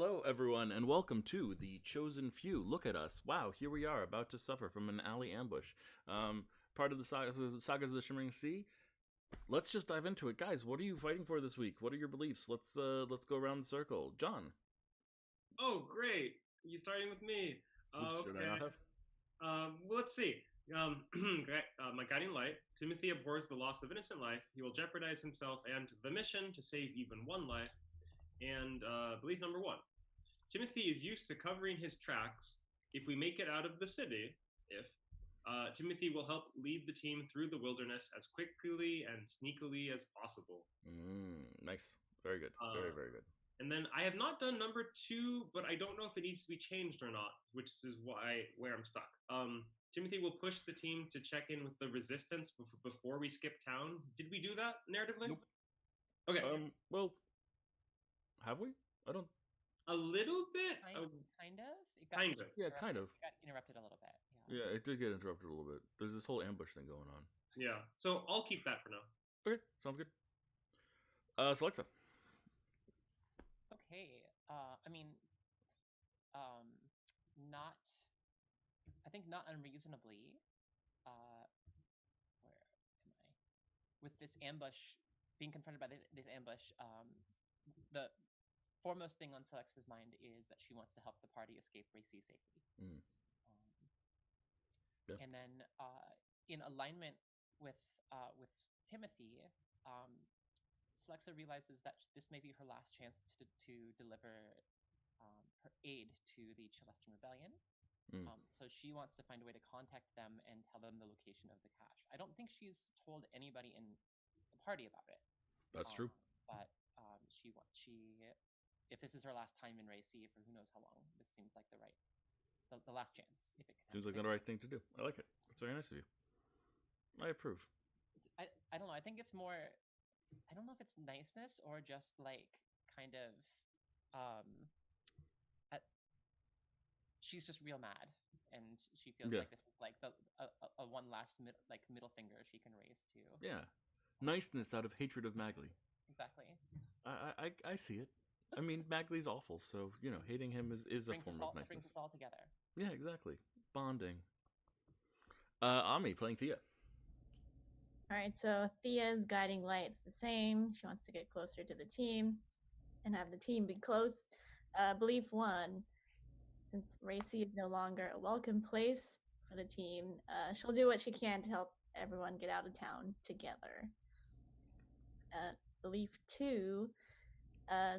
Hello, everyone, and welcome to The Chosen Few. Look at us. Wow, here we are, about to suffer from an alley ambush. Part of the Sagas of the Shimmering Sea. Let's just dive into it. Guys, what are you fighting for this week? What are your beliefs? Let's go around the circle. John. Oh, great. You starting with me. Oops, did I Okay. not have? Well, let's see. My guiding light. Timothy abhors the loss of innocent life. He will jeopardize himself and the mission to save even one life. And belief number one. Timothy is used to covering his tracks. If we make it out of the city, if Timothy will help lead the team through the wilderness as quickly and sneakily as possible. Nice. Very good. Very, Uh, very good. And then I have not done number two, but I don't know if it needs to be changed or not, which is where I'm stuck. Timothy will push the team to check in with the resistance before we skip town. Did we do that narratively? Nope. Okay, Well, have we? I don't. a little bit. Kind of. It got Kind of. Yeah, kind of. It got interrupted a little bit. Yeah. Yeah, it did get interrupted a little bit. There's this whole ambush thing going on. Yeah. So I'll keep that for now. Okay, sounds good. So Alexa. Okay. I mean, not. I think not unreasonably. Where am I? With this ambush, being confronted by this ambush, the foremost thing on Celexa's mind is that she wants to help the party escape Racy safely. Mm. Yeah. And then, in alignment with Timothy, Celexa realizes that this may be her last chance to deliver her aid to the Celestian Rebellion. So she wants to find a way to contact them and tell them the location of the cache. I don't think she's told anybody in the party about it. That's true. But if this is her last time in Racy for who knows how long, this seems like the last chance. If it can Seems like the right thing to do. I like it. That's very nice of you. I approve. I don't know. I think it's more. I don't know if it's niceness or just like kind of. She's just real mad, and she feels like this is like a one last middle finger she can raise to. Yeah, niceness out of hatred of Magley. Exactly. I see it. I mean, Magley's awful, so hating him is a form of niceness. Brings us all together. Yeah, exactly. Bonding. Ami playing Thea. All right, so Thea's guiding light's the same. She wants to get closer to the team and have the team be close. Belief one, since Racy is no longer a welcome place for the team, she'll do what she can to help everyone get out of town together. Belief two,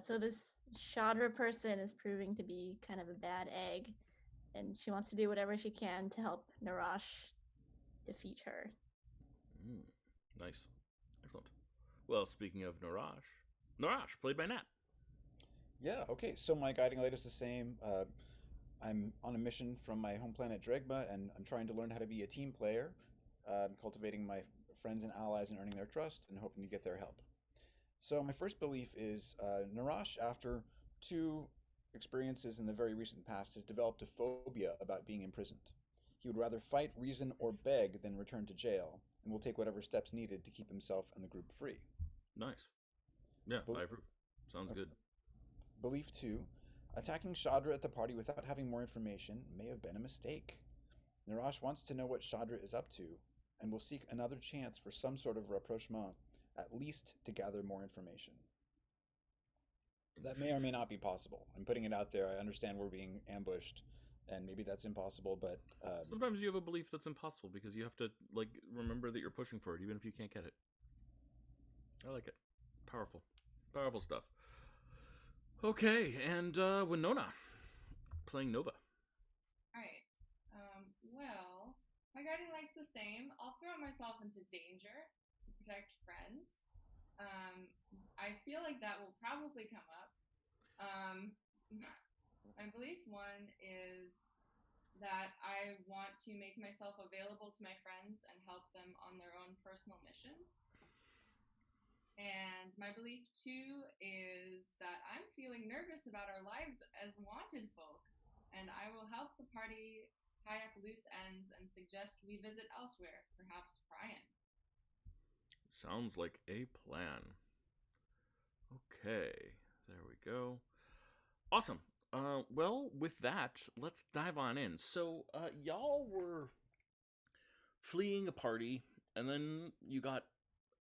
so this Shadra person is proving to be kind of a bad egg, and she wants to do whatever she can to help Narash defeat her. Nice. Excellent. Well, speaking of Narash, played by Nat. Yeah, okay, so my guiding light is the same. I'm on a mission from my home planet Dregma, and I'm trying to learn how to be a team player, cultivating my friends and allies and earning their trust, and hoping to get their help. So my first belief is Narash, after 2 experiences in the very recent past, has developed a phobia about being imprisoned. He would rather fight, reason, or beg than return to jail, and will take whatever steps needed to keep himself and the group free. Nice. Yeah, I approve. Sounds good. Belief 2. Attacking Shadra at the party without having more information may have been a mistake. Narash wants to know what Shadra is up to, and will seek another chance for some sort of rapprochement, at least to gather more information. That may or may not be possible. I'm putting it out there. I understand we're being ambushed, and maybe that's impossible, but... Sometimes you have a belief that's impossible, because you have to remember that you're pushing for it, even if you can't get it. I like it. Powerful. Powerful stuff. Okay, and Winona, playing Nova. Alright. Well, my guiding light's the same. I'll throw myself into danger to protect friends. I feel like that will probably come up. My belief one is that I want to make myself available to my friends and help them on their own personal missions. And my belief 2 is that I'm feeling nervous about our lives as wanted folk, and I will help the party tie up loose ends and suggest we visit elsewhere, perhaps Brian. Sounds like a plan. Okay, there we go. Awesome. Well, with that, let's dive on in. So, y'all were fleeing a party, and then you got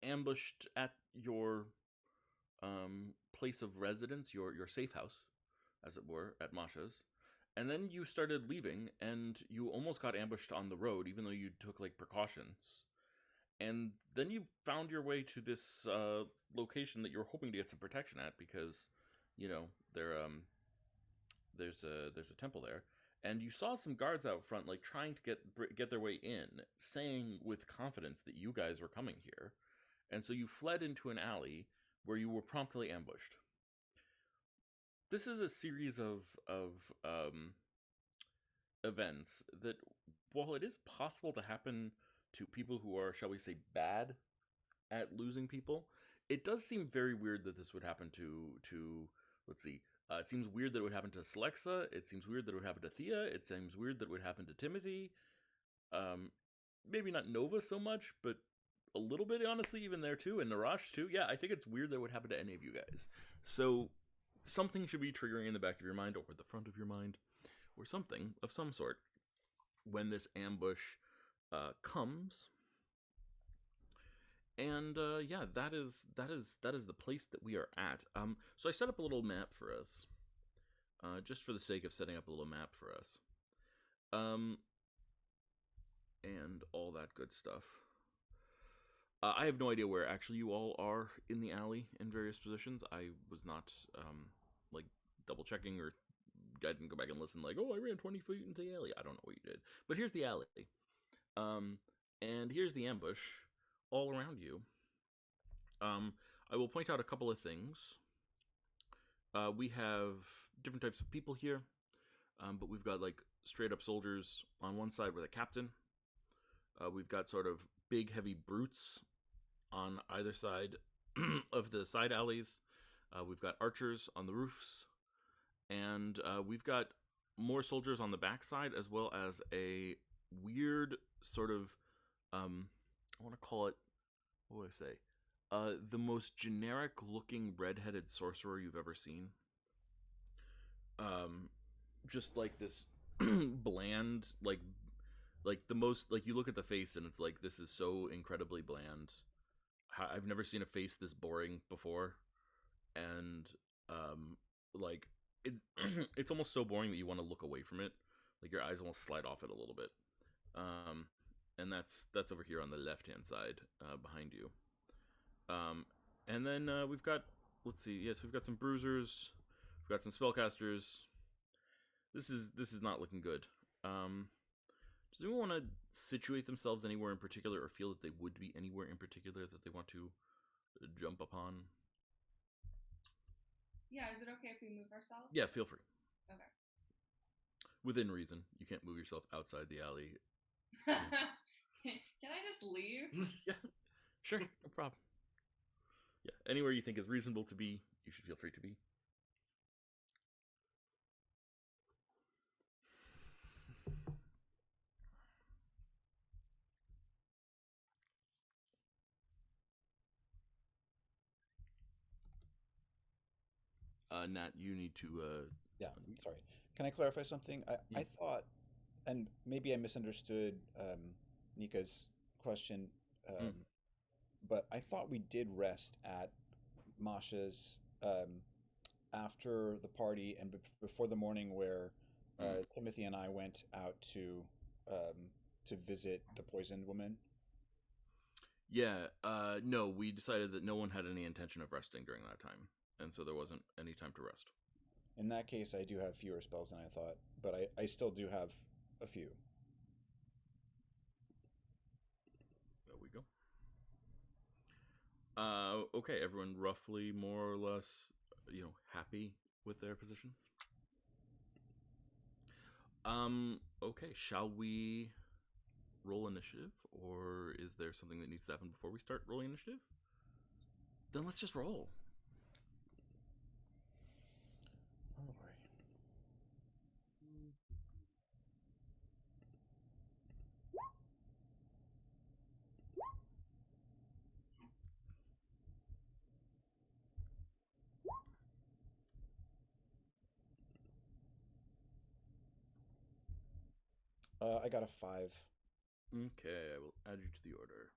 ambushed at your place of residence, your safe house, as it were, at Masha's. And then you started leaving, and you almost got ambushed on the road, even though you took like precautions. And then you found your way to this location that you were hoping to get some protection at because, you know, there's a temple there, and you saw some guards out front, like trying to get their way in, saying with confidence that you guys were coming here, and so you fled into an alley where you were promptly ambushed. This is a series of events that, while it is possible to happen to people who are, shall we say, bad at losing people, it does seem very weird that this would happen to let's see. It seems weird that it would happen to Celexa. It seems weird that it would happen to Thea. It seems weird that it would happen to Timothy. Maybe not Nova so much, but a little bit, honestly, even there too, and Narash too. Yeah, I think it's weird that it would happen to any of you guys. So something should be triggering in the back of your mind or the front of your mind, or something of some sort when this ambush comes. And yeah, that is the place that we are at. So I set up a little map for us, just for the sake of setting up a little map for us, and all that good stuff. I have no idea where actually you all are in the alley in various positions. I was not like double checking, or I didn't go back and listen. Like, oh, I ran 20 feet into the alley. I don't know what you did, but here's the alley, and here's the ambush all around you. I will point out a couple of things. We have different types of people here, but we've got like straight up soldiers on one side with a captain. We've got sort of big, heavy brutes on either side of the side alleys. We've got archers on the roofs, and we've got more soldiers on the backside, as well as a weird sort of, I want to call it, what would I say? The most generic looking red-headed sorcerer you've ever seen. Just like this bland, like the most, like, you look at the face and it's like, this is so incredibly bland. I've never seen a face this boring before, and like it, it's almost so boring that you want to look away from it. Like your eyes almost slide off it a little bit. And that's over here on the left hand side, behind you. And then we've got, let's see, yes, we've got some bruisers, we've got some spellcasters. This is not looking good. Does anyone want to situate themselves anywhere in particular, or feel that they would be anywhere in particular that they want to jump upon? Yeah, is it okay if we move ourselves? Yeah, feel free. Okay. Within reason. You can't move yourself outside the alley. Can I just leave? Yeah, sure, no problem. Yeah, anywhere you think is reasonable to be, you should feel free to be. Nat, you need to. Yeah, sorry. Can I clarify something? Yeah. I thought, and maybe I misunderstood Nika's question, but I thought we did rest at Masha's after the party and before the morning where Timothy and I went out to visit the poisoned woman. Yeah, no, we decided that no one had any intention of resting during that time, and so there wasn't any time to rest. In that case, I do have fewer spells than I thought, but I still do have a few. There we go. Okay, everyone roughly more or less, happy with their positions? Okay, shall we roll initiative, or is there something that needs to happen before we start rolling initiative? Then let's just roll. Oh boy. I got a 5. Okay, I will add you to the order.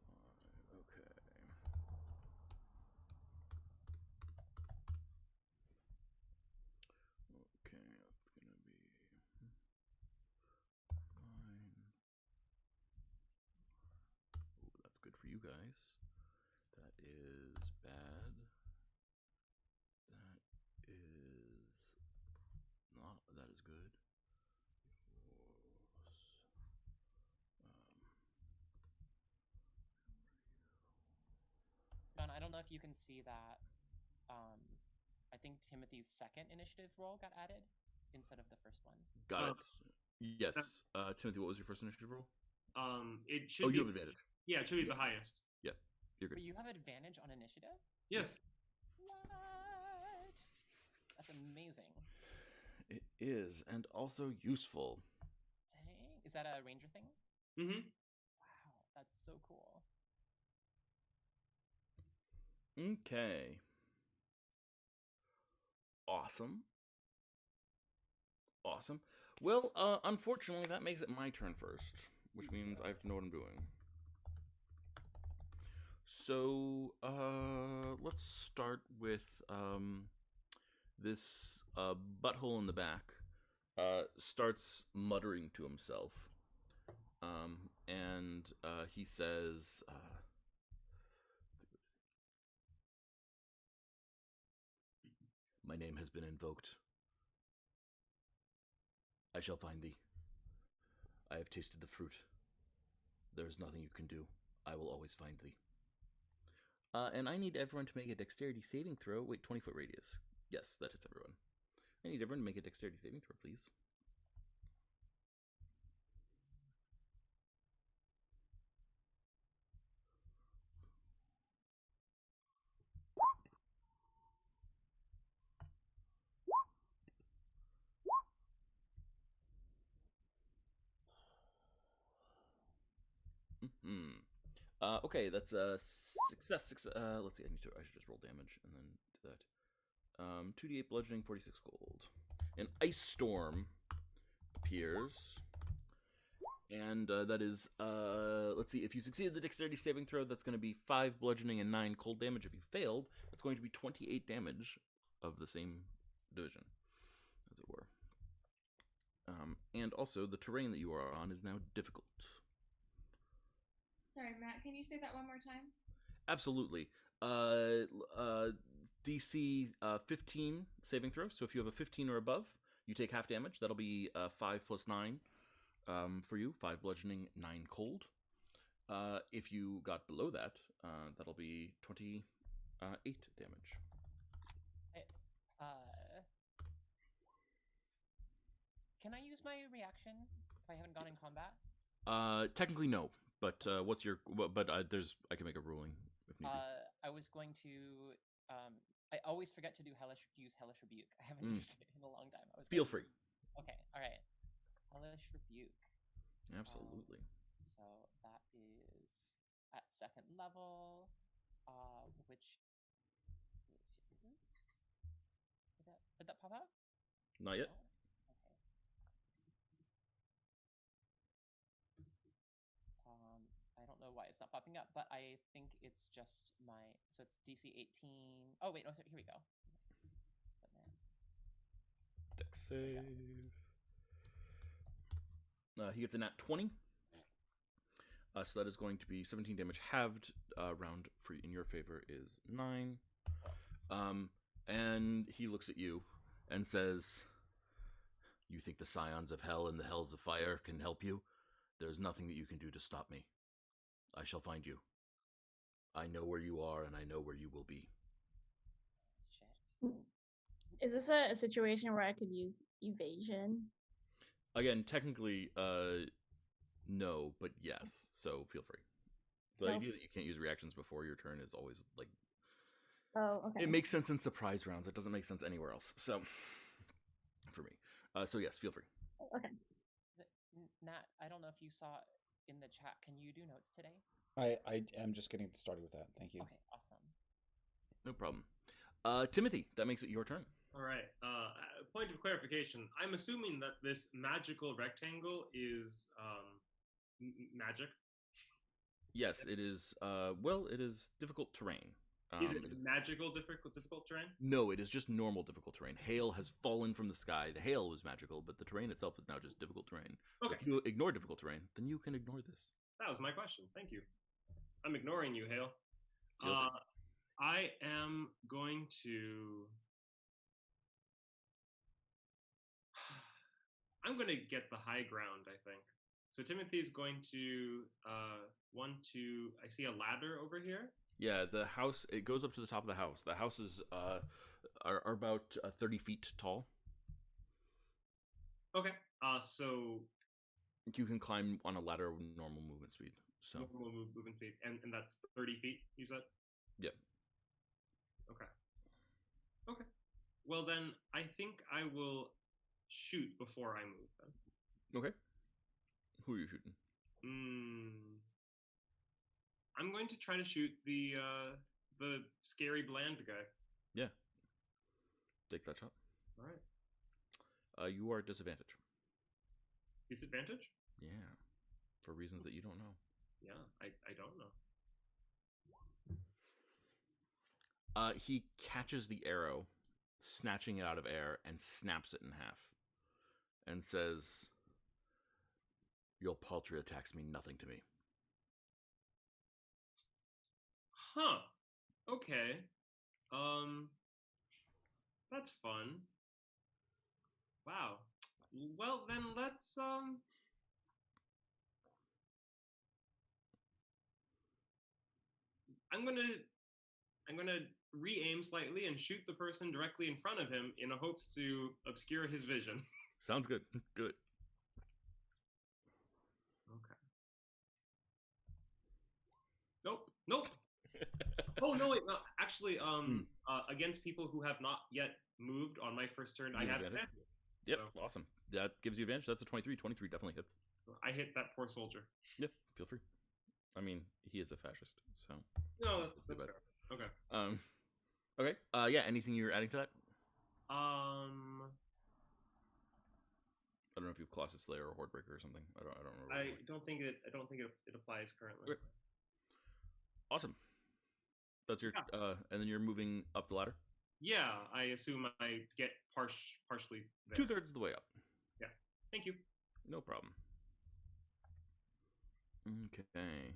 5, okay. Okay, that's gonna be 9. Ooh, that's good for you guys. That is bad. That is not. That is good. John, I don't know if you can see that. I think Timothy's second initiative roll got added instead of the first one. Got it. Yes. Timothy, what was your first initiative roll? It should Oh, be. you have advantage. Yeah, it should be Yeah. the highest. Yeah, you're good. But you have advantage on initiative? Yes. What? That's amazing. It is, and also useful. Dang. Is that a ranger thing? Mm-hmm. Wow, that's so cool. Okay. Awesome. Awesome. Well, unfortunately, that makes it my turn first, which means I have to know what I'm doing. So, let's start with this butthole in the back. Starts muttering to himself, and he says, "My name has been invoked. I shall find thee. I have tasted the fruit. There is nothing you can do. I will always find thee. And I need everyone to make a dexterity saving throw. Wait, 20-foot radius. Yes, that hits everyone. I need everyone to make a dexterity saving throw, please. Mm-hmm. Okay, that's a success. Let's see. I should just roll damage and then do that. 2d8 bludgeoning, 46 gold. An ice storm appears, and that is let's see. If you succeed the dexterity saving throw, that's going to be 5 bludgeoning and 9 cold damage. If you failed, that's going to be 28 damage of the same division, as it were. And also, the terrain that you are on is now difficult. Sorry, Matt, can you say that one more time? Absolutely. DC 15 saving throw. So if you have a 15 or above, you take half damage. That'll be 5 plus 9 for you. 5 bludgeoning, 9 cold. If you got below that, that'll be 28 damage. Can I use my reaction if I haven't gone in combat? Technically no, but what's your? But there's I can make a ruling if needed. I was going to. I always forget to use Hellish Rebuke. I haven't used it in a long time. Feel free. Okay, all right. Hellish Rebuke. Absolutely. So that is at second level, which is. Did that pop out? Not yet. No? I don't know why it's not popping up, but I think it's just so it's DC 18. Oh, wait, no, here we go. Dex save. He gets a nat 20. So that is going to be 17 damage halved. Round free in your favor is 9. And he looks at you and says, "You think the scions of hell and the hells of fire can help you? There's nothing that you can do to stop me. I shall find you. I know where you are, and I know where you will be." Shit. Is this a situation where I could use evasion? Again, technically, no, but yes. So feel free. The idea that you can't use reactions before your turn is always like. Oh, okay. It makes sense in surprise rounds. It doesn't make sense anywhere else. So, for me, so yes, feel free. Okay. Nat, I don't know if you saw in the chat. Can you do notes today? I am just getting started with that. Thank you. Okay, awesome. No problem. Timothy, that makes it your turn. All right. Point of clarification. I'm assuming that this magical rectangle is magic. Yes, it is. Well, it is difficult terrain. Is it magical difficult terrain? No, it is just normal difficult terrain. Hail has fallen from the sky. The hail was magical, but the terrain itself is now just difficult terrain. So Okay. if you ignore difficult terrain, then you can ignore this. That was my question. Thank you. I'm ignoring you, Hale. Go for it. I am going to. I'm going to get the high ground, I think. So Timothy's going to I see a ladder over here. Yeah, the house, it goes up to the top of the house. The houses are about 30 feet tall. Okay. So You can climb on a ladder with normal movement speed. So normal movement speed, and that's 30 feet. You said. yeah. Okay. Okay. Well then, I think I will shoot before I move. Then. Okay. Who are you shooting? I'm going to try to shoot the scary bland guy. Yeah. Take that shot. All right. You are at disadvantage. Disadvantage? Yeah. For reasons that you don't know. Yeah, I don't know. He catches the arrow, snatching it out of air, and snaps it in half, and says, "Your paltry attacks mean nothing to me." Huh. Okay. That's fun. Wow. Well, then let's I'm gonna re-aim slightly and shoot the person directly in front of him in hopes to obscure his vision. Sounds good. Do it. Okay. Nope. Oh no, wait. No, actually, against people who have not yet moved on my first turn, I You have had advantage? advantage. Yep, So, awesome. That gives you advantage. That's a 23. 23 definitely hits. so I hit that poor soldier. Yeah, feel free. I mean, he is a fascist, so. No, Not that's too fair. Okay. bad. Okay. Yeah. Anything you're adding to that? I don't know if you have Colossus Slayer or Hordebreaker or something. I don't remember. I don't think it applies currently. Okay. Awesome. That's your. And then you're moving up the ladder. Yeah, I assume I get partially there. 2/3 of the way up. Yeah. Thank you. No problem. Okay.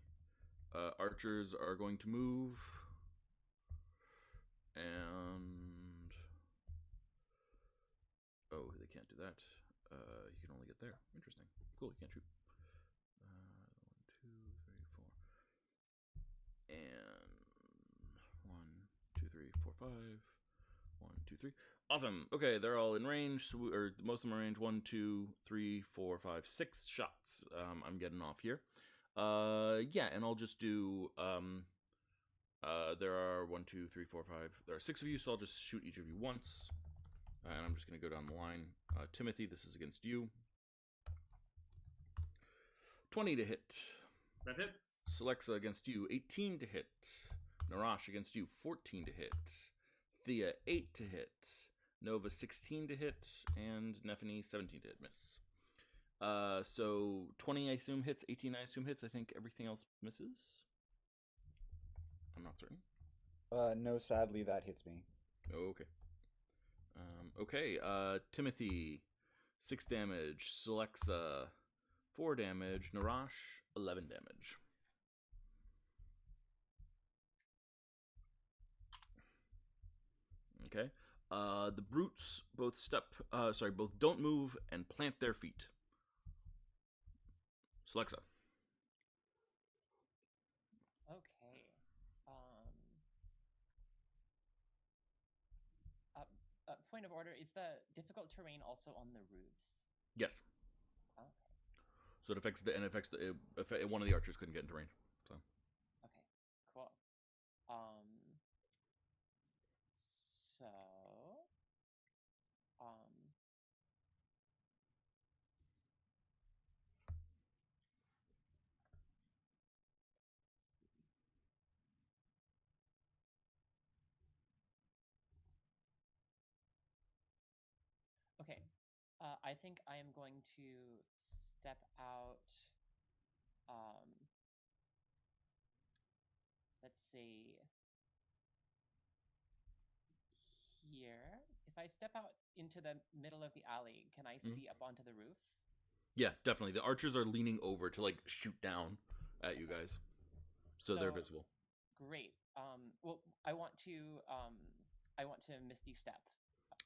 Archers are going to move. And. Oh, they can't do that. You can only get there. Interesting. Cool, you can't shoot. 1, 2, 3, 4. And 1, 2, 3, 4, 5. 1, 2, 3. Awesome. Okay, they're all in range, or most of them are in range. 1, 2, 3, 4, 5, 6 shots. I'm getting off here. Yeah, and I'll just do. There are 1, 2, 3, 4, 5. There are 6 of you, so I'll just shoot each of you once. And I'm just going to go down the line. Timothy, this is against you. 20 to hit. That hits. Celexa against you, 18 to hit. Narash against you, 14 to hit. Thea, 8 to hit. Nova, 16 to hit. And Nephany, 17 to hit. Miss. So 20 I assume hits, 18 I assume hits. I think everything else misses. I'm not certain. No, sadly, that hits me. Okay. Okay, Timothy, 6 damage. Celexa, 4 damage. Narash, 11 damage. Okay. The brutes both both don't move and plant their feet. Celexa. Okay. Point of order, is the difficult terrain also on the roofs? Yes. Okay. So it affects one of the archers couldn't get into range. So. Okay. Cool. So. I think I am going to step out. Let's see. Here, if I step out into the middle of the alley, can I Mhm. see up onto the roof? Yeah, definitely. The archers are leaning over to like shoot down at you guys, so they're visible. Great. Well, I want to Misty Step.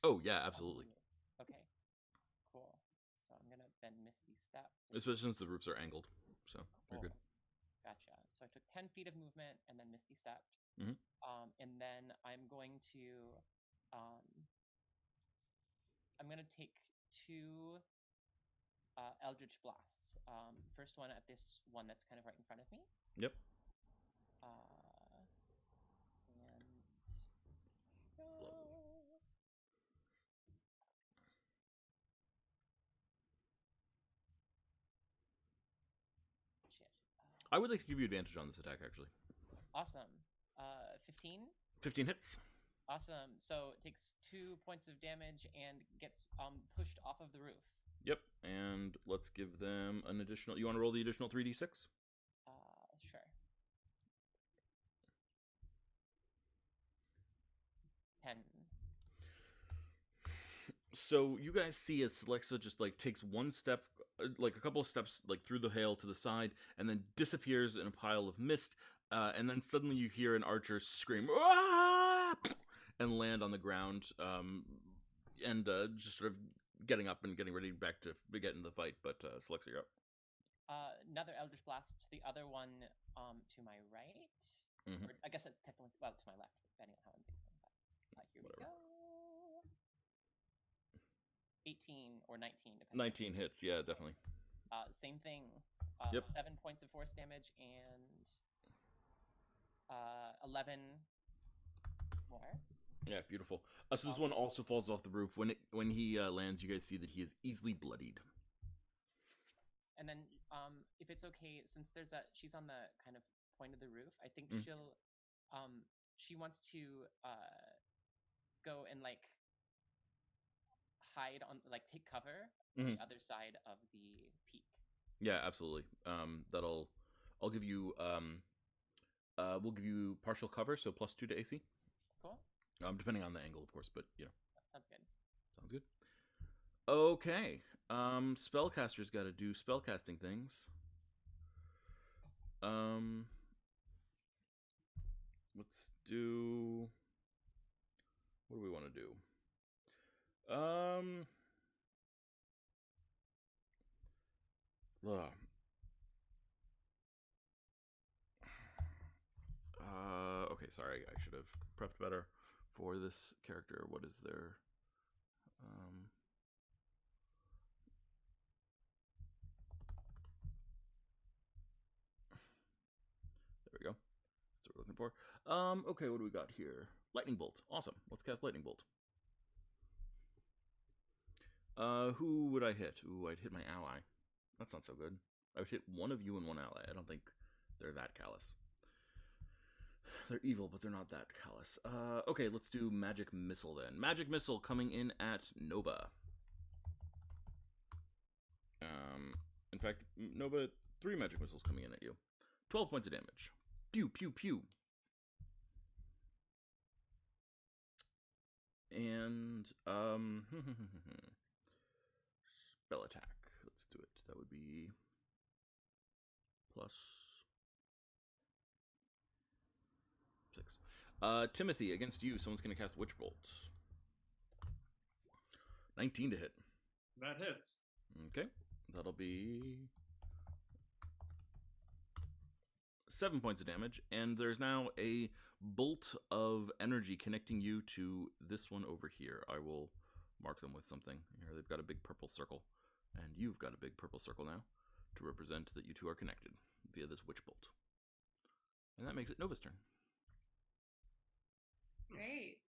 Oh yeah, onto the absolutely. roof. Okay, cool. So I'm gonna then Misty Step. Especially since the roofs are angled, so you're Cool. good. Gotcha. So I took 10 feet of movement and then Misty Stepped. Mhm. And then um, I'm gonna take two Eldritch Blasts. First one at this one that's kind of right in front of me. Yep. And shit. I would like to give you advantage on this attack, actually. Awesome. 15. 15 hits. Awesome. So it takes 2 points of damage and gets pushed off of the roof. Yep. And let's give them an additional. You want to roll the additional 3d6? Sure. 10. So you guys see as Celexa just like takes one step, like a couple of steps, like through the hail to the side, and then disappears in a pile of mist. And then suddenly you hear an archer scream, "Ah!" and land on the ground, and just sort of getting up and getting ready back to get in the fight. But Celexa, you're up. Another Eldritch Blast. The other one to my right. Mhm. Or I guess that's technically, well, to my left, depending on how I'm facing. But here Whatever. we go. 18 or 19, depending. 19 hits, yeah, definitely. Same thing. Yep. 7 points of force damage and 11 more. Yeah, beautiful. So this one also falls off the roof. When he lands, you guys see that he is easily bloodied. And then, if it's okay, since she's on the kind of point of the roof, I think she wants to go and like hide on, like take cover on the other side of the peak. Yeah, absolutely. I'll give you we'll give you partial cover, so +2 to AC. Cool. Depending on the angle, of course, but yeah. Sounds good. Sounds good. Okay. Spellcaster's got to do spellcasting things. Let's do. What do we want to do? Okay, sorry. I should have prepped better for this character. What is their There we go. That's what we're looking for. Okay, what do we got here? Lightning Bolt. Awesome. Let's cast Lightning Bolt. Who would I hit? Ooh, I'd hit my ally. That's not so good. I would hit one of you and one ally. I don't think they're that callous. They're evil, but they're not that callous. Okay, let's do Magic Missile then. Magic Missile coming in at Nova. In fact, Nova, 3 Magic Missiles coming in at you. 12 points of damage. Pew, pew, pew. And, spell attack. Let's do it. That would be +6. Timothy, against you, someone's going to cast Witch Bolt. 19 to hit. That hits. Okay. That'll be 7 points of damage. And there's now a bolt of energy connecting you to this one over here. I will mark them with something. Here, they've got a big purple circle. And you've got a big purple circle now to represent that you two are connected via this Witch Bolt. And that makes it Nova's turn. Great.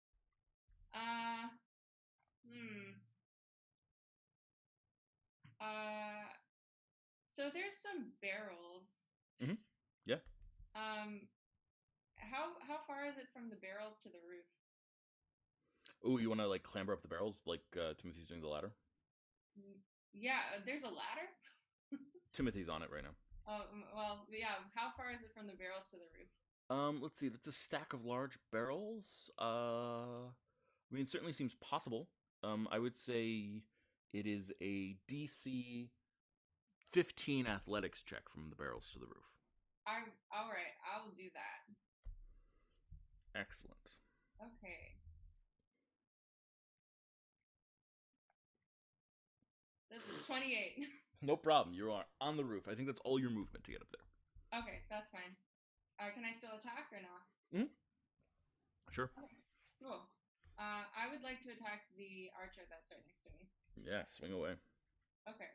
So there's some barrels. Mm-hmm. Yeah. How far is it from the barrels to the roof? Oh, you want to like clamber up the barrels like Timothy's doing the ladder? Yeah, there's a ladder. Timothy's on it right now. Oh, well, yeah. How far is it from the barrels to the roof? Let's see. That's a stack of large barrels. I mean, it certainly seems possible. I would say it is a DC 15 athletics check from the barrels to the roof. All right. I will do that. Excellent. Okay. That's 28. No problem. You are on the roof. I think that's all your movement to get up there. Okay, that's fine. Can I still attack or not? Sure. Okay, cool. I would like to attack the archer that's right next to me. Yeah, swing away. Okay.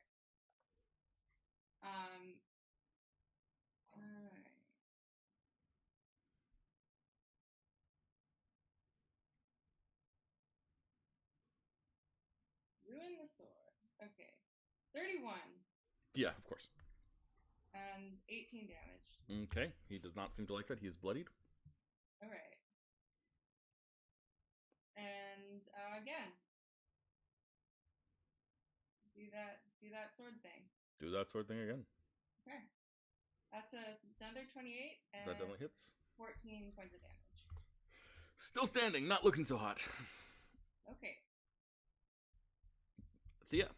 All right. Ruin the sword. Okay. 31 Yeah, of course. and 18 damage. Okay. He does not seem to like that. He is bloodied. All right. And again. Do that sword thing. Do that sword thing again. Okay. That's another 28 and That definitely hits. 14 points of damage. Still standing, not looking so hot. Okay. Thea.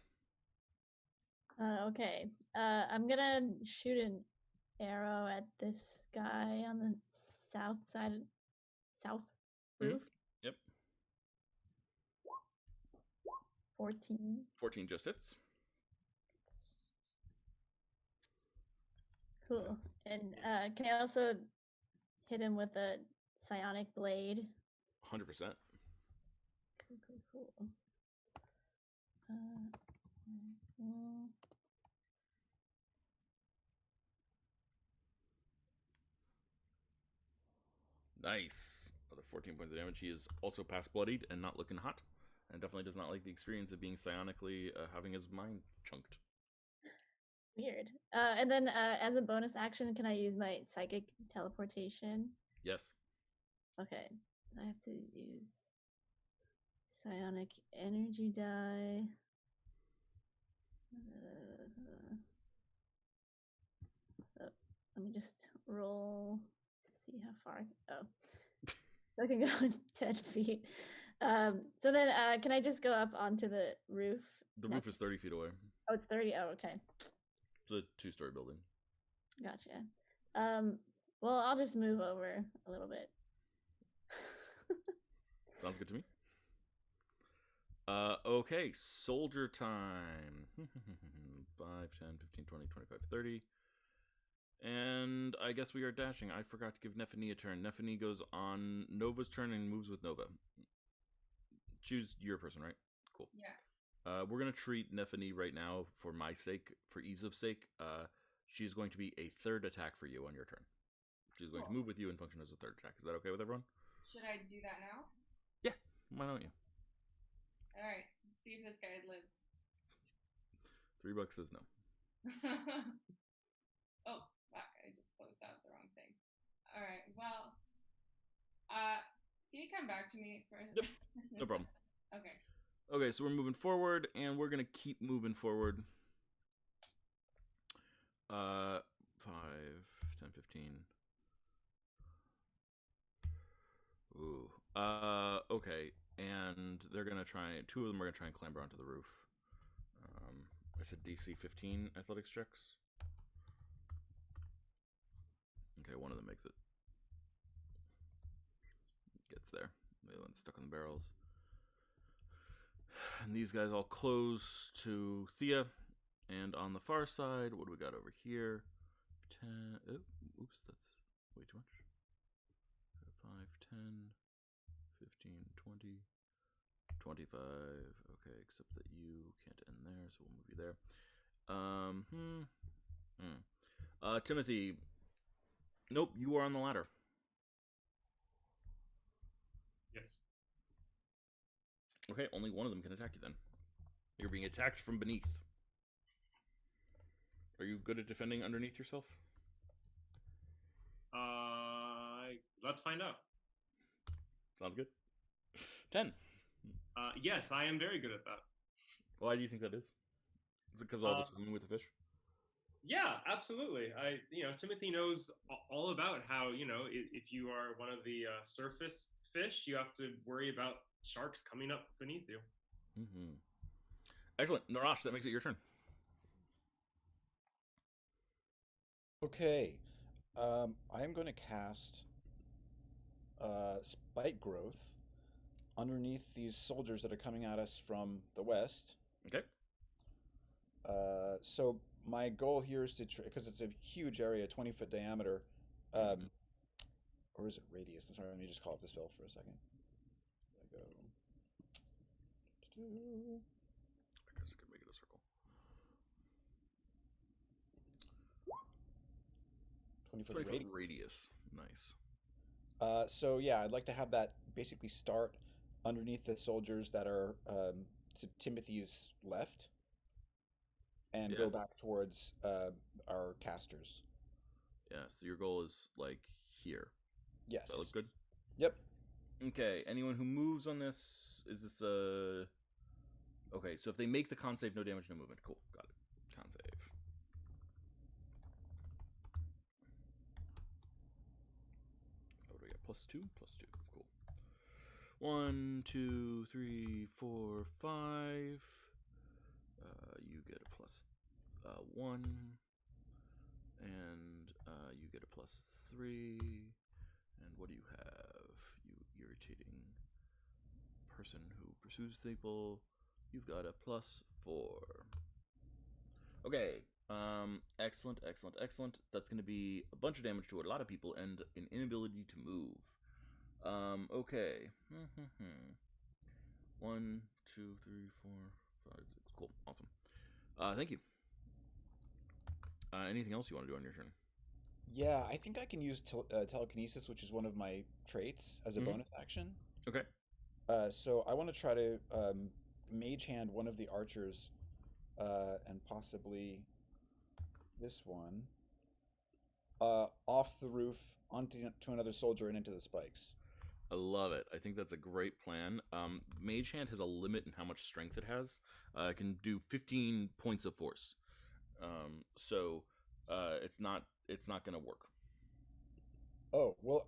Okay. I'm gonna shoot an arrow at this guy on the south roof. Yep. 14. 14 just hits. Cool. And can I also hit him with a psionic blade? 100%. Cool. Mm. Nice. Another 14 points of damage. He is also past bloodied and not looking hot. And definitely does not like the experience of being psionically having his mind chunked. Weird. And then as a bonus action, can I use my psychic teleportation? Yes. Okay. I have to use psionic energy die. Let me just roll to see how far. Oh, I can go 10 feet. So then, can I just go up onto the roof? The roof is 30 feet away. Oh, it's 30. Oh, okay. It's a 2-story building. Gotcha. Well, I'll just move over a little bit. Sounds good to me. Okay, soldier time. 5, 10, 15, 20, 25, 30. And I guess we are dashing. I forgot to give Nephany a turn. Nephany goes on Nova's turn and moves with Nova. Choose your person, right? Cool. Yeah. We're going to treat Nephany right now, for my sake, for ease of sake. She's going to be a third attack for you on your turn. She's going to move with you and function as a third attack. Is that okay with everyone? Should I do that now? Yeah, why don't you? All right. Let's see if this guy lives. $3 says no. Oh, fuck. I just closed out the wrong thing. All right. Well, can you come back to me for Yep. No problem. Okay. Okay, so we're moving forward, and we're going to keep moving forward. 5, 10, 15. Ooh. Okay, and they're going to try, 2 of them are going to try and clamber onto the roof. I said DC 15 athletics checks. Okay, one of them makes it. Gets there. The other one's stuck on the barrels. And these guys all close to Thea. And on the far side, what do we got over here? 10. Oh, oops, that's way too much. 5, 10, 15, 20, 25. Okay, except that you can't end there, so we'll move you there. Timothy. Nope, you are on the ladder. Yes. Okay, only one of them can attack you then. You're being attacked from beneath. Are you good at defending underneath yourself? Let's find out. Sounds good. 10. Yes, I am very good at that. Why do you think that is? Is it because all the Uh, swimming with the fish? Yeah, absolutely. Timothy knows all about how, if you are one of the surface fish, you have to worry about sharks coming up beneath you. Mm-hmm. Excellent. Narash, that makes it your turn. Okay. I am going to cast Spike Growth underneath these soldiers that are coming at us from the west. Okay. So my goal here is to, because it's a huge area, 20-foot diameter, Mhm. or is it radius? Sorry, let me just call up the spell for a second. I go. I guess I could make it a circle. 20-foot 20-foot radius. radius. Nice. So yeah, I'd like to have that basically start underneath the soldiers that are to Timothy's left, and Yeah. go back towards our casters. Yeah, so your goal is like here. Yes. Does that look good? Yep. Okay, anyone who moves on this, is this a... Okay, so if they make the con save, no damage, no movement. Cool, got it. Con save. Oh, do we get +2? +2, cool. 1, 2, 3, 4, 5. You get a +1. And you get a +3. And what do you have? You irritating person who pursues people. You've got a +4. Okay. Excellent, excellent, excellent. That's going to be a bunch of damage to a lot of people and an inability to move. Okay. 1, 2, 3, 4, 5, 6. Cool. Awesome. Thank you. Anything else you want to do on your turn? Yeah, I think I can use telekinesis, which is one of my traits, as a bonus action. Okay. So I want to try to mage hand one of the archers, and possibly this one, off the roof onto to another soldier and into the spikes. I love it. I think that's a great plan. Mage Hand has a limit in how much strength it has. It can do 15 points of force. So it's not going to work. Oh, well,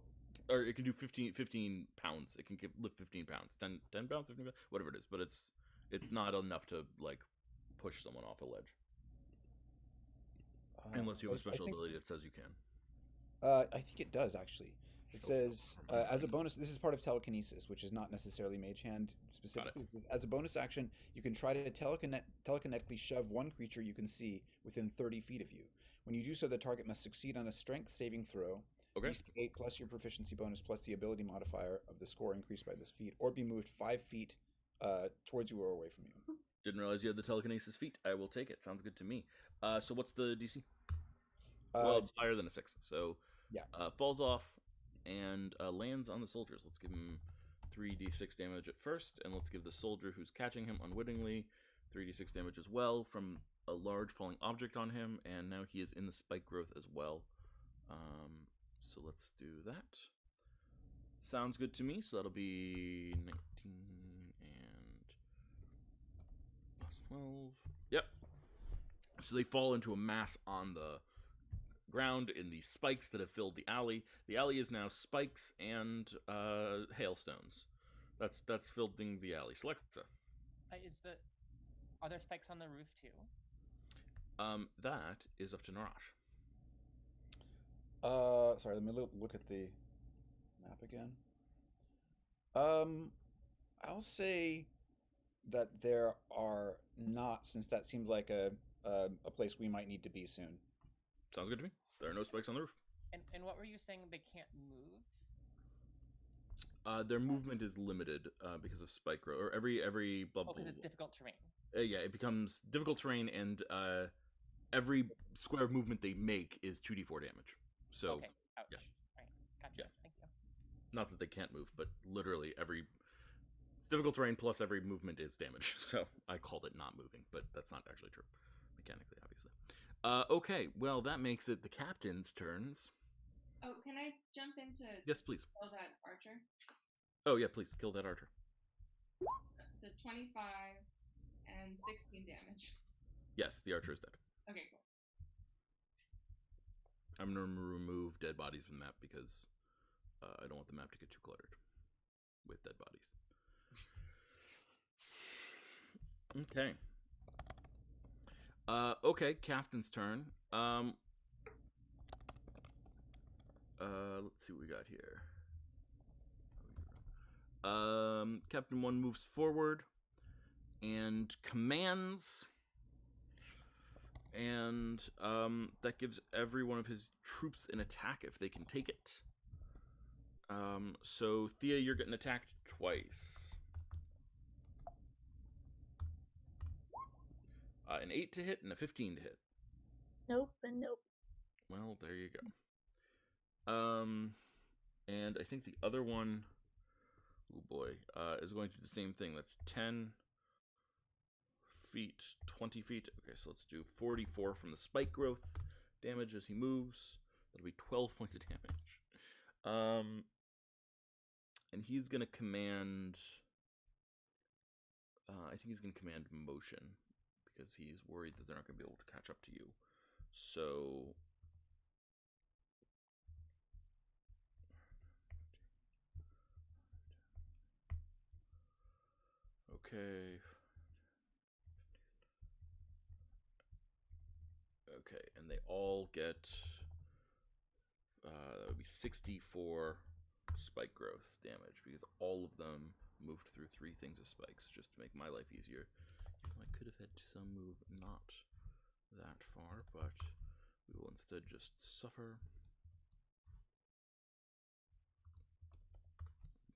Or it can do 15 pounds. It can lift 15 pounds. 10 pounds, 15 pounds, whatever it is. But it's not enough to like push someone off a ledge. Unless you have a special ability that says you can. I think it does actually. It says as a bonus. This is part of telekinesis, which is not necessarily Mage Hand specifically. As a bonus action, you can try to telekinetically shove one creature you can see within 30 feet of you. When you do so, the target must succeed on a Strength saving throw. Okay. DC 8 plus your proficiency bonus plus the ability modifier of the score increased by this feat, or be moved 5 feet towards you or away from you. Didn't realize you had the telekinesis feat. I will take it. Sounds good to me. So what's the DC? Well, it's higher than a 6. So yeah, falls off and lands on the soldiers. Let's give him 3d6 damage at first, and let's give the soldier who's catching him unwittingly 3d6 damage as well from a large falling object on him, and now he is in the spike growth as well. So let's do that. Sounds good to me. So that'll be 19 and +12. Yep. So they fall into a mass on the ground in the spikes that have filled the alley. The alley is now spikes and hailstones. That's filling the alley. Selexa. Are there spikes on the roof too? That is up to Narash. Sorry, let me look at the map again. I'll say that there are not, since that seems like a place we might need to be soon. Sounds good to me. There are no spikes on the roof. And what were you saying? They can't move? Their movement is limited because of spike growth, or every blah blah. Because it's difficult terrain. Yeah, it becomes difficult terrain, and every square of movement they make is 2d4 damage. So okay, ouch. Yeah. Right, gotcha. Yeah. Thank you. Not that they can't move, but literally it's difficult terrain plus every movement is damage. So I called it not moving, but that's not actually true mechanically, obviously. Okay, well that makes it the captain's turns. Oh, can I jump into Yes, please. kill that archer? Oh yeah, please kill that archer. It's a 25 and 16 damage. Yes, the archer is dead. Okay, cool. I'm going to remove dead bodies from the map because I don't want the map to get too cluttered with dead bodies. Okay. Okay, captain's turn. Let's see what we got here. Captain 1 moves forward and commands, and that gives every one of his troops an attack if they can take it. So Thea, you're getting attacked twice. An 8 to hit and a 15 to hit. Nope and nope. Well, there you go. And I think the other one, oh boy, is going to do the same thing. That's 10 feet, 20 feet. Okay, so let's do 44 from the spike growth damage as he moves. That'll be 12 points of damage. And he's going to command, I think he's going to command motion because he's worried that they're not going to be able to catch up to you. So okay. Okay, and they all get that would be 64 spike growth damage because all of them moved through 3 things of spikes just to make my life easier. I could have had some move not that far, but we will instead just suffer.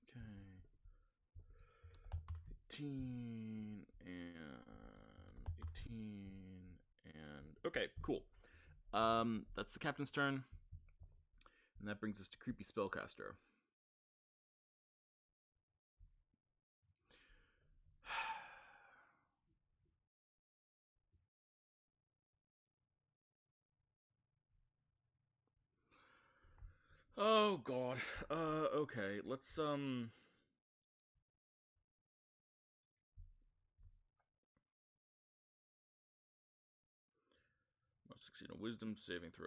Okay. 18 and 18 and okay, cool. That's the captain's turn. And that brings us to creepy spellcaster. Oh god. Okay. Let's must succeed on wisdom saving throw.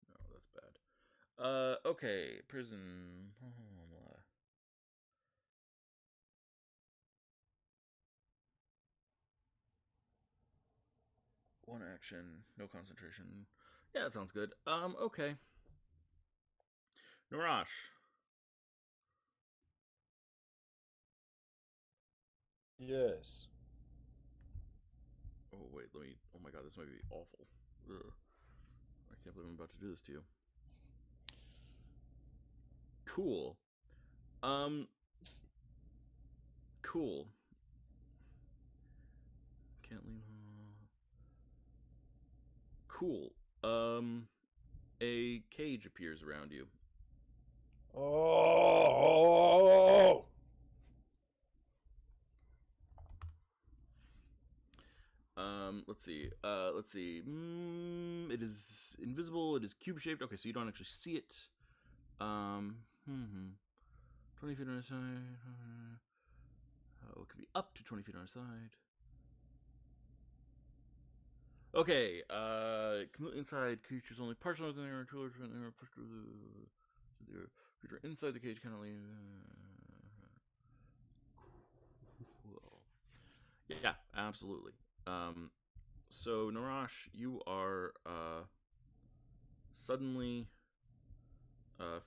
No, that's bad. Okay, prison. One action, no concentration. Yeah, that sounds good. Okay. Narash. Yes. Oh wait, let me. Oh my god, this might be awful. Ugh. I can't believe I'm about to do this to you. Cool. Cool. Can't leave. Cool. A cage appears around you. Oh! Let's see. It is invisible. It is cube shaped. Okay, so you don't actually see it. 20 feet on a side. It could be up to 20 feet on a side. Okay, completely inside creatures only partially within their controllers when they are pushed through the creature inside the cage cannot leave. Cool. Yeah, absolutely. So Narash, you are suddenly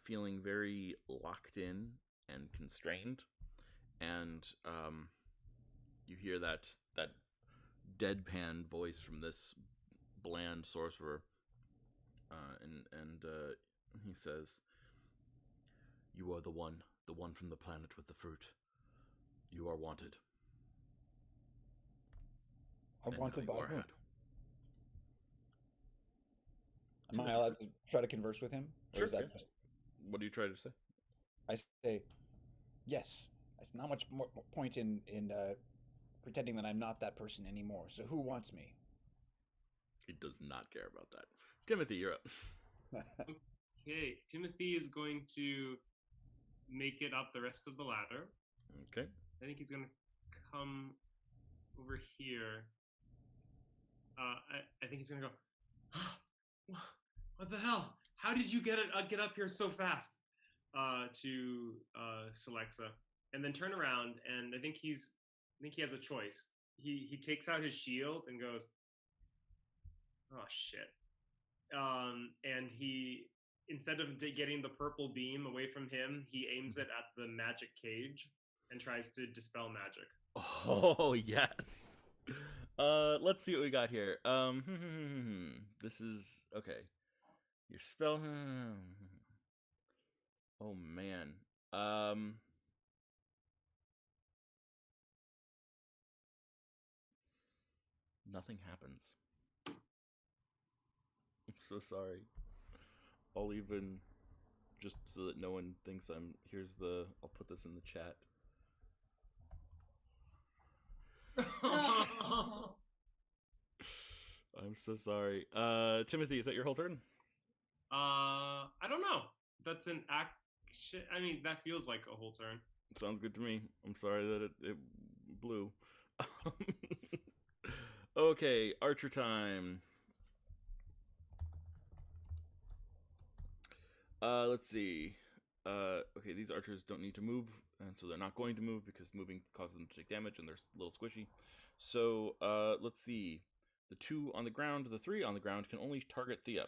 feeling very locked in and constrained, and you hear that deadpan voice from this bland sorcerer, and he says, "You are the one from the planet with the fruit. You are wanted." I'm And wanted now by you are whom? had. Am I allowed to try to converse with him? Or Sure. is that Yeah. just... What do you try to say? I say, yes. There's not much more point in pretending that I'm not that person anymore. So who wants me? He does not care about that. Timothy, you're up. Okay, Timothy is going to make it up the rest of the ladder. Okay. I think he's going to come over here I think he's gonna go. What the hell? How did you get up here so fast? To Celexa, and then turn around, and I think he has a choice. He takes out his shield and goes, "Oh shit!" And he, instead of getting the purple beam away from him, he aims it at the magic cage and tries to dispel magic. Oh yes. Let's see what we got here. This is okay. Your spell. Oh man. Nothing happens. I'm so sorry. I'll even just so that no one thinks I'm. Here's the. I'll put this in the chat. I'm so sorry. Timothy, is that your whole turn? I don't know. That's an action. I mean, that feels like a whole turn. Sounds good to me. I'm sorry that it blew. Okay, Archer time. Let's see. Okay, these archers don't need to move, and so they're not going to move because moving causes them to take damage, and they're a little squishy. So, let's see. The 2 on the ground, the 3 on the ground can only target Thea.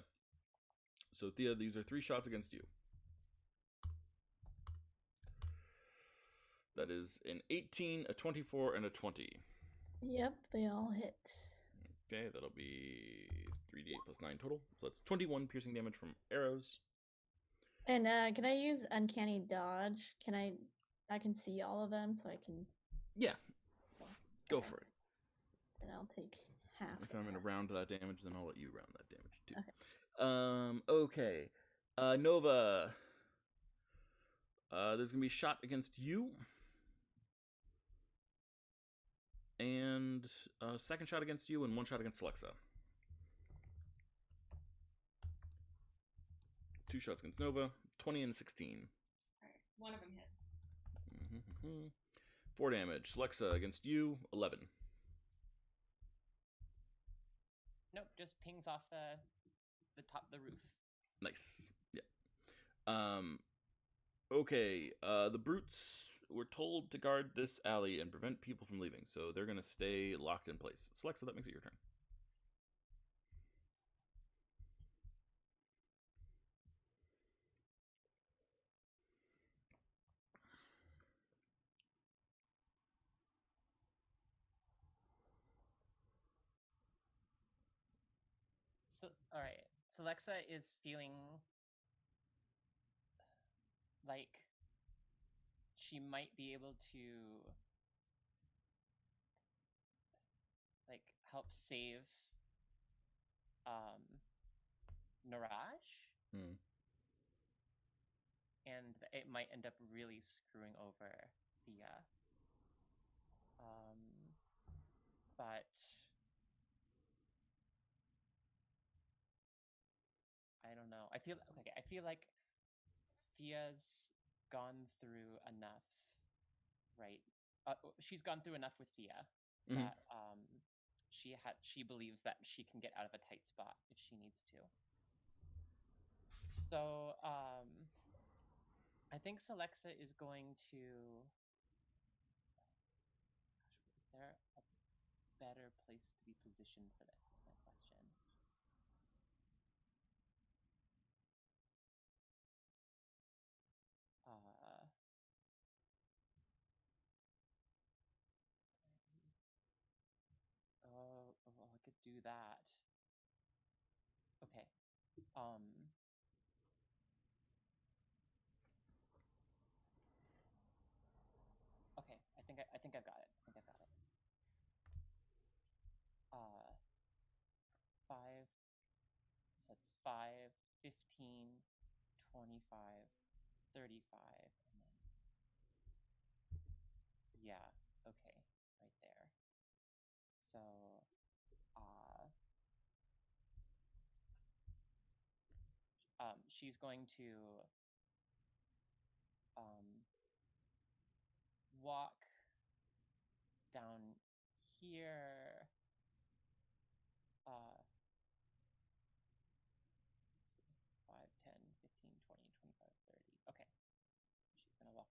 So, Thea, these are 3 shots against you. That is an 18, a 24, and a 20. Yep, they all hit. Okay, that'll be 3d8 plus 9 total. So that's 21 piercing damage from arrows. And can I use Uncanny Dodge? I can see all of them, so I can. Yeah, go Okay. for it. Then I'll take half. If I'm going to round that damage, then I'll let you round that damage too. Okay. Okay. Nova. There's going to be a shot against you. And a second shot against you and 1 shot against Alexa. 2 shots against Nova. 20 and 16. All right, one of them hits. 4 damage. Alexa against you. 11. Nope, just pings off the top of the roof. Nice. Yeah. Okay. The brutes were told to guard this alley and prevent people from leaving, so they're gonna stay locked in place. Alexa, that makes it your turn. So, all right. So Lexa is feeling like she might be able to like help save Naraj, and it might end up really screwing over Thea. But I don't know. I feel like Thea's gone through enough, right? She's gone through enough with Thea that she believes that she can get out of a tight spot if she needs to. So I think Celexa is going to. Gosh, is there a better place to be positioned for this? Is my question. I could do that. Okay. Okay. I think I've got it. 5. So it's 5, 15, 25, 35, and then yeah. Okay. Right there. So she's going to walk down here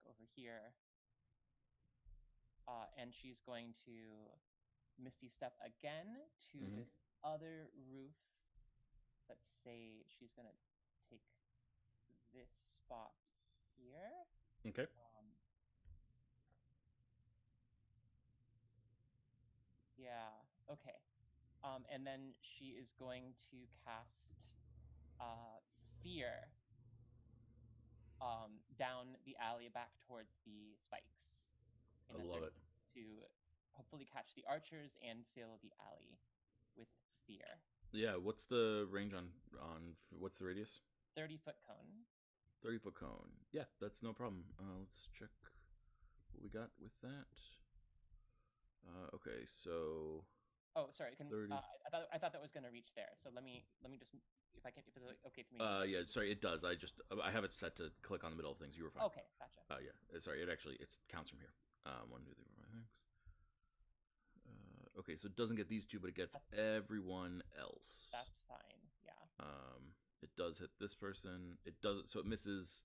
over here. And she's going to Misty Step again to Mhm. this other roof. Let's say she's going to take this spot here. Okay. Yeah, okay. And then she is going to cast Fear down the alley back towards the spikes. I love it. To hopefully catch the archers and fill the alley with fear. Yeah, what's the range on what's the radius? 30-foot cone. 30-foot cone. Yeah, that's no problem. Let's check what we got with that. Okay, so Oh, sorry. 30. I thought that was going to reach there. So let me just if it's okay for me. Yeah, sorry, it does. I have it set to click on the middle of things. You were fine. Okay, gotcha. Yeah, sorry, it counts from here. 1, 2, 3, 4, 5, 6. Okay, so it doesn't get these two, but it gets everyone else. That's fine. Yeah. It does hit this person. It does, so it misses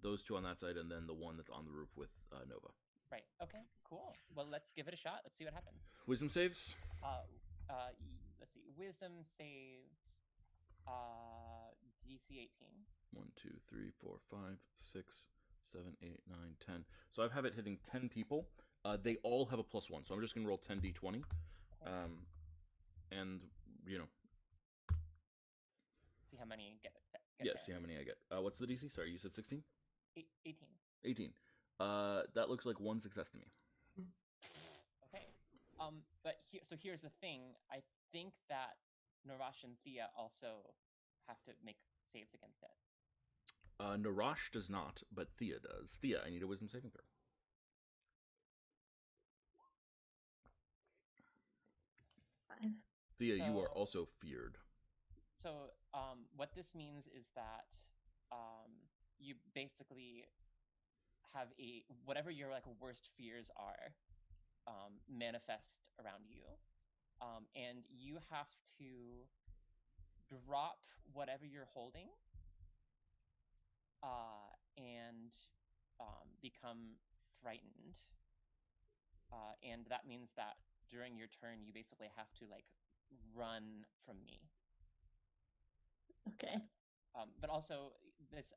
those two on that side, and then the one that's on the roof with Nova. Right. Okay. Cool. Well, let's give it a shot. Let's see what happens. Wisdom saves. Let's see. Wisdom save. DC 18. 1, 2, 3, 4, 5, 6, 7, 8, 9, 10. So I have it hitting 10 people. They all have a +1, so I'm just gonna roll 10d20. Okay. And see how many get yeah, there. see how many I get. What's the DC? Sorry, you said 16? 18. 18. That looks like 1 success to me. Okay. But here's the thing. I think that Narash and Thea also have to make saves against it. Narash does not, but Thea does. Thea, I need a wisdom saving throw. 5. Thea, you are also feared. So what this means is that you basically have whatever your worst fears are manifest around you, and you have to drop whatever you're holding and become frightened, and that means that during your turn you basically have to run from me. Okay. But also,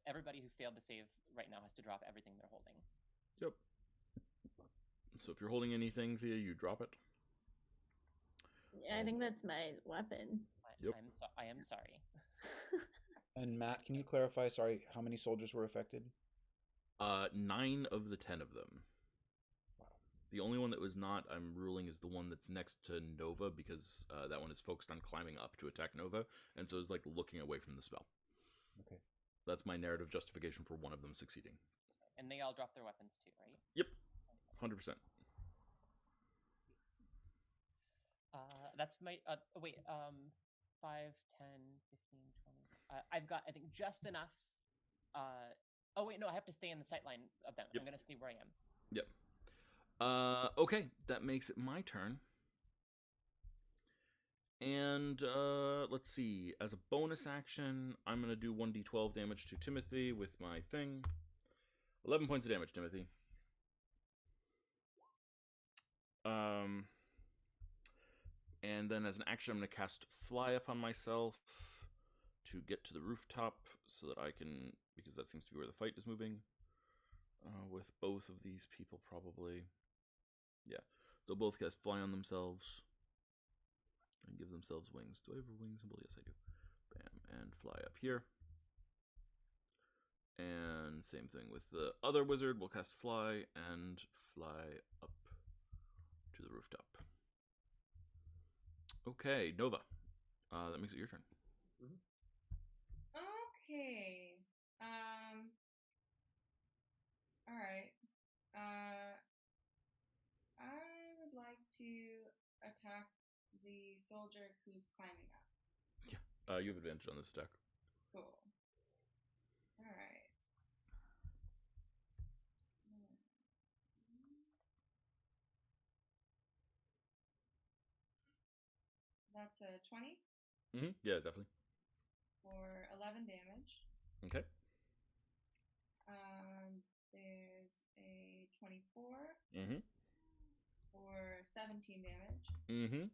everybody who failed to save right now has to drop everything they're holding. Yep. So if you're holding anything, Thea, you drop it. Yeah, I think that's my weapon. Yep. I am sorry. And Matt, can you clarify, sorry, how many soldiers were affected? 9 of the 10 of them. Wow. The only one that was not, I'm ruling, is the one that's next to Nova, because that one is focused on climbing up to attack Nova, and so is looking away from the spell. Okay. That's my narrative justification for one of them succeeding. And they all drop their weapons too, right? Yep. 100%. That's my 5, 10, 15, 20. I've got, I think, just enough. Oh wait, no, I have to stay in the sight line of them. Yep. I'm gonna stay where I am. Yep. Okay, that makes it my turn. And let's see. As a bonus action, I'm gonna do 1d12 damage to Timothy with my thing. 11 points of damage, Timothy. And then as an action, I'm going to cast Fly upon myself to get to the rooftop so that I can, because that seems to be where the fight is moving. With both of these people, probably. Yeah. They'll both cast Fly on themselves and give themselves wings. Do I have a wing symbol? Yes, I do. Bam. And fly up here. And same thing with the other wizard. We'll cast Fly and fly up to the rooftop. Okay, Nova. That makes it your turn. Okay. All right. I would like to attack the soldier who's climbing up. Yeah. You have advantage on this attack. Cool. All right. That's a 20. Yeah, definitely. For 11 damage. Okay. There's Mm-hmm. for 17 damage. Mm-hmm.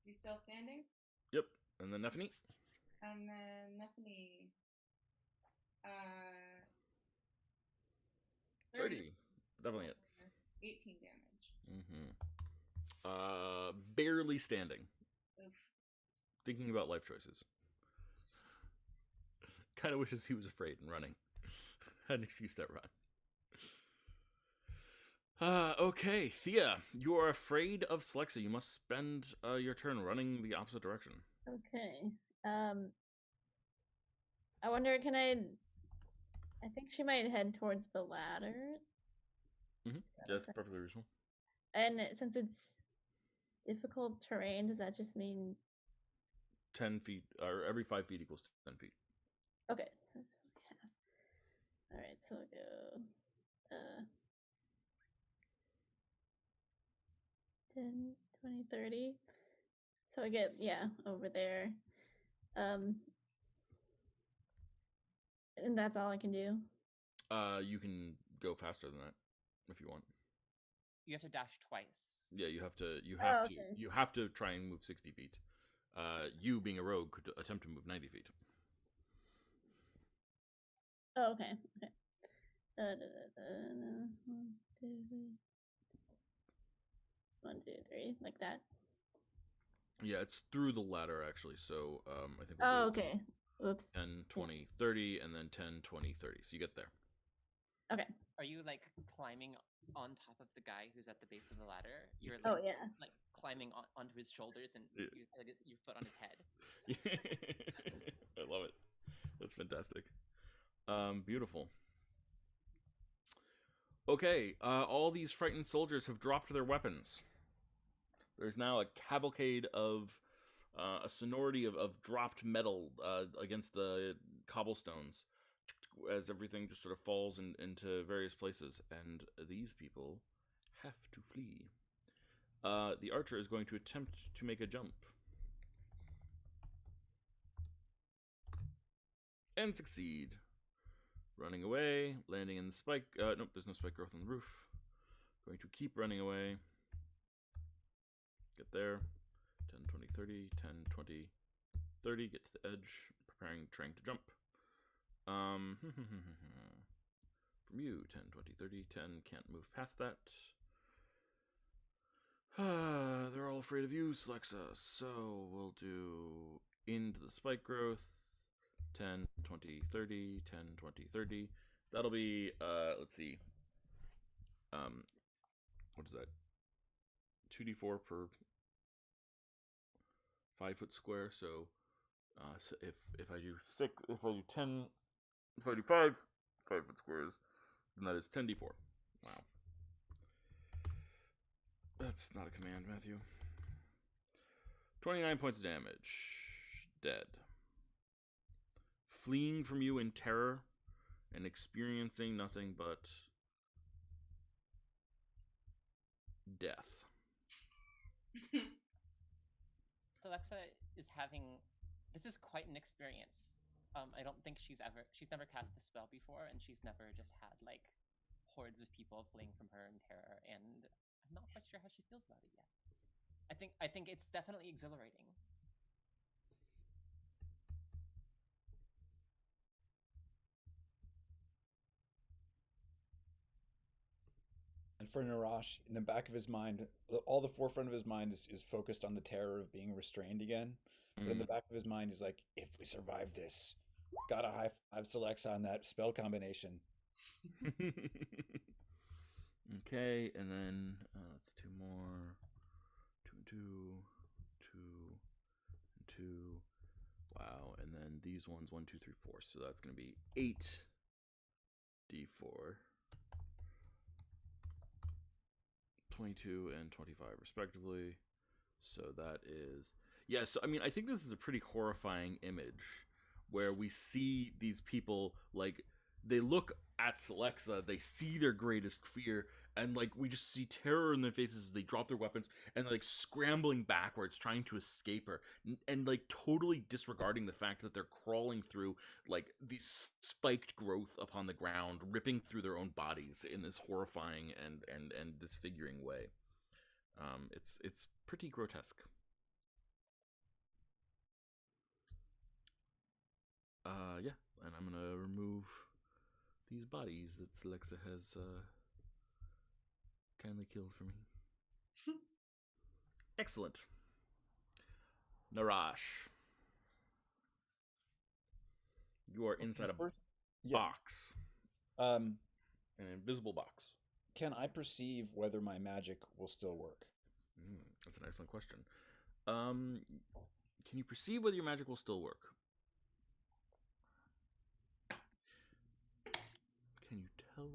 You still standing? Yep. And then Nephany? And then Nephany. 30. Definitely hits. 18 damage. Mm-hmm. Barely standing. Oof. Thinking about life choices. Kind of wishes he was afraid and running. Had an excuse that run. Okay, Thea, you are afraid of Slexa. You must spend your turn running the opposite direction. Okay. I wonder, can I think she might head towards the ladder. Mm-hmm. Yeah, that's perfectly reasonable. And since it's difficult terrain, does that just mean 10 feet, or every 5 feet equals 10 feet. okay? So just like half. All right, so I'll go 10, 20, 30. So I get over there. And that's all I can do. You can go faster than that if you want. You have to dash twice. Yeah, you have to. Okay. You have to try and move 60 feet. You being a rogue could attempt to move 90 feet. Oh, okay. Okay. 1, 2, 3, like that. Yeah, it's through the ladder actually. So I think. Oh, okay. Oops. 10, 20, 30, and then 10, 20, 30. So you get there. Okay. Are you like climbing on top of the guy who's at the base of the ladder? You're Oh, like, yeah. like climbing onto his shoulders and Yeah. your foot on his head. I love it. That's fantastic. Beautiful. Okay, all these frightened soldiers have dropped their weapons. There's now a cavalcade of a sonority of dropped metal against the cobblestones as everything just sort of falls into various places, and these people have to flee. The archer is going to attempt to make a jump. And succeed. Running away, landing in the spike. Nope, there's no spike growth on the roof. Going to keep running away. Get there. 10, 20, 30, 10, 20, 30. Get to the edge. Trying to jump. From you, 10, 20, 30, 10. Can't move past that. They're all afraid of you, Slexa. So we'll do into the spike growth. 10, 20, 30, 10, 20, 30. That'll be, let's see. What is that? 2d4 per 5 foot square. So, so if I do 6, if I do 10, if I do 5 foot squares, then that is 10d4. Wow. That's not a command, Matthew. 29 points of damage. Dead. Fleeing from you in terror and experiencing nothing but death. Alexa is having. This is quite an experience. I don't think she's never cast the spell before, and she's never just had like hordes of people fleeing from her in terror, and I'm not quite sure how she feels about it yet. I think it's definitely exhilarating. And for Narash, in the back of his mind, all the forefront of his mind is focused on the terror of being restrained again. But in the back of his mind, he's like, if we survive this, gotta high five Celexa on that spell combination. Okay, and then that's 2 more. 2 and 2, 2 and 2. Wow, and then these ones 1, 2, 3, 4. So that's going to be 8d4. 22 and 25 respectively. So that is so I mean I think this is a pretty horrifying image where we see these people like they look at Celexa. They see their greatest fear, and like we just see terror in their faces as they drop their weapons and like scrambling backwards, trying to escape her, and like totally disregarding the fact that they're crawling through like these spiked growth upon the ground, ripping through their own bodies in this horrifying and disfiguring way. It's pretty grotesque. Yeah, and I'm gonna remove these bodies that Celexa has kindly killed for me. Excellent. Narash, you are inside a Yeah. box, Um, an invisible box. can I perceive whether my magic will still work? That's an excellent question. Can you perceive whether your magic will still work? Can you tell?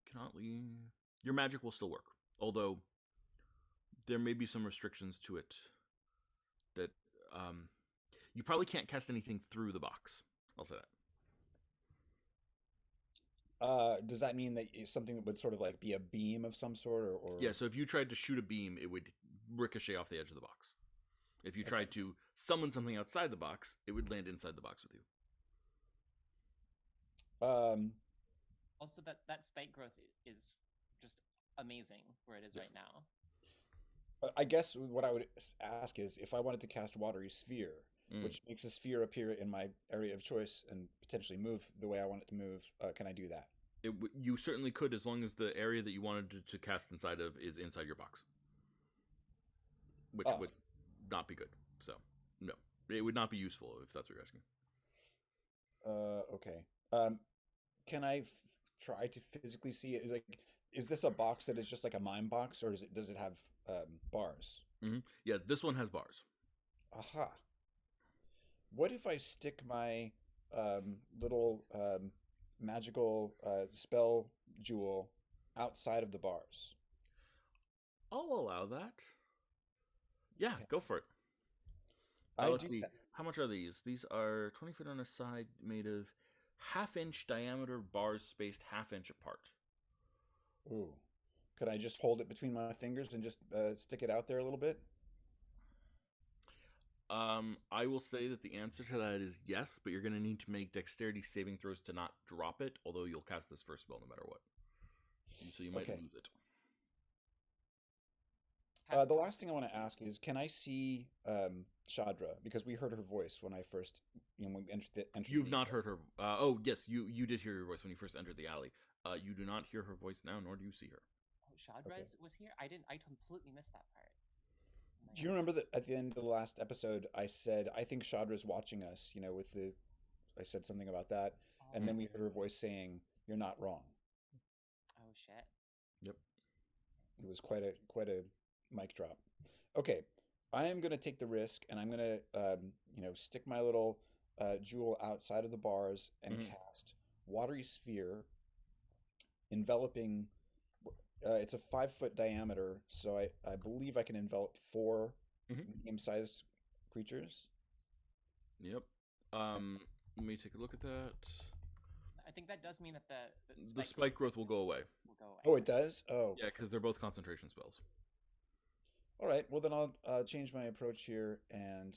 Cannot leave. Your magic will still work, although there may be some restrictions to it. That you probably can't cast anything through the box. I'll say that. Does that mean that something that would sort of like be a beam of some sort, or... Yeah, so if you tried to shoot a beam, it would ricochet off the edge of the box. If you tried to summon something outside the box, it would land inside the box with you. Also, that spike growth is just amazing where it is right now. I guess what I would ask is if I wanted to cast Watery Sphere, which makes a sphere appear in my area of choice and potentially move the way I want it to move, can I do that? You certainly could, as long as the area that you wanted to cast inside of is inside your box, which would not be good. So, no, it would not be useful if that's what you're asking. Okay. Can I try to physically see it? Like, is this a box that is just like a mime box, or does it have bars? Yeah, this one has bars. Aha. What if I stick my little magical spell jewel outside of the bars? I'll allow that. Yeah, Okay. go for it. I Let's do see. that. How much are these? These are 20 feet on a side, made of half-inch diameter bars spaced half-inch apart. Ooh. Could I just hold it between my fingers and just stick it out there a little bit? I will say that the answer to that is yes, but you're going to need to make dexterity saving throws to not drop it, although you'll cast this first spell no matter what. So you might lose it. The last thing I want to ask is, can I see Shadra? Because we heard her voice when I first, when we entered You've not heard her. Oh, yes, you did hear her voice when you first entered the alley. You do not hear her voice now, nor do you see her. Oh, Shadra was here? I completely missed that part. Do you remember that at the end of the last episode, I said, I think Shadra's watching us, I said something about that. And then we heard her voice saying, "You're not wrong." Oh, shit. Yep. It was quite a mic drop. Okay, I am going to take the risk, and I'm going to, stick my little jewel outside of the bars and cast Watery Sphere, enveloping. It's a 5-foot diameter, so I believe I can envelop 4 medium-sized creatures. Yep. Let me take a look at that. I think that does mean that the spike growth will go away. Oh, it does? Oh. Yeah, because they're both concentration spells. All right, well then I'll change my approach here and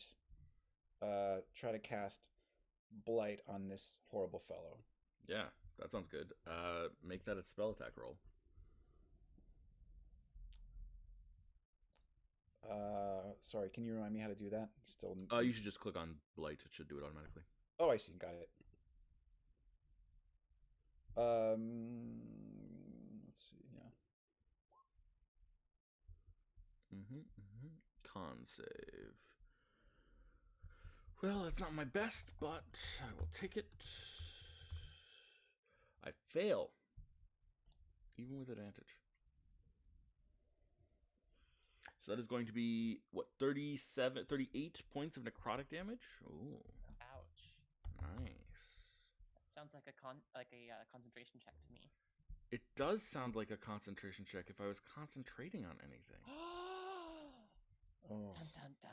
try to cast Blight on this horrible fellow. Yeah, that sounds good. Make that a spell attack roll. Sorry, can you remind me how to do that? Still. You should just click on Blight. It should do it automatically. Oh, I see. Got it. Let's see. Yeah. Con save. Well, it's not my best, but I will take it. I fail, even with advantage. So that is going to be, 38 points of necrotic damage? Ooh. Ouch. Nice. That sounds like a concentration check to me. It does sound like a concentration check if I was concentrating on anything. Oh. Dun, dun, dun.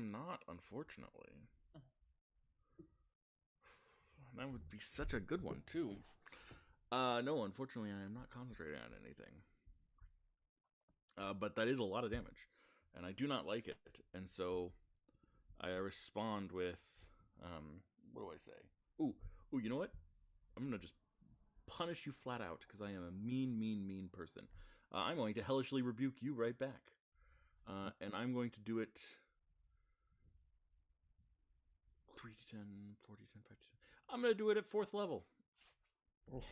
am not, unfortunately. That would be such a good one, too. No, unfortunately, I am not concentrating on anything. But that is a lot of damage, and I do not like it. And so I respond with, what do I say? Ooh, you know what? I'm going to just punish you flat out because I am a mean person. I'm going to hellishly rebuke you right back. And I'm going to do it 3 to 10, 4 to 10, 5 to 10. I'm going to do it at 4th level. Oof.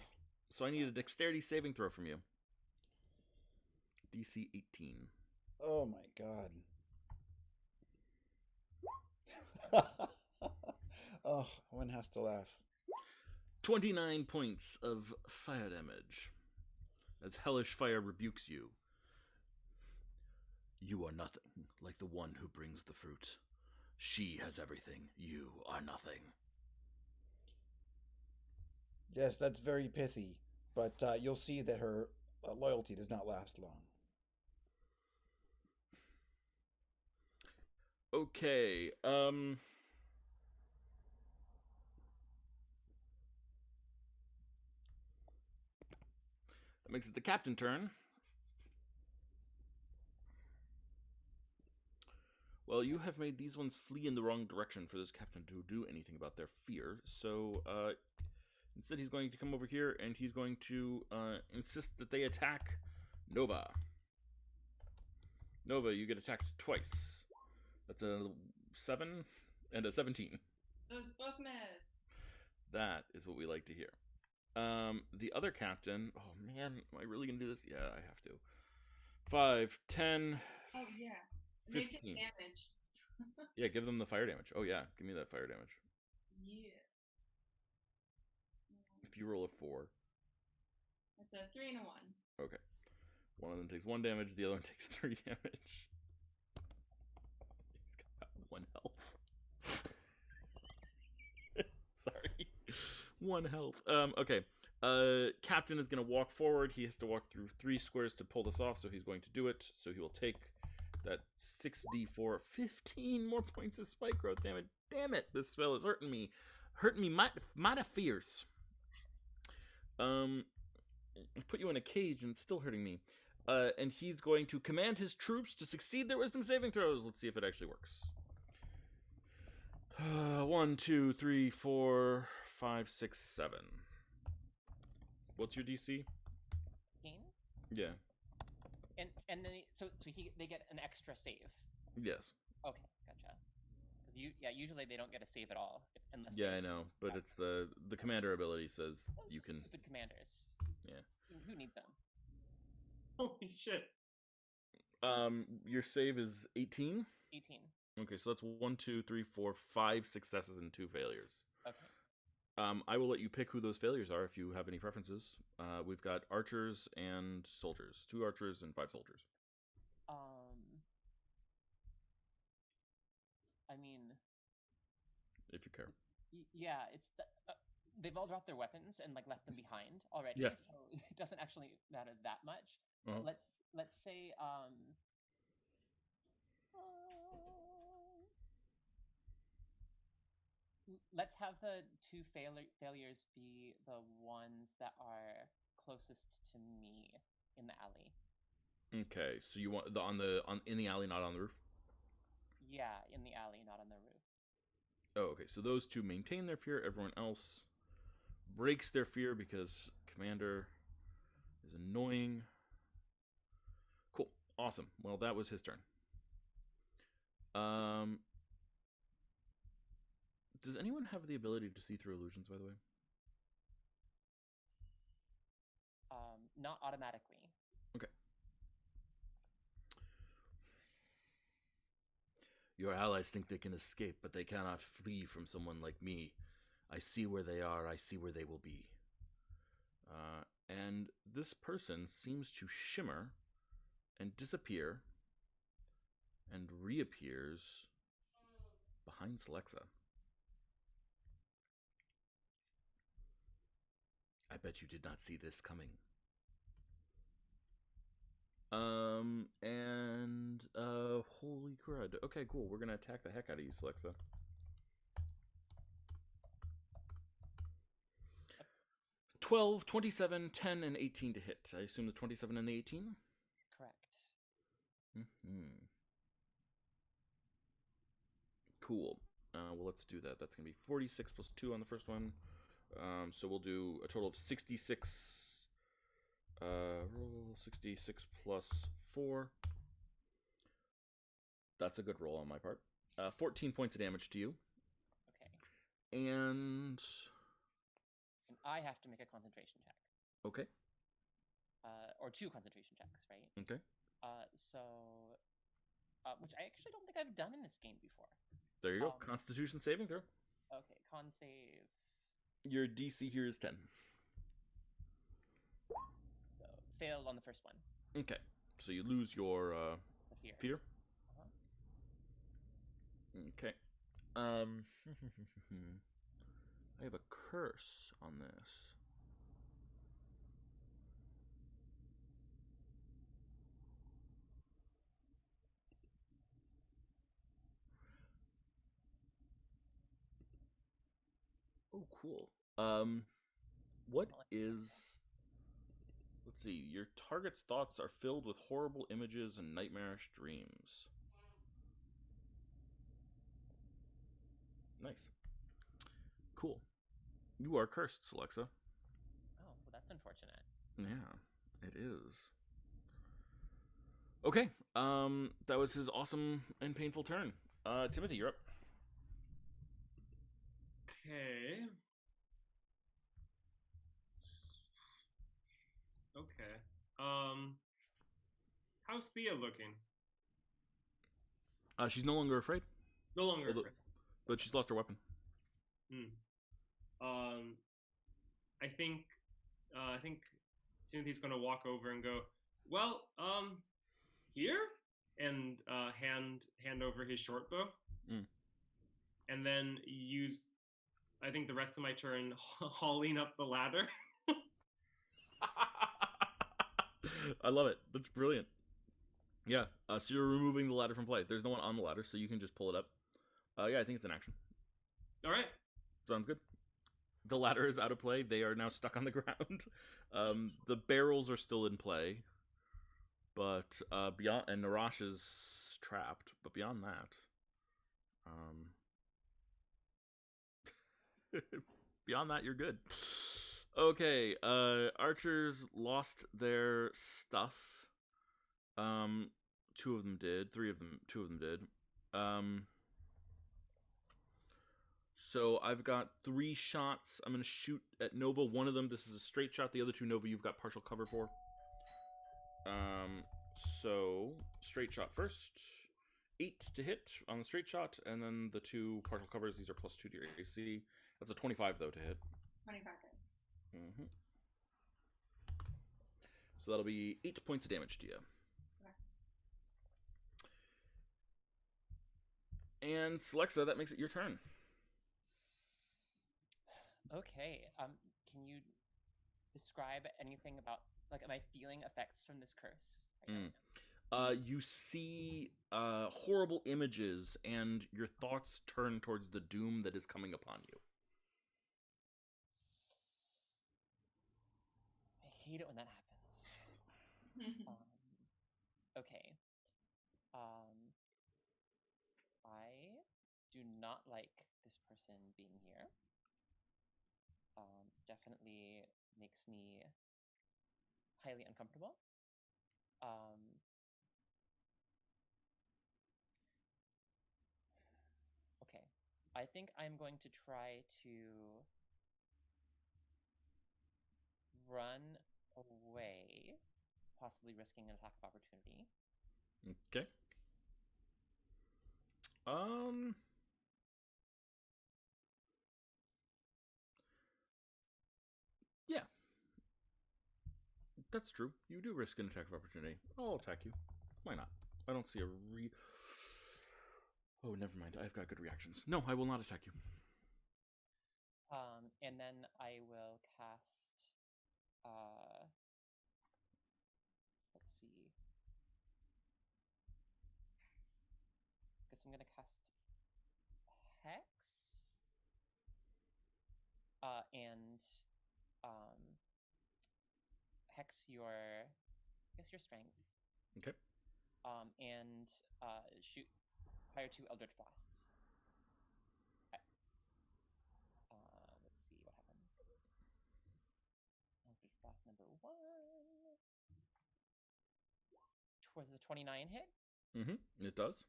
So I need a dexterity saving throw from you. DC 18. Oh my god. Oh, one has to laugh. 29 points of fire damage as hellish fire rebukes you. You are nothing like the one who brings the fruit. She has everything. You are nothing. Yes, that's very pithy, but you'll see that her loyalty does not last long. Okay, that makes it the captain turn. Well, you have made these ones flee in the wrong direction for this captain to do anything about their fear. So, instead he's going to come over here and he's going to insist that they attack Nova. Nova, you get attacked twice. That's a 7 and a 17. Those both miss. That is what we like to hear. The other captain, oh man, am I really going to do this? Yeah, I have to. 5, 10, Oh, yeah. And they 15. take damage. Yeah, give them the fire damage. Oh yeah, give me that fire damage. Yeah. If you roll a 4. That's a 3 and a 1. Okay. One of them takes 1 damage, the other one takes 3 damage. He's got 1 health. Sorry. 1 health. Okay. Captain is going to walk forward. He has to walk through 3 squares to pull this off, so he's going to do it. So he will take that 6d4, 15 more points of spike growth damage. Damn it, this spell is hurting me. Hurting me mighty fierce. Put you in a cage and it's still hurting me. And he's going to command his troops to succeed their wisdom saving throws. Let's see if it actually works. 1, 2, 3, 4, 5, 6, 7. What's your DC? 15? Yeah. And then they get an extra save. Yes. Okay, gotcha. Because usually they don't get a save at all unless. Yeah, I know, but it's the commander ability says Those you can. stupid commanders. Yeah. Who needs them? Holy shit. Your save is 18. 18. Okay, so that's 1, 2, 3, 4, 5 successes and 2 failures. Okay. I will let you pick who those failures are if you have any preferences. We've got archers and soldiers. 2 archers and 5 soldiers. I mean, if you care. Yeah, it's they've all dropped their weapons and like left them behind already. Yeah. So it doesn't actually matter that much. Uh-huh. Let's say let's have the 2 failures be the ones that are closest to me in the alley. Okay, so you want in the alley, not on the roof? Yeah, in the alley, not on the roof. Oh, okay. So those 2 maintain their fear. Everyone else breaks their fear because Commander is annoying. Cool. Awesome. Well, that was his turn. Does anyone have the ability to see through illusions, by the way? Not automatically. Okay. Your allies think they can escape, but they cannot flee from someone like me. I see where they are. I see where they will be. And this person seems to shimmer and disappear and reappears behind Celexa. I bet you did not see this coming. Holy crud. Okay, cool. We're gonna attack the heck out of you, Celexa. 12, 27, 10, and 18 to hit. I assume the 27 and the 18? Correct. Mm-hmm. Cool. Well, let's do that. That's going to be 46 plus 2 on the first one. So we'll do a total of 66. Roll 66 plus 4. That's a good roll on my part. 14 points of damage to you. Okay. And I have to make a concentration check. okay. Or 2 concentration checks, right? Okay. Which I actually don't think I've done in this game before. There you go. Constitution saving throw. Okay, con save. Your DC here is 10. So failed on the first one. Okay. So you lose your fear. Okay. I have a curse on this. Oh, cool. What is... Let's see. Your target's thoughts are filled with horrible images and nightmarish dreams. Nice. Cool. You are cursed, Celexa. Oh, well, that's unfortunate. Yeah, it is. Okay. That was his awesome and painful turn. Timothy, you're up. Okay. Okay. How's Thea looking? She's no longer afraid. No longer afraid. But she's lost her weapon. I think Timothy's gonna walk over and go, well, here, and hand over his short bow, and then use, I think, the rest of my turn hauling up the ladder. I love it. That's brilliant. Yeah. So you're removing the ladder from play. There's no one on the ladder, so you can just pull it up. Yeah, I think it's an action. All right. Sounds good. The ladder is out of play. They are now stuck on the ground. The barrels are still in play, but beyond, and Narash is trapped. But beyond that, beyond that, you're good. Okay. Archers lost their stuff. 2 of them did. 2 of them did. So I've got 3 shots. I'm going to shoot at Nova. One of them, this is a straight shot. The other 2, Nova, you've got partial cover for. So straight shot first. 8 to hit on the straight shot, and then the 2 partial covers. These are +2 to your AC. That's a 25 though to hit. 25 hits. So that'll be 8 points of damage to you. Okay. And Celexa, that makes it your turn. Okay. Can you describe anything about, like, am I feeling effects from this curse right now? You see horrible images, and your thoughts turn towards the doom that is coming upon you. I hate it when that happens. Okay. I do not like this person being here. Definitely makes me highly uncomfortable. Okay. I think I'm going to try to run away, possibly risking an attack of opportunity. Okay. Yeah. That's true. You do risk an attack of opportunity. I'll attack you. Why not? I don't see a Oh, never mind. I've got good reactions. No, I will not attack you. And then I will cast, let's see. I'm gonna cast Hex. And Hex your, I guess, your strength. Okay. And shoot, fire 2 Eldritch Blasts. Okay. Let's see what happened. Eldritch Blast number 1. Was the 29 hit? It does.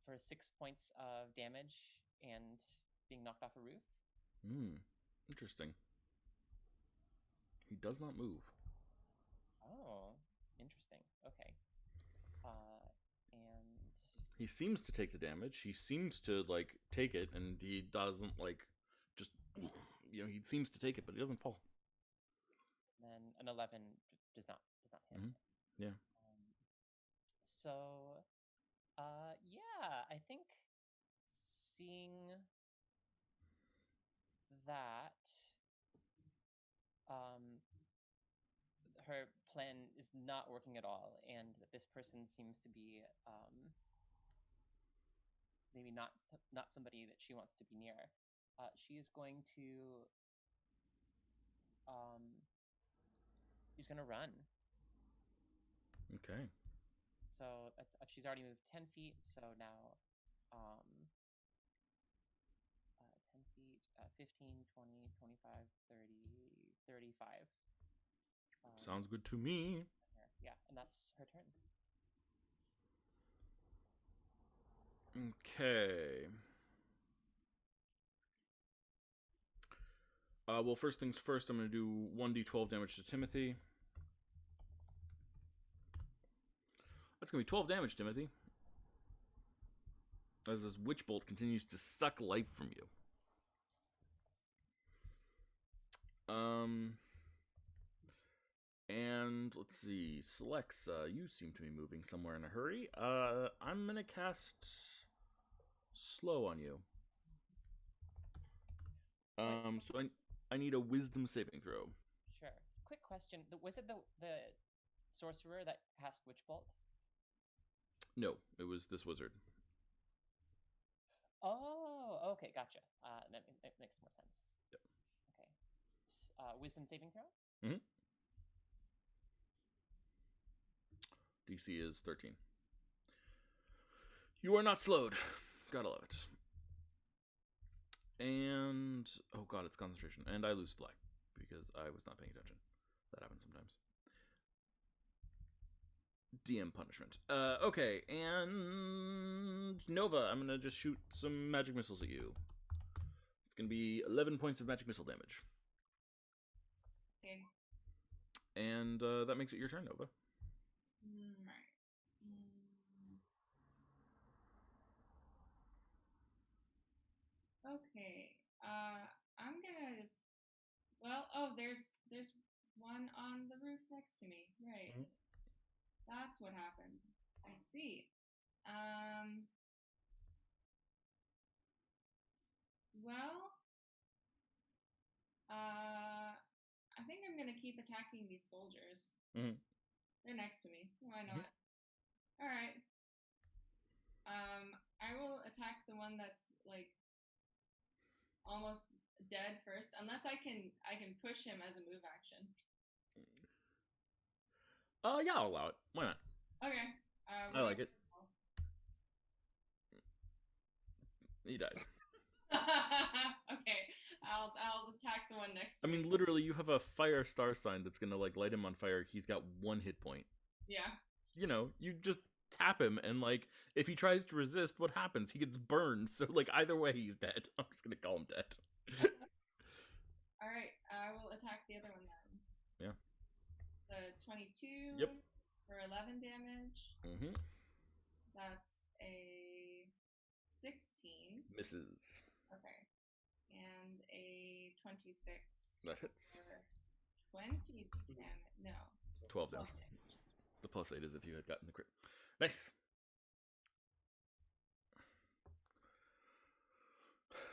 For 6 points of damage and being knocked off a roof. Interesting. He does not move. Oh, interesting. Okay. And he seems to take the damage. He seems to like take it, and he doesn't like just he seems to take it, but he doesn't fall. Then an 11 does not hit. Yeah. So, yeah, I think seeing that her plan is not working at all, and that this person seems to be maybe not somebody that she wants to be near. She is going to she's going to run. Okay. So that's, she's already moved 10 feet, so now 10 feet, 15, 20, 25, 30, 35. Sounds good to me. Yeah, and that's her turn. Okay. Well, first things first, I'm going to do 1d12 damage to Timothy. That's going to be 12 damage, Timothy. As this witch bolt continues to suck life from you. And let's see, Celexa, you seem to be moving somewhere in a hurry. I'm going to cast Slow on you. So I need a wisdom saving throw. Sure. Quick question. Was it the sorcerer that cast Witch Bolt? No, it was this wizard. Oh, okay, gotcha. That makes more sense. Yep. Okay. Wisdom saving throw? DC is 13. You are not slowed. Gotta love it. And oh god, it's concentration. And I lose fly because I was not paying attention. That happens sometimes. DM punishment. Okay, and Nova, I'm gonna just shoot some magic missiles at you. It's gonna be 11 points of magic missile damage. Okay. And that makes it your turn, Nova. Right. Okay. I'm gonna just. Well, oh, there's one on the roof next to me. Right. That's what happened. I see. Well, I think I'm gonna keep attacking these soldiers. They're next to me. Why not? All right. I will attack the one that's like almost dead first, unless I can push him as a move action. Yeah, I'll allow it. Why not? Okay. I like it. He dies. Okay, I'll attack the one next to me. I mean, literally, you have a fire star sign that's gonna like light him on fire. He's got 1 hit point. Yeah. You know, you just tap him, and like, if he tries to resist, what happens? He gets burned. So like, either way, he's dead. I'm just gonna call him dead. All right, I will attack the other one then. Yeah. So 22. Yep. For 11 damage. That's a 16. Misses. Okay. And a 26. That hits. For 20 damage. No. 12 damage. The +8 is if you had gotten the crit. Nice.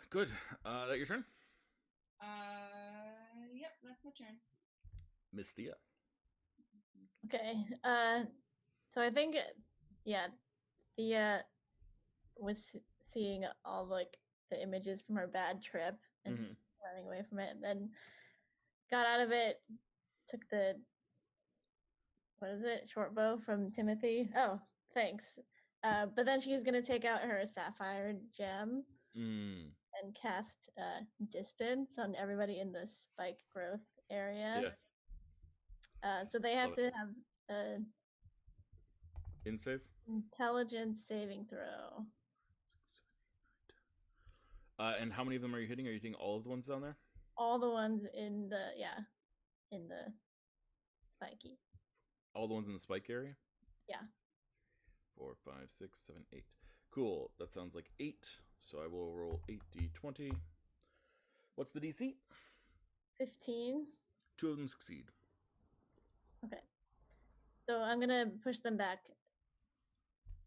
Good. That your turn? Yep, that's my turn. Miss Thea. Okay. So I think, yeah, Thea was seeing all like the images from her bad trip and Mhm. running away from it, and then got out of it, took the what is it, short bow from Timothy. Oh, thanks. But then she's gonna take out her sapphire gem Mm. and cast distance on everybody in the spike growth area. So they have Love to have an In save. intelligence saving throw. And how many of them are you hitting? Are you hitting all of the ones down there? All the ones in the spiky. All the ones in the spike area? Yeah. 4, 5, 6, 7, 8. Cool. That sounds like 8. So I will roll 8d20. What's the DC? 15. 2 of them succeed. Okay. So I'm gonna push them back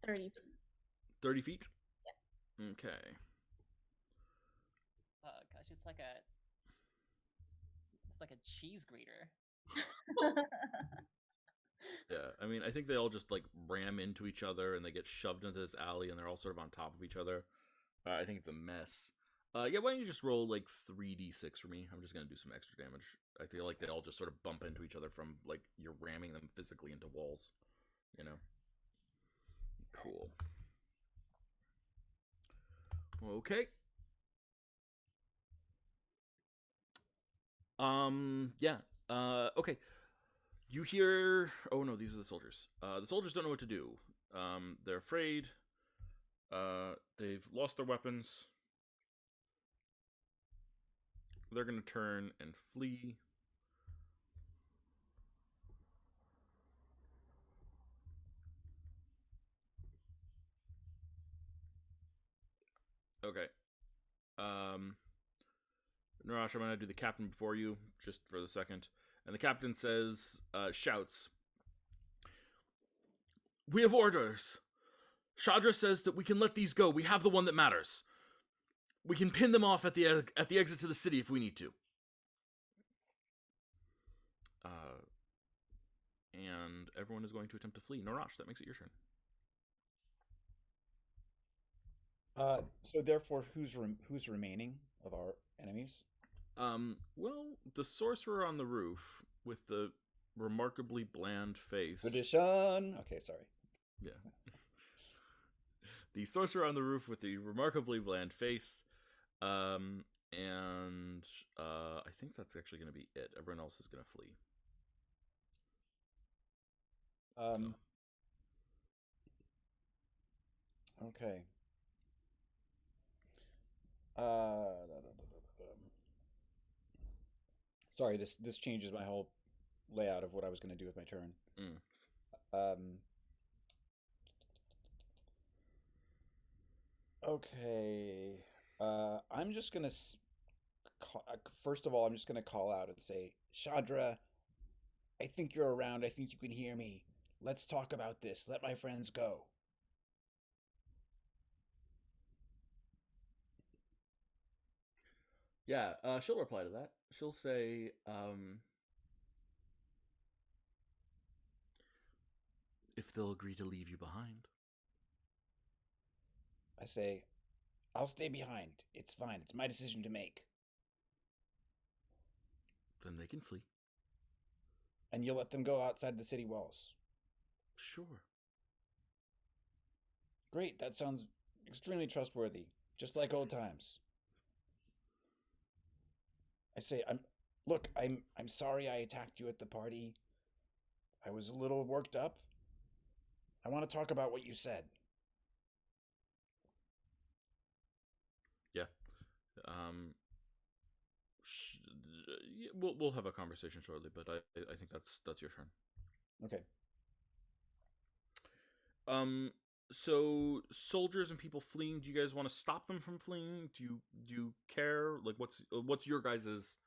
30 feet. 30 feet? Yeah. Okay. Gosh, it's like a cheese grater. Yeah, I mean, I think they all just like ram into each other and they get shoved into this alley and they're all sort of on top of each other. I think it's a mess. Yeah, why don't you just roll like 3d6 for me? I'm just gonna do some extra damage. I feel like they all just sort of bump into each other from like you're ramming them physically into walls. You know? Cool. Okay. Yeah. Okay. You hear. Oh no, these are the soldiers. The soldiers don't know what to do. They're afraid. They've lost their weapons. They're gonna turn and flee. Okay. Narash, I'm gonna do the captain before you, just for the second. And the captain says, shouts, "We have orders. Chandra says that we can let these go. We have the one that matters. We can pin them off at the exit to the city if we need to." And everyone is going to attempt to flee. Narash, that makes it your turn. So therefore, who's remaining of our enemies? Well, the sorcerer on the roof with the remarkably bland face. Tradition. Okay, sorry. Yeah. The sorcerer on the roof with the remarkably bland face. And I think that's actually going to be it. Everyone else is going to flee. Okay. Sorry, this changes my whole layout of what I was going to do with my turn. Okay. I'm just gonna first of all, I'm just gonna call out and say, Chandra, I think you're around. I think you can hear me. Let's talk about this. Let my friends go. Yeah, she'll reply to that. She'll say, if they'll agree to leave you behind. I say, I'll stay behind. It's fine. It's my decision to make. Then they can flee. And you'll let them go outside the city walls? Sure. Great. That sounds extremely trustworthy. Just like old times. I say, I'm sorry I attacked you at the party. I was a little worked up. I want to talk about what you said. Yeah. We'll have a conversation shortly, but I think that's your turn. Okay. So soldiers and people fleeing, do you guys want to stop them from fleeing? Do you care? Like, what's your guys's?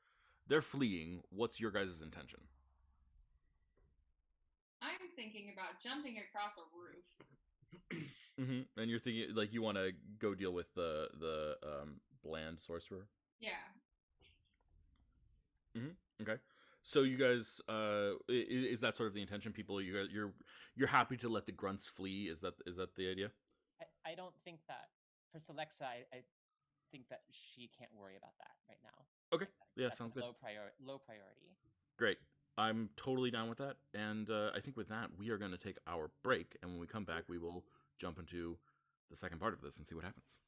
They're fleeing. What's your guys' intention? I'm thinking about jumping across a roof. Mm-hmm. And you're thinking like you want to go deal with the bland sorcerer. Yeah. Mm-hmm. Okay. So you guys, is that sort of the intention? People, you're happy to let the grunts flee? Is that the idea? I don't think that for Celexa, I think that she can't worry about that right now. Okay. Yeah, That's sounds a good. low priority. Great. I'm totally down with that. And I think with that, we are going to take our break. And when we come back, we will jump into the second part of this and see what happens.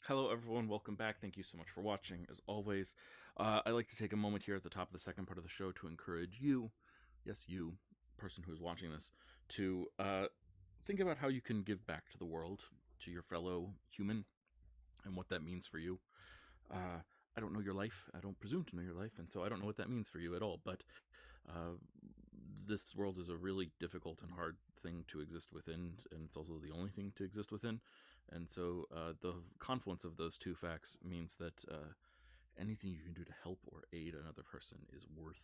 Hello, everyone. Welcome back. Thank you so much for watching. As always, I like to take a moment here at the top of the second part of the show to encourage you, yes, you, person who is watching this, to think about how you can give back to the world, to your fellow human, and what that means for you. I don't know your life. I don't presume to know your life, and so I don't know what that means for you at all. But this world is a really difficult and hard thing to exist within, and it's also the only thing to exist within. And so the confluence of those two facts means that anything you can do to help or aid another person is worth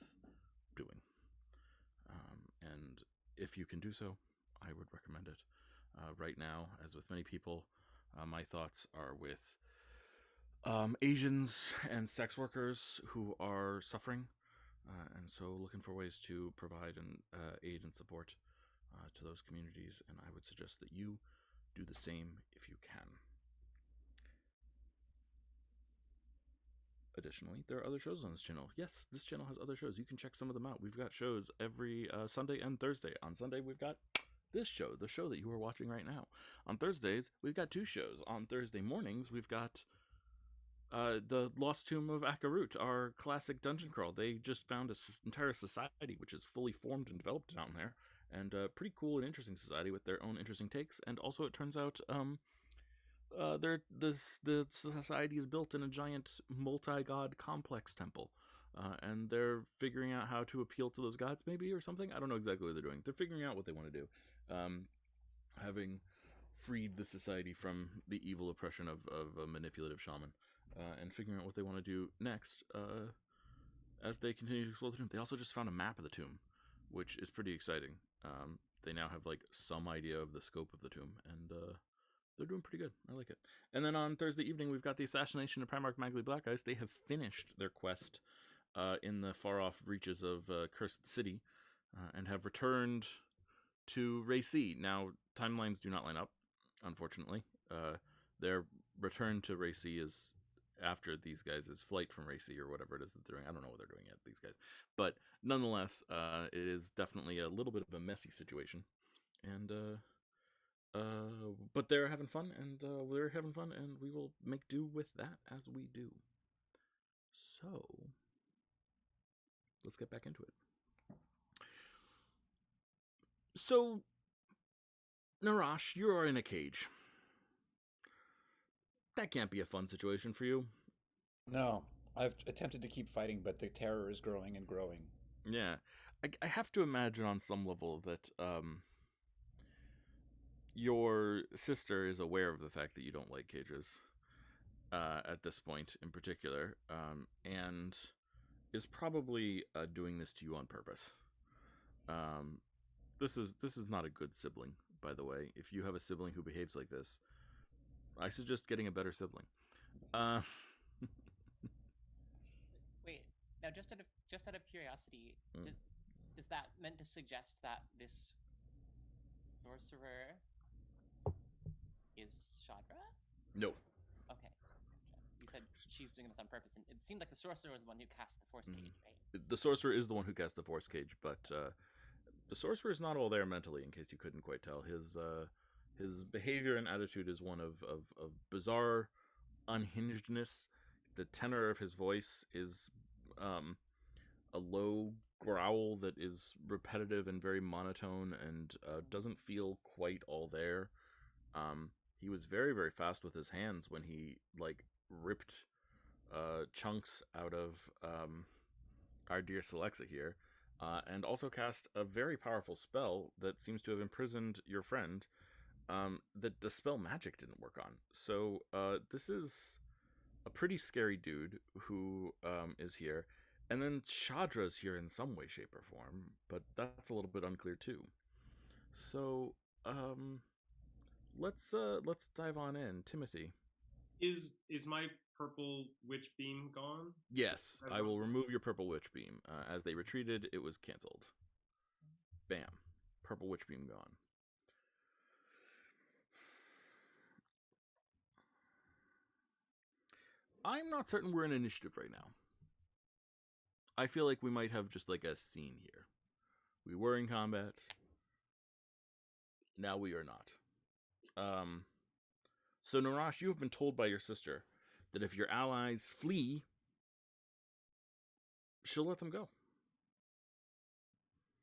doing. And if you can do so, I would recommend it. Right now, as with many people, my thoughts are with Asians and sex workers who are suffering. And so looking for ways to provide and aid and support to those communities. And I would suggest that you do the same if you can. Additionally, there are other shows on this channel. Yes, this channel has other shows. You can check some of them out. We've got shows every Sunday and Thursday. On Sunday, we've got this show, the show that you are watching right now. On Thursdays, we've got two shows. On Thursday mornings, we've got the Lost Tomb of Akarut, our classic dungeon crawl. They just found an entire society which is fully formed and developed down there, and a pretty cool and interesting society with their own interesting takes. And also, it turns out the society is built in a giant multi-god complex temple, and they're figuring out how to appeal to those gods, maybe, or something. I don't know exactly what they're doing. They're figuring out what they want to do, having freed the society from the evil oppression of a manipulative shaman, and figuring out what they want to do next as they continue to explore the tomb. They also just found a map of the tomb, which is pretty exciting. They now have like some idea of the scope of the tomb, and they're doing pretty good. I like it. And then on Thursday evening, we've got the assassination of Primarch Magli Black Eyes. They have finished their quest in the far-off reaches of Cursed City, and have returned to Racy. Now, timelines do not line up, unfortunately. Their return to Racy is after these guys' flight from Racy, or whatever it is that they're doing. I don't know what they're doing yet, these guys. But nonetheless, it is definitely a little bit of a messy situation. And but they're having fun, and we're having fun, and we will make do with that as we do. So, let's get back into it. So, Narash, you are in a cage. That can't be a fun situation for you. No, I've attempted to keep fighting, but the terror is growing and growing. Yeah. I have to imagine on some level that your sister is aware of the fact that you don't like cages at this point in particular, and is probably doing this to you on purpose. This is not a good sibling, by the way. If you have a sibling who behaves like this, I suggest getting a better sibling. Wait, now just out of curiosity, is that meant to suggest that this sorcerer is Shadra? No. Okay. You said she's doing this on purpose, and it seemed like the sorcerer was the one who cast the force cage, right? The sorcerer is the one who cast the force cage, but the sorcerer is not all there mentally, in case you couldn't quite tell. His behavior and attitude is one of bizarre unhingedness. The tenor of his voice is a low growl that is repetitive and very monotone, and doesn't feel quite all there. He was very, very fast with his hands when he ripped chunks out of our dear Celexa here, and also cast a very powerful spell that seems to have imprisoned your friend, that Dispel Magic didn't work on. So this is a pretty scary dude who is here. And then Shadra's here in some way, shape, or form, but that's a little bit unclear too. So let's dive on in. Timothy. Is my purple witch beam gone? Yes, I will remove your purple witch beam. As they retreated, it was canceled. Bam. Purple witch beam gone. I'm not certain we're in initiative right now. I feel like we might have just like a scene here. We were in combat. Now we are not. So, Narash, you have been told by your sister that if your allies flee, she'll let them go.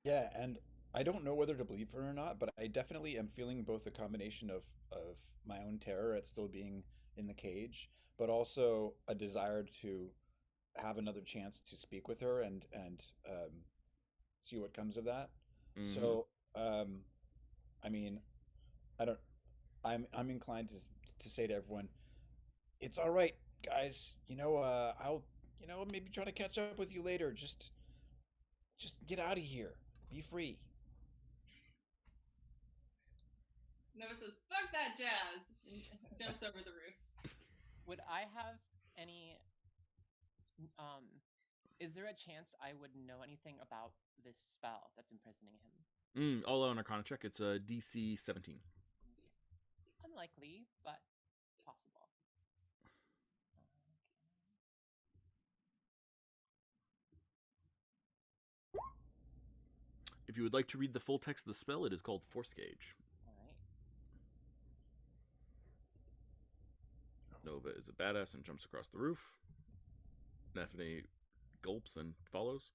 Yeah, and I don't know whether to believe her or not, but I definitely am feeling both a combination of my own terror at still being in the cage, but also a desire to have another chance to speak with her and see what comes of that. Mm-hmm. So, I mean, I don't. I'm inclined to say to everyone, it's all right, guys. I'll maybe try to catch up with you later. Just get out of here. Be free. Noah says, "Fuck that jazz!" and jumps over the roof. Would I have any? Is there a chance I would know anything about this spell that's imprisoning him? All out on Arcana check. It's a DC 17. Unlikely, but possible. If you would like to read the full text of the spell, it is called Force Gauge. All right. Nova is a badass and jumps across the roof. Nephine gulps and follows.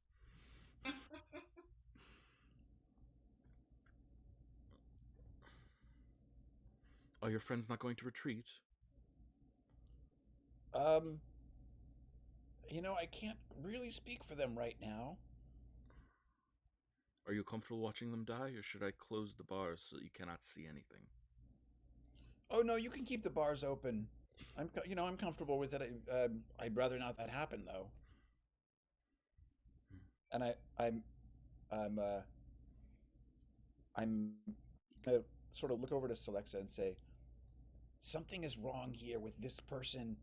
Are your friends not going to retreat? Um, I can't really speak for them right now. Are you comfortable watching them die, or should I close the bars so that you cannot see anything? Oh no, you can keep the bars open. I'm comfortable with it. I'd rather not that happen though. And I'm gonna sort of look over to Celexa and say, something is wrong here with this person,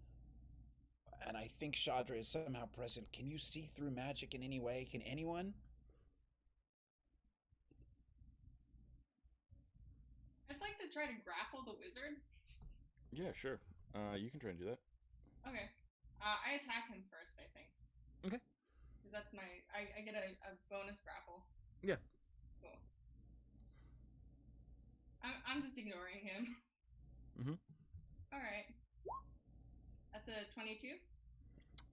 and I think Chandra is somehow present. Can you see through magic in any way? Can anyone? I'd like to try to grapple the wizard. Yeah, sure. You can try and do that. Okay. I attack him first, I think. Okay. Because that's I get a bonus grapple. Yeah. Cool. I'm just ignoring him. Mm-hmm. All right. That's a 22.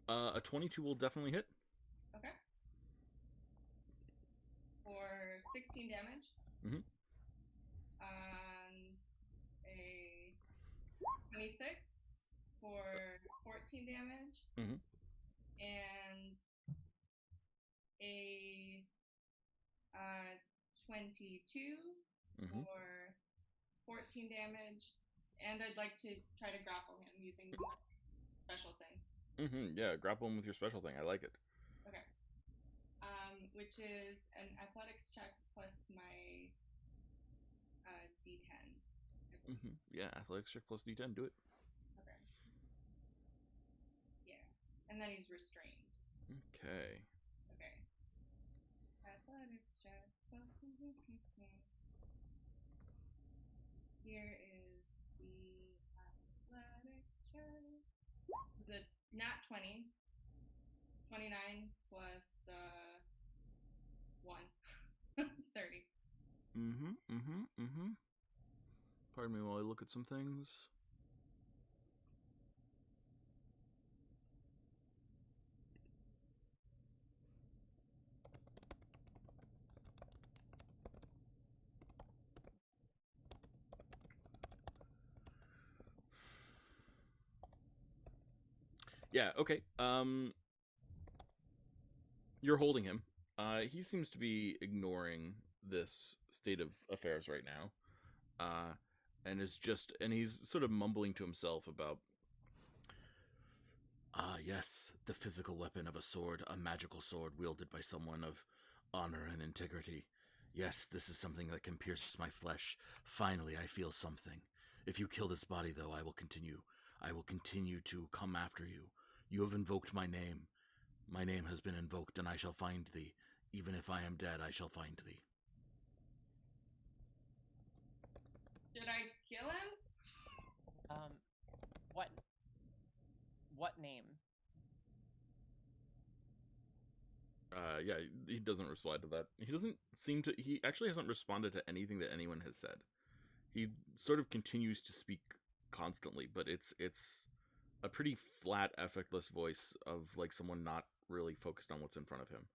A 22 will definitely hit. Okay. For 16 damage. Mm-hmm. And a 26 for 14 damage. Mm-hmm. And a 22 Mm-hmm. for 14 damage. And I'd like to try to grapple him using my special thing. Mm-hmm. Yeah, grapple him with your special thing. I like it. Okay. Which is an athletics check plus my D10. Mm-hmm. Yeah, athletics check plus D10. Do it. Okay. Yeah. And then he's restrained. Okay. Okay. Athletics check. Here is the athletics check. The nat 20. 29 plus 1. 30. Pardon me while I look at some things. Yeah, okay. You're holding him. He seems to be ignoring this state of affairs right now. And he's sort of mumbling to himself about, yes, the physical weapon of a sword, a magical sword wielded by someone of honor and integrity. Yes, this is something that can pierce my flesh. Finally, I feel something. If you kill this body, though, I will continue. I will continue to come after you. You have invoked my name. My name has been invoked, and I shall find thee. Even if I am dead, I shall find thee. Should I kill him? What name? Yeah, he doesn't respond to that. He actually hasn't responded to anything that anyone has said. He sort of continues to speak constantly, but it's a pretty flat, effortless voice of like someone not really focused on what's in front of him.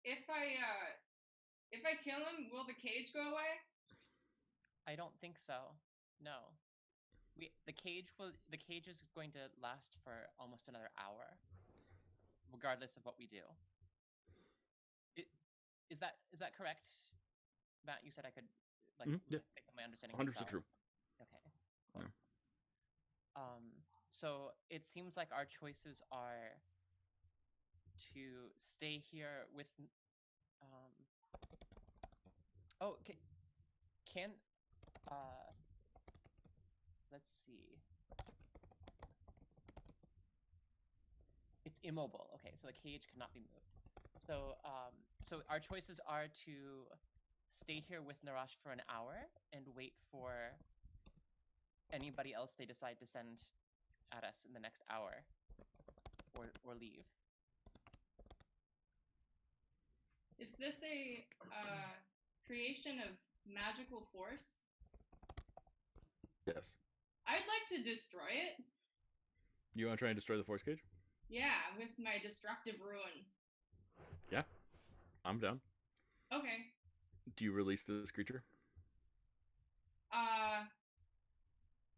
If I kill him, will the cage go away? I don't think so. No. The cage is going to last for almost another hour, regardless of what we do. Is that correct, Matt? You said I could Yeah. think that my understanding 100% was valid. true. Okay. Cool. So it seems like our choices are to stay here with. Oh, can let's see. It's immobile. Okay, so the cage cannot be moved. So our choices are to stay here with Narash for an hour and wait for anybody else they decide to send at us in the next hour, or leave. Is this a creation of magical force? Yes. I'd like to destroy it. You want to try and destroy the force cage? Yeah, with my destructive ruin. Yeah, I'm down. Okay. Do you release this creature?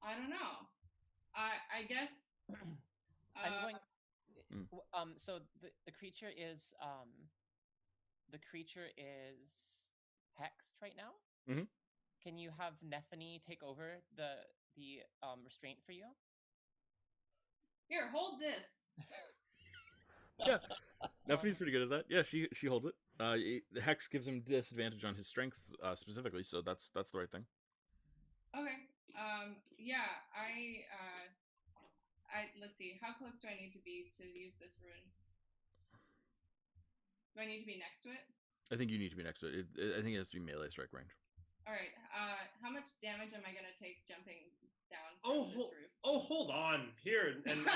I don't know. I guess. I'm going. So the creature is hexed right now. Mm-hmm. Can you have Nephany take over the restraint for you? Here, hold this. Yeah, Nephany's pretty good at that. Yeah, she holds it. The hex gives him disadvantage on his strength specifically, so that's the right thing. Okay. Yeah, let's see. How close do I need to be to use this rune? Do I need to be next to it? I think you need to be next to it. I think it has to be melee strike range. All right. How much damage am I gonna take jumping down this roof? Hold on. Here, and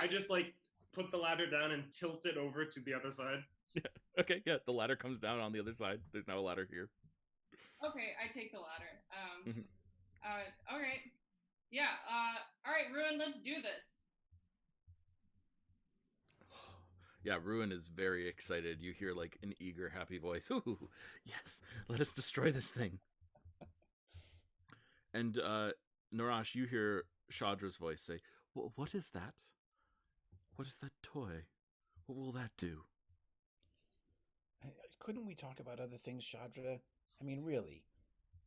I just like put the ladder down and tilt it over to the other side. Yeah. Okay. Yeah. The ladder comes down on the other side. There's now a ladder here. Okay, I take the ladder. All right. Yeah. All right, Ruin. Let's do this. Yeah, Ruin is very excited. You hear like an eager, happy voice. Ooh, yes, let us destroy this thing. And Narash, you hear Shadra's voice say, "What is that? What is that toy? What will that do?" Couldn't we talk about other things, Chandra? I mean, really.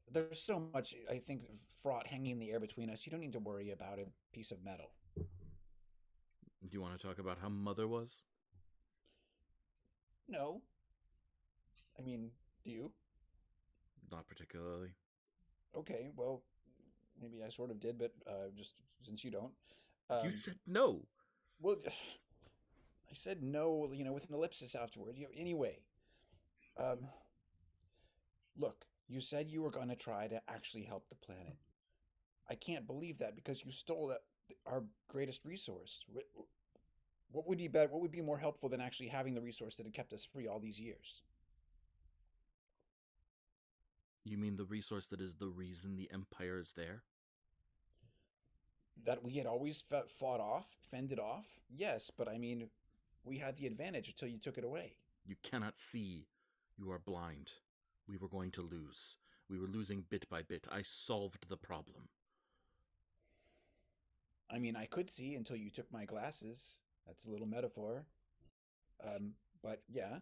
There's so much, I think, fraught hanging in the air between us. You don't need to worry about a piece of metal. Do you want to talk about how Mother was? No. I mean, do you? Not particularly. Okay, well, maybe I sort of did, but just since you don't. You said no. Well, I said no, with an ellipsis afterward. Anyway, look, you said you were going to try to actually help the planet. I can't believe that because you stole our greatest resource. What would be better? What would be more helpful than actually having the resource that had kept us free all these years? You mean the resource that is the reason the Empire is there? That we had always fended off? Yes, but I mean, we had the advantage until you took it away. You cannot see. You are blind. We were going to lose. We were losing bit by bit. I solved the problem. I mean, I could see until you took my glasses. That's a little metaphor. But yeah.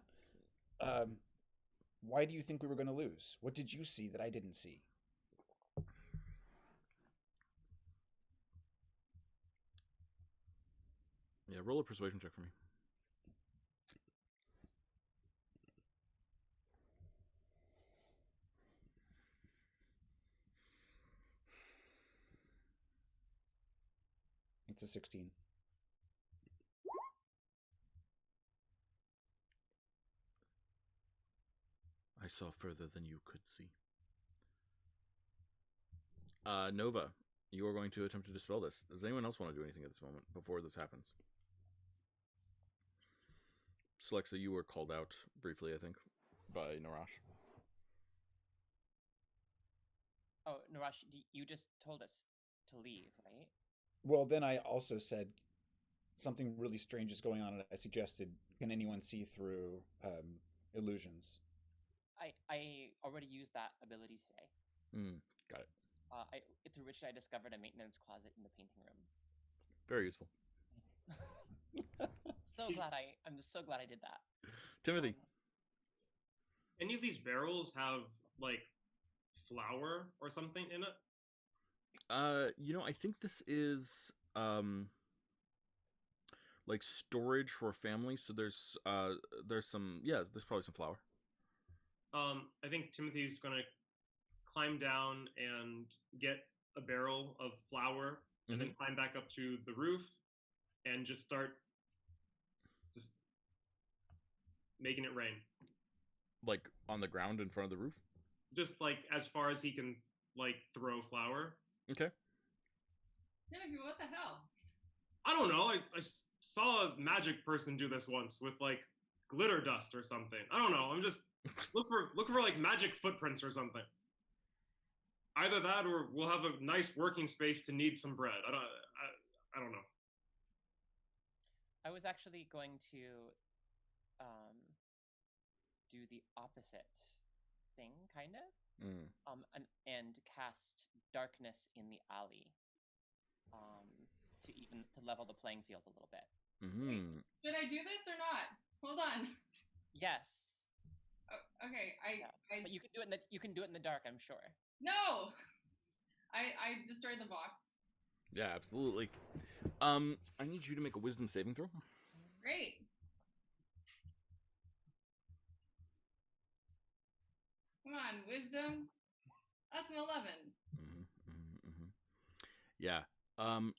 Why do you think we were going to lose? What did you see that I didn't see? Yeah, roll a persuasion check for me. It's a 16. I saw further than you could see. Nova, you are going to attempt to dispel this. Does anyone else want to do anything at this moment before this happens? Selexa, you were called out briefly, I think, by Narash. Oh, Narash, you just told us to leave, right? Well, then I also said something really strange is going on, and I suggested, can anyone see through illusions? I already used that ability today. Got it. Through which I discovered a maintenance closet in the painting room. Very useful. I'm just so glad I did that. Timothy. Any of these barrels have like flour or something in it? I think this is like storage for a family. So there's some, there's probably some flour. I think Timothy's gonna climb down and get a barrel of flour, and then climb back up to the roof, and just start making it rain. Like on the ground in front of the roof? Just like as far as he can like throw flour. Okay. Timothy, what the hell? I don't know. I saw a magic person do this once with like glitter dust or something. I don't know. I'm just look for like magic footprints or something. Either that, or we'll have a nice working space to knead some bread. I don't know. I was actually going to do the opposite thing, kind of, and cast darkness in the alley, to level the playing field a little bit. Wait, should I do this or not? Hold on. Yes. Oh, okay, But you can do it in the dark, I'm sure. No, I destroyed the box. Yeah, absolutely. I need you to make a wisdom saving throw. Great. Come on, wisdom. That's an 11. Yeah.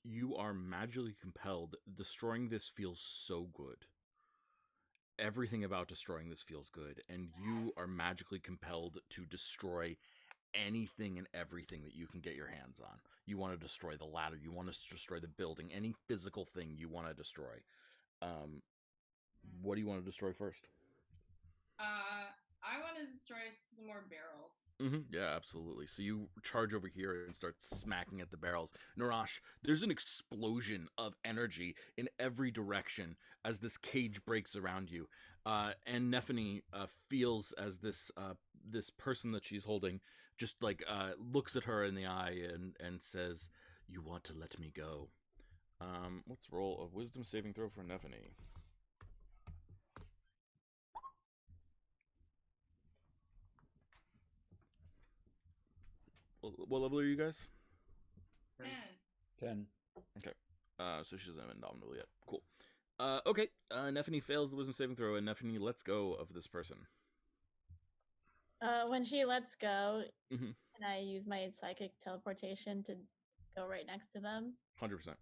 You are magically compelled. Destroying this feels so good. Everything about destroying this feels good, and you are magically compelled to destroy anything and everything that you can get your hands on. You want to destroy the ladder. You want to destroy the building. Any physical thing you want to destroy. What do you want to destroy first? I want to destroy some more barrels. Yeah, absolutely. So you charge over here and start smacking at the barrels. Narash, there's an explosion of energy in every direction as this cage breaks around you. And Nephany feels as this person that she's holding just like looks at her in the eye and says, "You want to let me go." Let's roll a wisdom saving throw for Nephany. What level are you guys? 10. Okay. So she doesn't have Indomitable yet. Cool. Okay. Nephany fails the wisdom saving throw, and Nephany lets go of this person. When she lets go, can I use my psychic teleportation to go right next to them? 100%.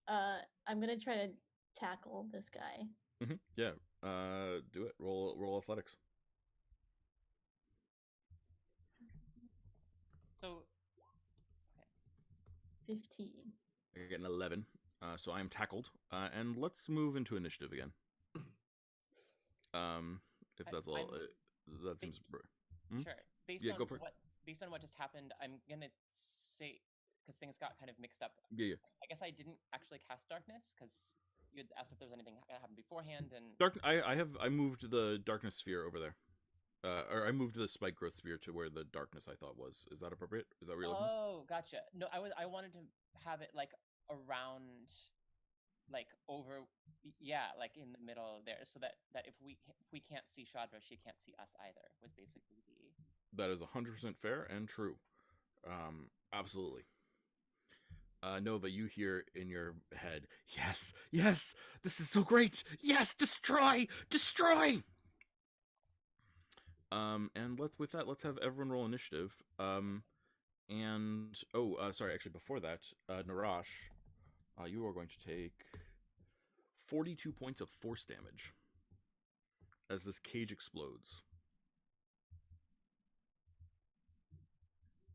I'm gonna try to tackle this guy. Yeah. Do it. Roll athletics. So 15. I get an 11. So I am tackled. And let's move into initiative again. If that's all. That seems. Sure. Based on what just happened, I'm gonna say, because things got kind of mixed up. Yeah. I guess I didn't actually cast darkness because you had asked if there was anything that happened beforehand, and I moved the darkness sphere over there. Or I moved the spike growth sphere to where the darkness I thought was. Is that appropriate? Is that what you're looking? Oh, gotcha. No, I wanted to have it like around, like over, like in the middle there, so that if we can't see Shadra, she can't see us either. Was basically the. That is 100% fair and true. Absolutely. Nova, you hear in your head, yes, this is so great. Yes, destroy. And let's have everyone roll initiative. Sorry, actually before that, Narash, you are going to take 42 points of force damage as this cage explodes.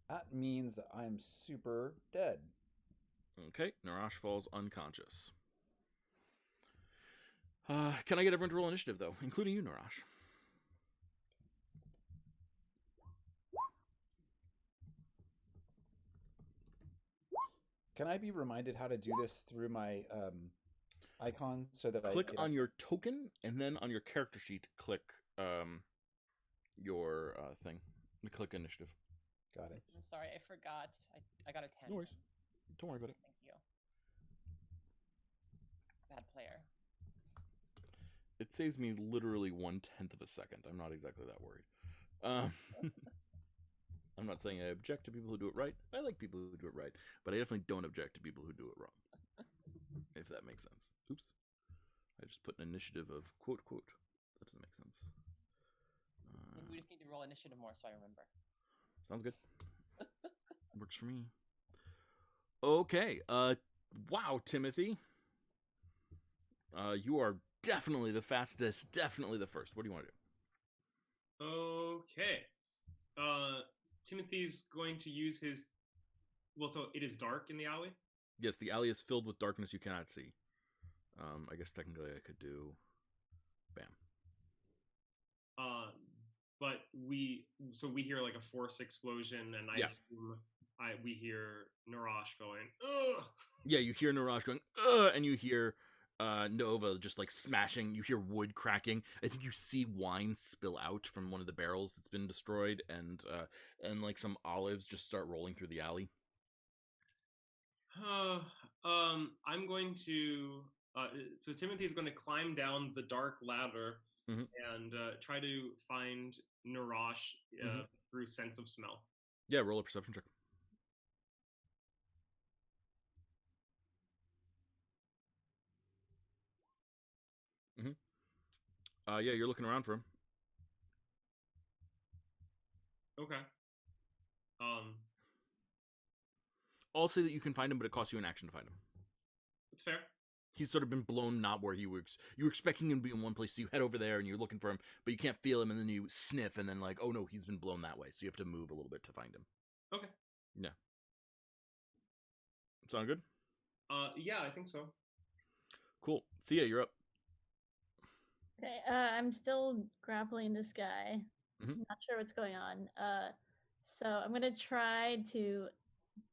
That means I'm super dead. Okay, Narash falls unconscious. Can I get everyone to roll initiative, though, including you, Narash? Can I be reminded how to do this through my icon so that Click I on your token, and then on your character sheet, click your thing. Click initiative. got it. I'm sorry, I forgot. I got a 10. No worries. Don't worry about it. Thank you. Bad player. It saves me literally 1/10 of a second. I'm not exactly that worried. I'm not saying I object to people who do it right. I like people who do it right, but I definitely don't object to people who do it wrong. If that makes sense. Oops. I just put an initiative of quote. That doesn't make sense. Maybe we just need to roll initiative more so I remember. Sounds good. Works for me. Okay. Wow, Timothy. You are definitely the fastest, definitely the first. What do you want to do? Okay. Timothy's going to use his. Well, so it is dark in the alley. Yes, the alley is filled with darkness you cannot see. I guess technically I could do bam. But we hear like a force explosion, and I assume we hear Narash going, ugh! Yeah, you hear Narash going, ugh, and you hear Nova just like smashing. You hear wood cracking. I think you see wine spill out from one of the barrels that's been destroyed, and like some olives just start rolling through the alley. I'm going to. So Timothy's going to climb down the dark ladder and try to find Narash through sense of smell. Yeah, roll a perception check. Yeah, you're looking around for him. Okay. I'll say that you can find him, but it costs you an action to find him. That's fair. He's sort of been blown not where you were expecting him to be in one place, so you head over there and you're looking for him, but you can't feel him, and then you sniff, and then like, oh no, he's been blown that way, so you have to move a little bit to find him. Okay. Yeah. Sound good? Yeah, I think so. Cool. Thea, you're up. Okay, I'm still grappling this guy. Not sure what's going on. So I'm gonna try to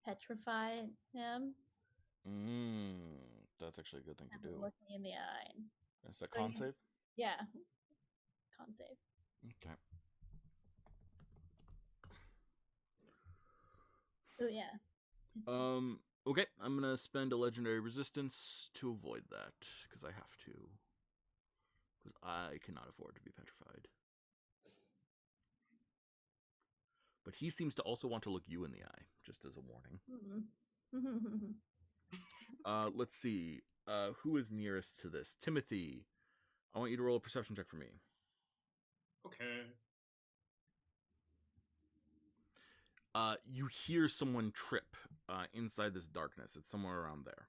petrify him. That's actually a good thing to do. Look me in the eye. Is that con save? Yeah. Con save. Okay. Oh yeah. Okay, I'm gonna spend a legendary resistance to avoid that, because I have to. Because I cannot afford to be petrified. But he seems to also want to look you in the eye, just as a warning. Let's see. Who is nearest to this? Timothy. I want you to roll a perception check for me. Okay. You hear someone trip inside this darkness. It's somewhere around there.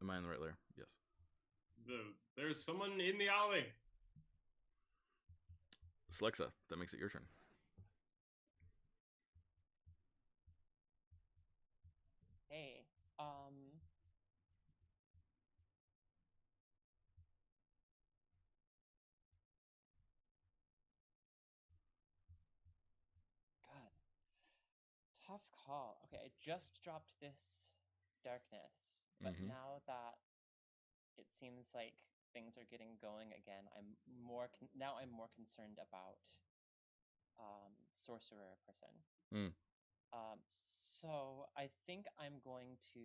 Am I in the right layer? Yes. There's someone in the alley. Slexa, that makes it your turn. Hey, God, tough call. Okay, I just dropped this darkness, but now that it seems like things are getting going again, I'm more concerned about sorcerer person. So I think I'm going to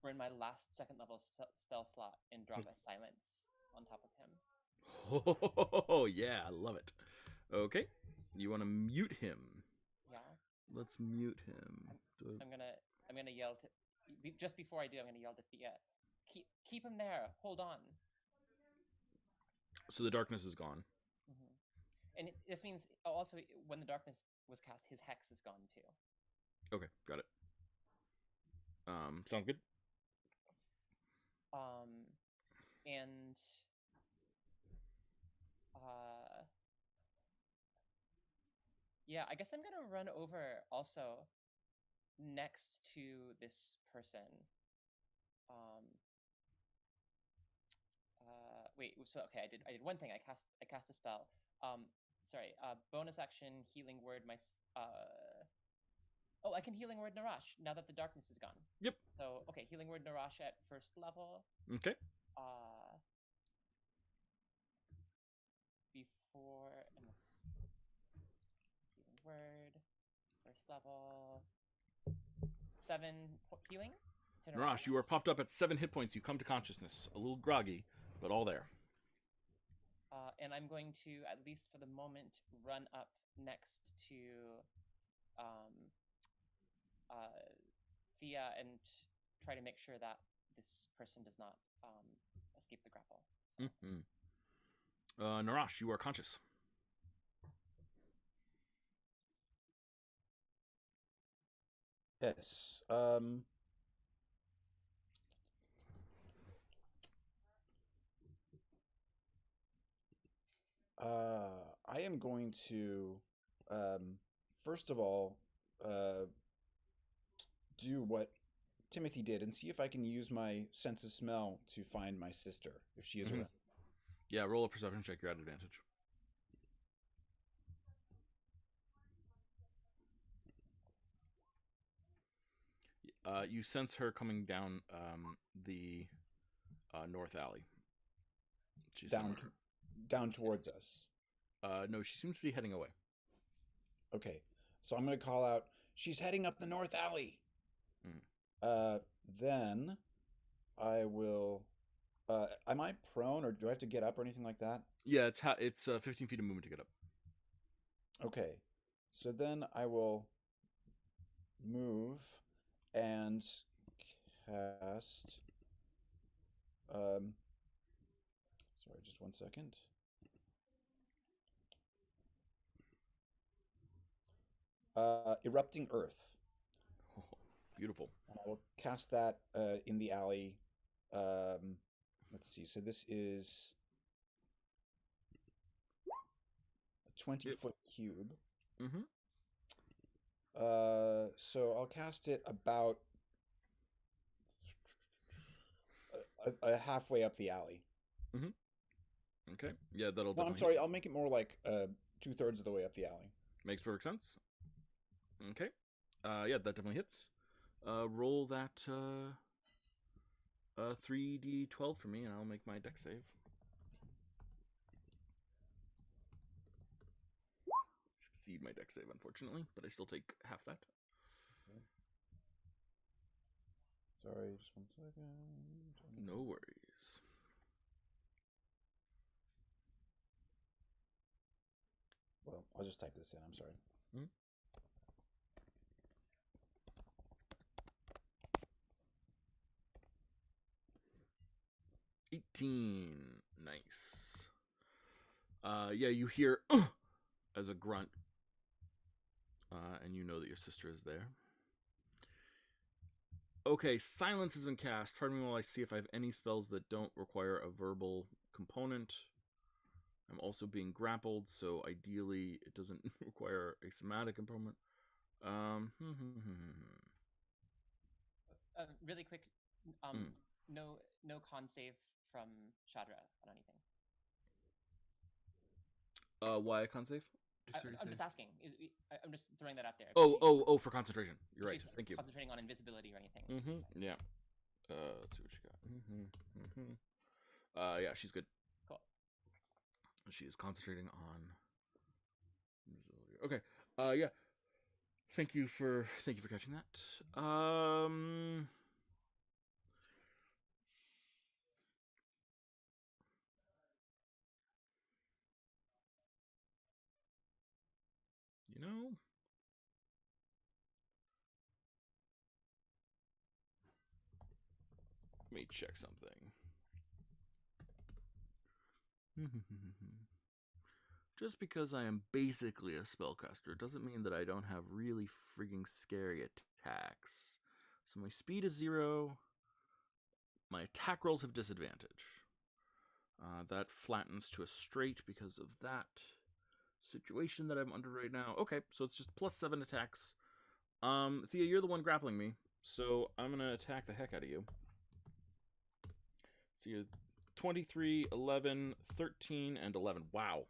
burn my last second level spell slot and drop a silence on top of him. Oh yeah, I love it. Okay, you want to mute him? Yeah. Let's mute him. I'm gonna yell to just before I do. I'm gonna yell to Thea. Keep him there. Hold on. So the darkness is gone. And this means also when the darkness was cast, his hex is gone too. Okay, got it. Sounds good. And yeah, I guess I'm gonna run over also next to this person. Wait, so okay, I did one thing. I cast a spell. sorry. Bonus action healing word. Oh, I can healing word Narash now that the darkness is gone. Yep. So okay, healing word Narash at first level. Okay. Before and let's healing word first level 7 healing. to Narash, you are popped up at 7 hit points. You come to consciousness, a little groggy, but all there. And I'm going to, at least for the moment, run up next to Thea and try to make sure that this person does not escape the grapple. So. Mm-hmm. Narash, you are conscious. Yes. I am going to, first of all, do what Timothy did and see if I can use my sense of smell to find my sister if she is around. Yeah, roll a perception check. You're at advantage. You sense her coming down the north alley. She's down towards us. No, she seems to be heading away. Okay, so I'm going to call out, she's heading up the north alley. Then I will... am I prone, or do I have to get up or anything like that? Yeah, it's 15 feet of movement to get up. Okay, so then I will move and cast... sorry, just 1 second. Erupting Earth. Oh, beautiful. And I will cast that in the alley. Let's see. So this is a 20-foot cube. Mm-hmm. So I'll cast it about halfway up the alley. Mm-hmm. Okay. Yeah, that'll. No, I'm sorry. I'll make it more like 2/3 of the way up the alley. Makes perfect sense. Okay. Yeah, that definitely hits. Roll that 3d12 for me, and I'll make my dex save. Succeed my dex save, unfortunately, but I still take half that. Okay. Sorry, just 1 second. No worries. Well, I'll just type this in. I'm sorry. 18. Nice. Yeah, you hear as a grunt, and you know that your sister is there. Okay, silence has been cast. Pardon me while I see if I have any spells that don't require a verbal component. I'm also being grappled, so ideally it doesn't require a somatic component. Really quick, no con save from Shadra on anything. Why a con save? I'm just asking. I'm just throwing that out there. Oh, for concentration. You're right. Thank you. Concentrating on invisibility or anything. Yeah. Let's see what she got. Yeah, she's good. Cool. She is concentrating on invisibility. Okay. Yeah. Thank you for catching that. You know, let me check something. Just because I am basically a spellcaster doesn't mean that I don't have really frigging scary attacks. So my speed is 0. My attack rolls have disadvantage. That flattens to a straight because of that situation that I'm under right now. Okay, so it's just +7 attacks. Thea, you're the one grappling me, so I'm gonna attack the heck out of you. See, 23, 11, 13, and 11. Wow.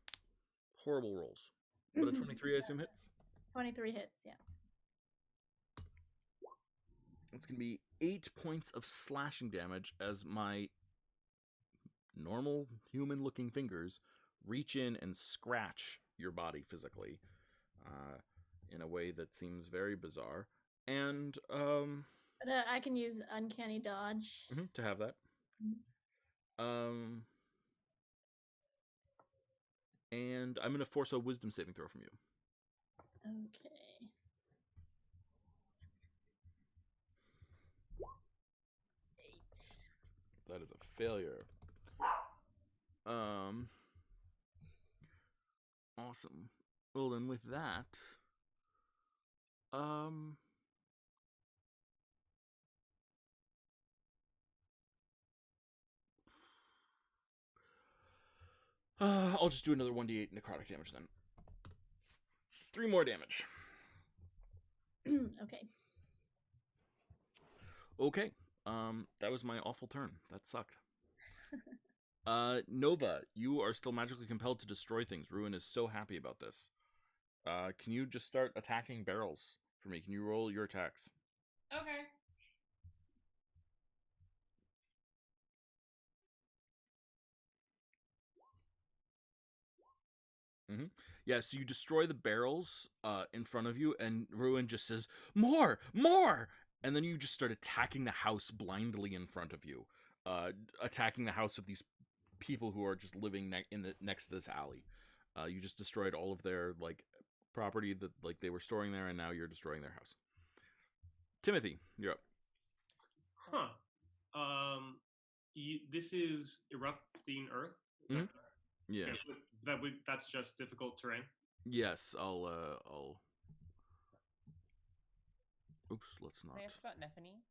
Horrible rolls. But a 23, I assume, hits. 23 hits, yeah. It's going to be 8 points of slashing damage as my normal human-looking fingers reach in and scratch your body physically in a way that seems very bizarre. And But I can use Uncanny Dodge. to have that. And I'm going to force a Wisdom saving throw from you. Okay. That is a failure. Awesome. Well, then with that, I'll just do another 1d8 necrotic damage then. 3 more damage. Okay. Okay. That was my awful turn. That sucked. Nova, you are still magically compelled to destroy things. Ruin is so happy about this. Can you just start attacking barrels for me? Can you roll your attacks? Okay. Yeah, so you destroy the barrels in front of you, and Ruin just says, "More! More!" And then you just start attacking the house blindly in front of you. Attacking the house of these people who are just living next to this alley. You just destroyed all of their property that they were storing there, and now you're destroying their house. Timothy, you're up. Huh. This is erupting Earth. Is that correct? Yeah. Okay, that's just difficult terrain. Yes, I'll. Oops, let's not. Can I ask about Nephany?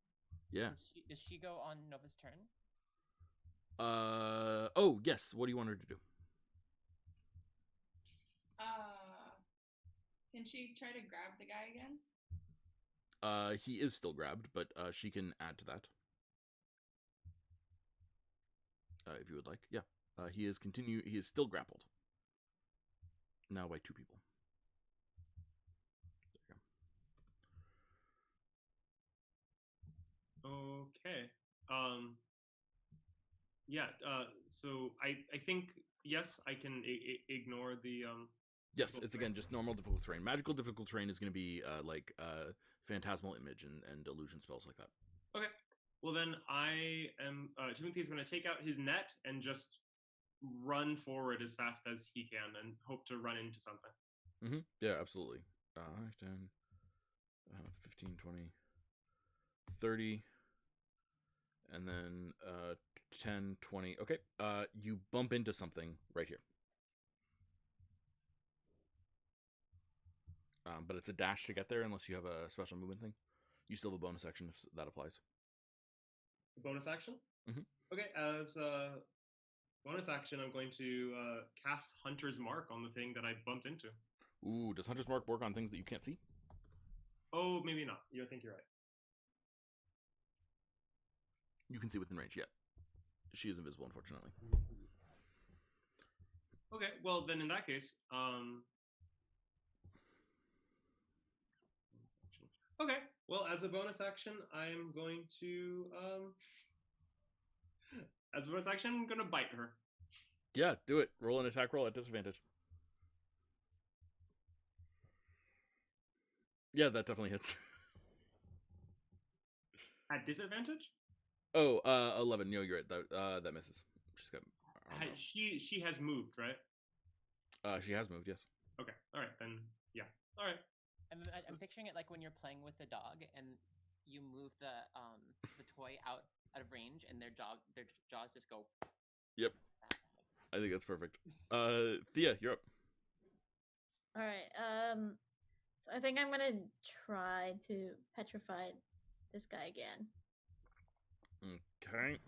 Yeah. Does she go on Nova's turn? Oh, yes. What do you want her to do? Can she try to grab the guy again? He is still grabbed, but she can add to that. If you would like. Yeah. He is still grappled. Now by 2 people. There you go. Okay. Yeah. So I think yes, I can ignore the Yes, it's again just normal difficult terrain. Magical difficult terrain is going to be phantasmal image and illusion spells like that. Okay. Well then, Timothy's going to take out his net and just run forward as fast as he can and hope to run into something. Yeah, absolutely. 10, 15, 20, 30, and then 10, 20. Okay. You bump into something right here. But it's a dash to get there unless you have a special movement thing. You still have a bonus action if that applies. Bonus action? Mhm. Okay, as a bonus action, I'm going to cast Hunter's Mark on the thing that I bumped into. Ooh, does Hunter's Mark work on things that you can't see? Oh, maybe not. I think you're right. You can see within range, yeah. She is invisible, unfortunately. Okay, well, then in that case, okay, well, as a bonus action, I'm going to, as a bonus action, I'm going to bite her. Yeah, do it. Roll an attack roll at disadvantage. Yeah, that definitely hits. At disadvantage? Oh, 11. No, you're right. That misses. She's got. She has moved, right? She has moved. Yes. Okay. All right. Then, yeah. All right. I'm picturing it like when you're playing with the dog and you move the toy out of range and their jaws just go. Yep. I think that's perfect. Thea, you're up. All right. So I think I'm gonna try to petrify this guy again. Okay.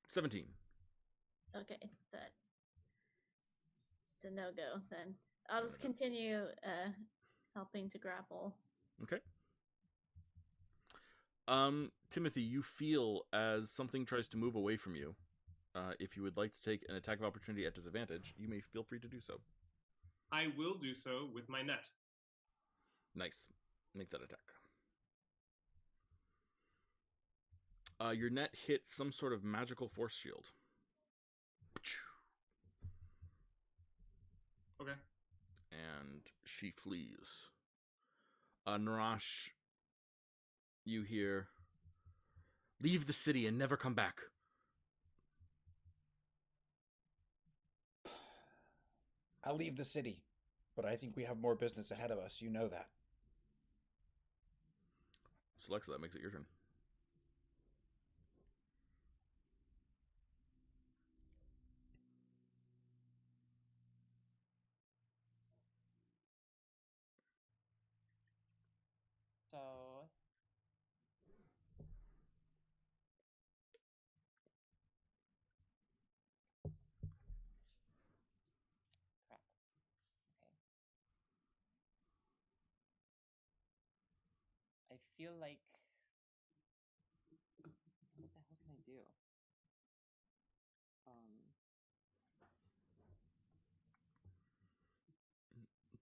17. Okay, it's a no-go then. I'll just continue helping to grapple. Okay. Timothy, you feel as something tries to move away from you. If you would like to take an attack of opportunity at disadvantage, you may feel free to do so. I will do so with my net. Nice. Make that attack. Your net hits some sort of magical force shield. Okay. And she flees. Narash, you hear, "Leave the city and never come back." I'll leave the city, but I think we have more business ahead of us. You know that. Alexa, that makes it your turn. So crap. Okay. I feel like what the hell can I do?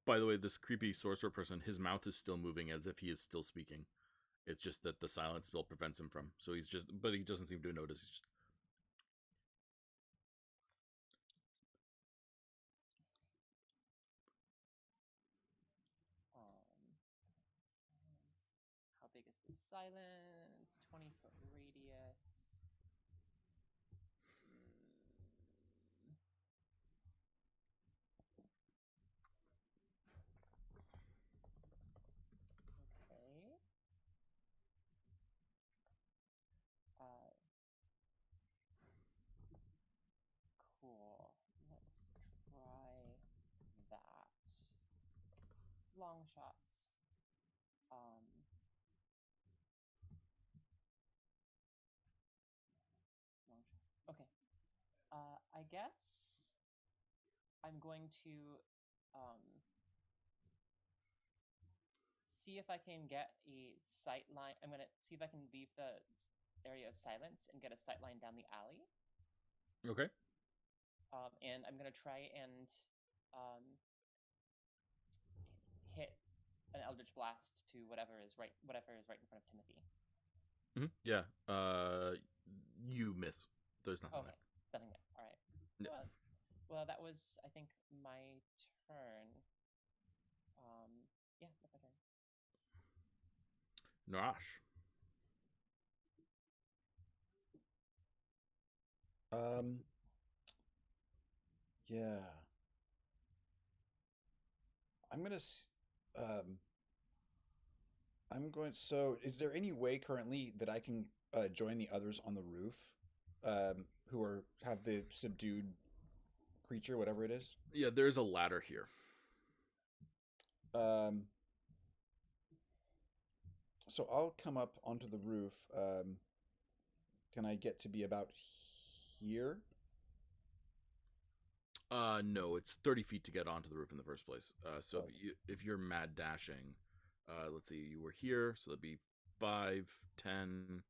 By the way, this creepy sorcerer person, his mouth is still moving as if he is still speaking. It's just that the silence spell prevents him from. So he's just, but he doesn't seem to notice. He's just. How big is the silence? 20-foot radius. Okay. Cool. Let's try that. Long shots. Long shots. Okay. I guess I'm going to see if I can get a sight line. I'm going to see if I can leave the area of silence and get a sight line down the alley. Okay. And I'm going to try and hit an Eldritch Blast to whatever is right in front of Timothy. Yeah. You miss. There's nothing Okay. there. Nothing there. All right. Yeah. Well, that was, I think, my turn. Yeah, that's my turn. Narash. Yeah. So, is there any way currently that I can join the others on the roof, who have the subdued creature, whatever it is? Yeah, there's a ladder here. So I'll come up onto the roof. Can I get to be about here? No, it's 30 feet to get onto the roof in the first place. So Oh. if you're mad dashing, let's see, you were here, so that'd be 5, 10,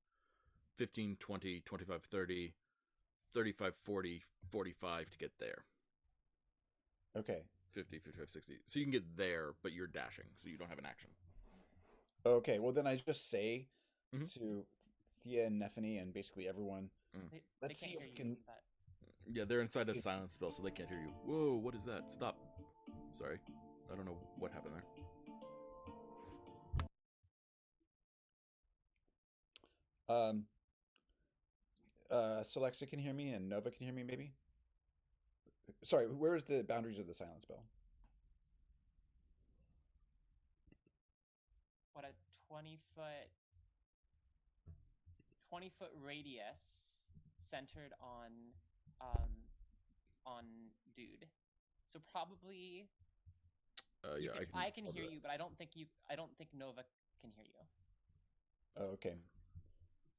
15, 20, 25, 30, 35, 40, 45 to get there. Okay. 50, 55, 60. So you can get there, but you're dashing, so you don't have an action. Okay, well then I just say Mhm. to Thea and Nephany and basically everyone, let's They see can't if we hear you, can. but Yeah, they're inside a silence spell, so they can't hear you. Whoa, what is that? Stop. Sorry. I don't know what happened there. Celexa can hear me and Nova can hear me, maybe? Sorry, where is the boundaries of the silence spell? what, a 20-foot radius centered on dude. So probably Yeah, I can I'll hear do you, but I don't think Nova can hear you. Oh, okay.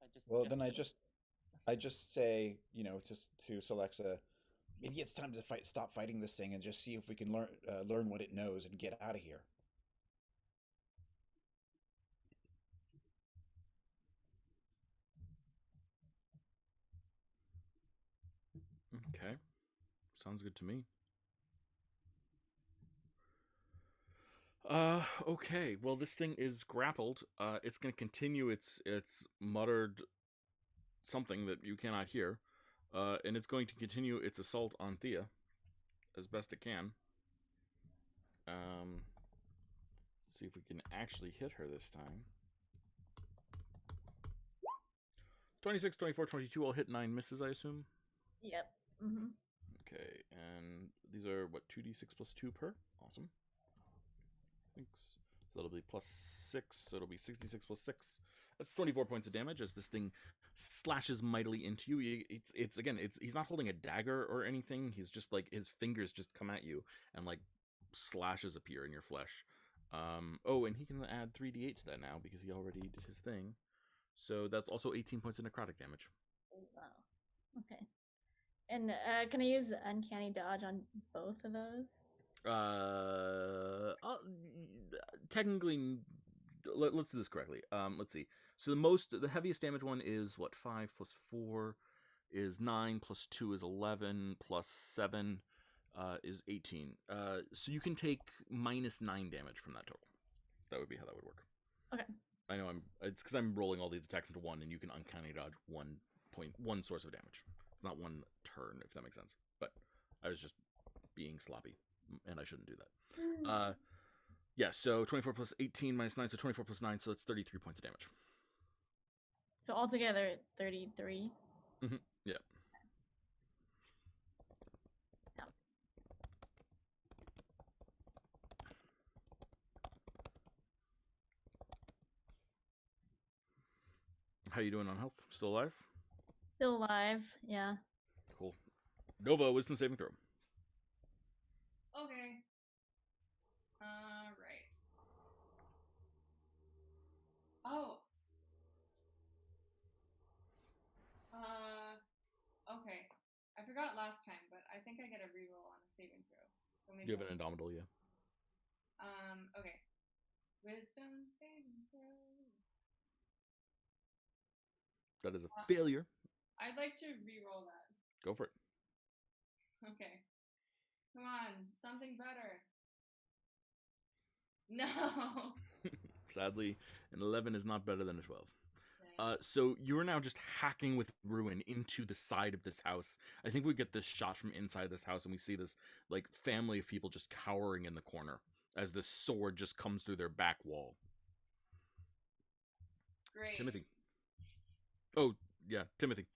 So Well, then I just say, just to Celexa, maybe it's time to stop fighting this thing and just see if we can learn what it knows and get out of here. Okay. Sounds good to me. Okay. Well, this thing is grappled. It's going to continue its muttered something that you cannot hear. And it's going to continue its assault on Thea as best it can. Let's see if we can actually hit her this time. 26, 24, 22 all hit, 9 misses, I assume. Yep. Mm-hmm. Okay, and these are what, 2d6 plus 2 per? Awesome. Thanks. So that'll be plus 6, so it'll be 66 plus 6. That's 24 points of damage as this thing slashes mightily into you. It's again, he's not holding a dagger or anything. He's just like, his fingers just come at you and like slashes appear in your flesh. Oh, and he can add 3d8 to that now because he already did his thing. So that's also 18 points of necrotic damage. Oh, wow. Okay. And can I use Uncanny Dodge on both of those? Technically, let's do this correctly. Let's see. So the heaviest damage one is what, 5 plus 4 is 9 plus 2 is 11 plus 7 is 18. So you can take minus 9 damage from that total. That would be how that would work. Okay. I know it's because I'm rolling all these attacks into one, and you can uncanny dodge one source of damage. It's not one turn, if that makes sense. But I was just being sloppy, and I shouldn't do that. Yeah, so 24 plus 18 minus 9, so 24 plus 9, so that's 33 points of damage. So altogether, 33. Mm-hmm. Yeah. Yep. How you doing on health? Still alive? Still alive, yeah. Cool. Nova, wisdom saving throw. Okay. Right. Oh. Okay. I forgot last time, but I think I get a reroll on a saving throw. So maybe You have an Indomitable, yeah. Okay. Wisdom saving throw. That is a failure. I'd like to reroll that. Go for it. Okay. Come on, something better. No. Sadly, an 11 is not better than a 12. So you're now just hacking with ruin into the side of this house. I think we get this shot from inside this house, and we see this like family of people just cowering in the corner as this sword just comes through their back wall. Great. Timothy. Oh yeah, Timothy.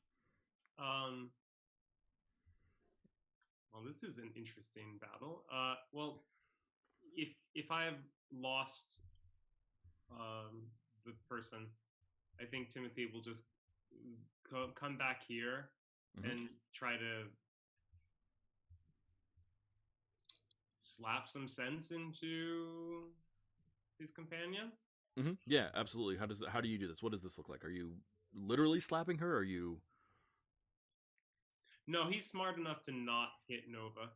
Well, this is an interesting battle. Well, if I've lost the person, I think Timothy will just come back here and try to slap some sense into his companion. Yeah, absolutely. How do you do this? What does this look like? Are you literally slapping her? Or are you? No, he's smart enough to not hit Nova.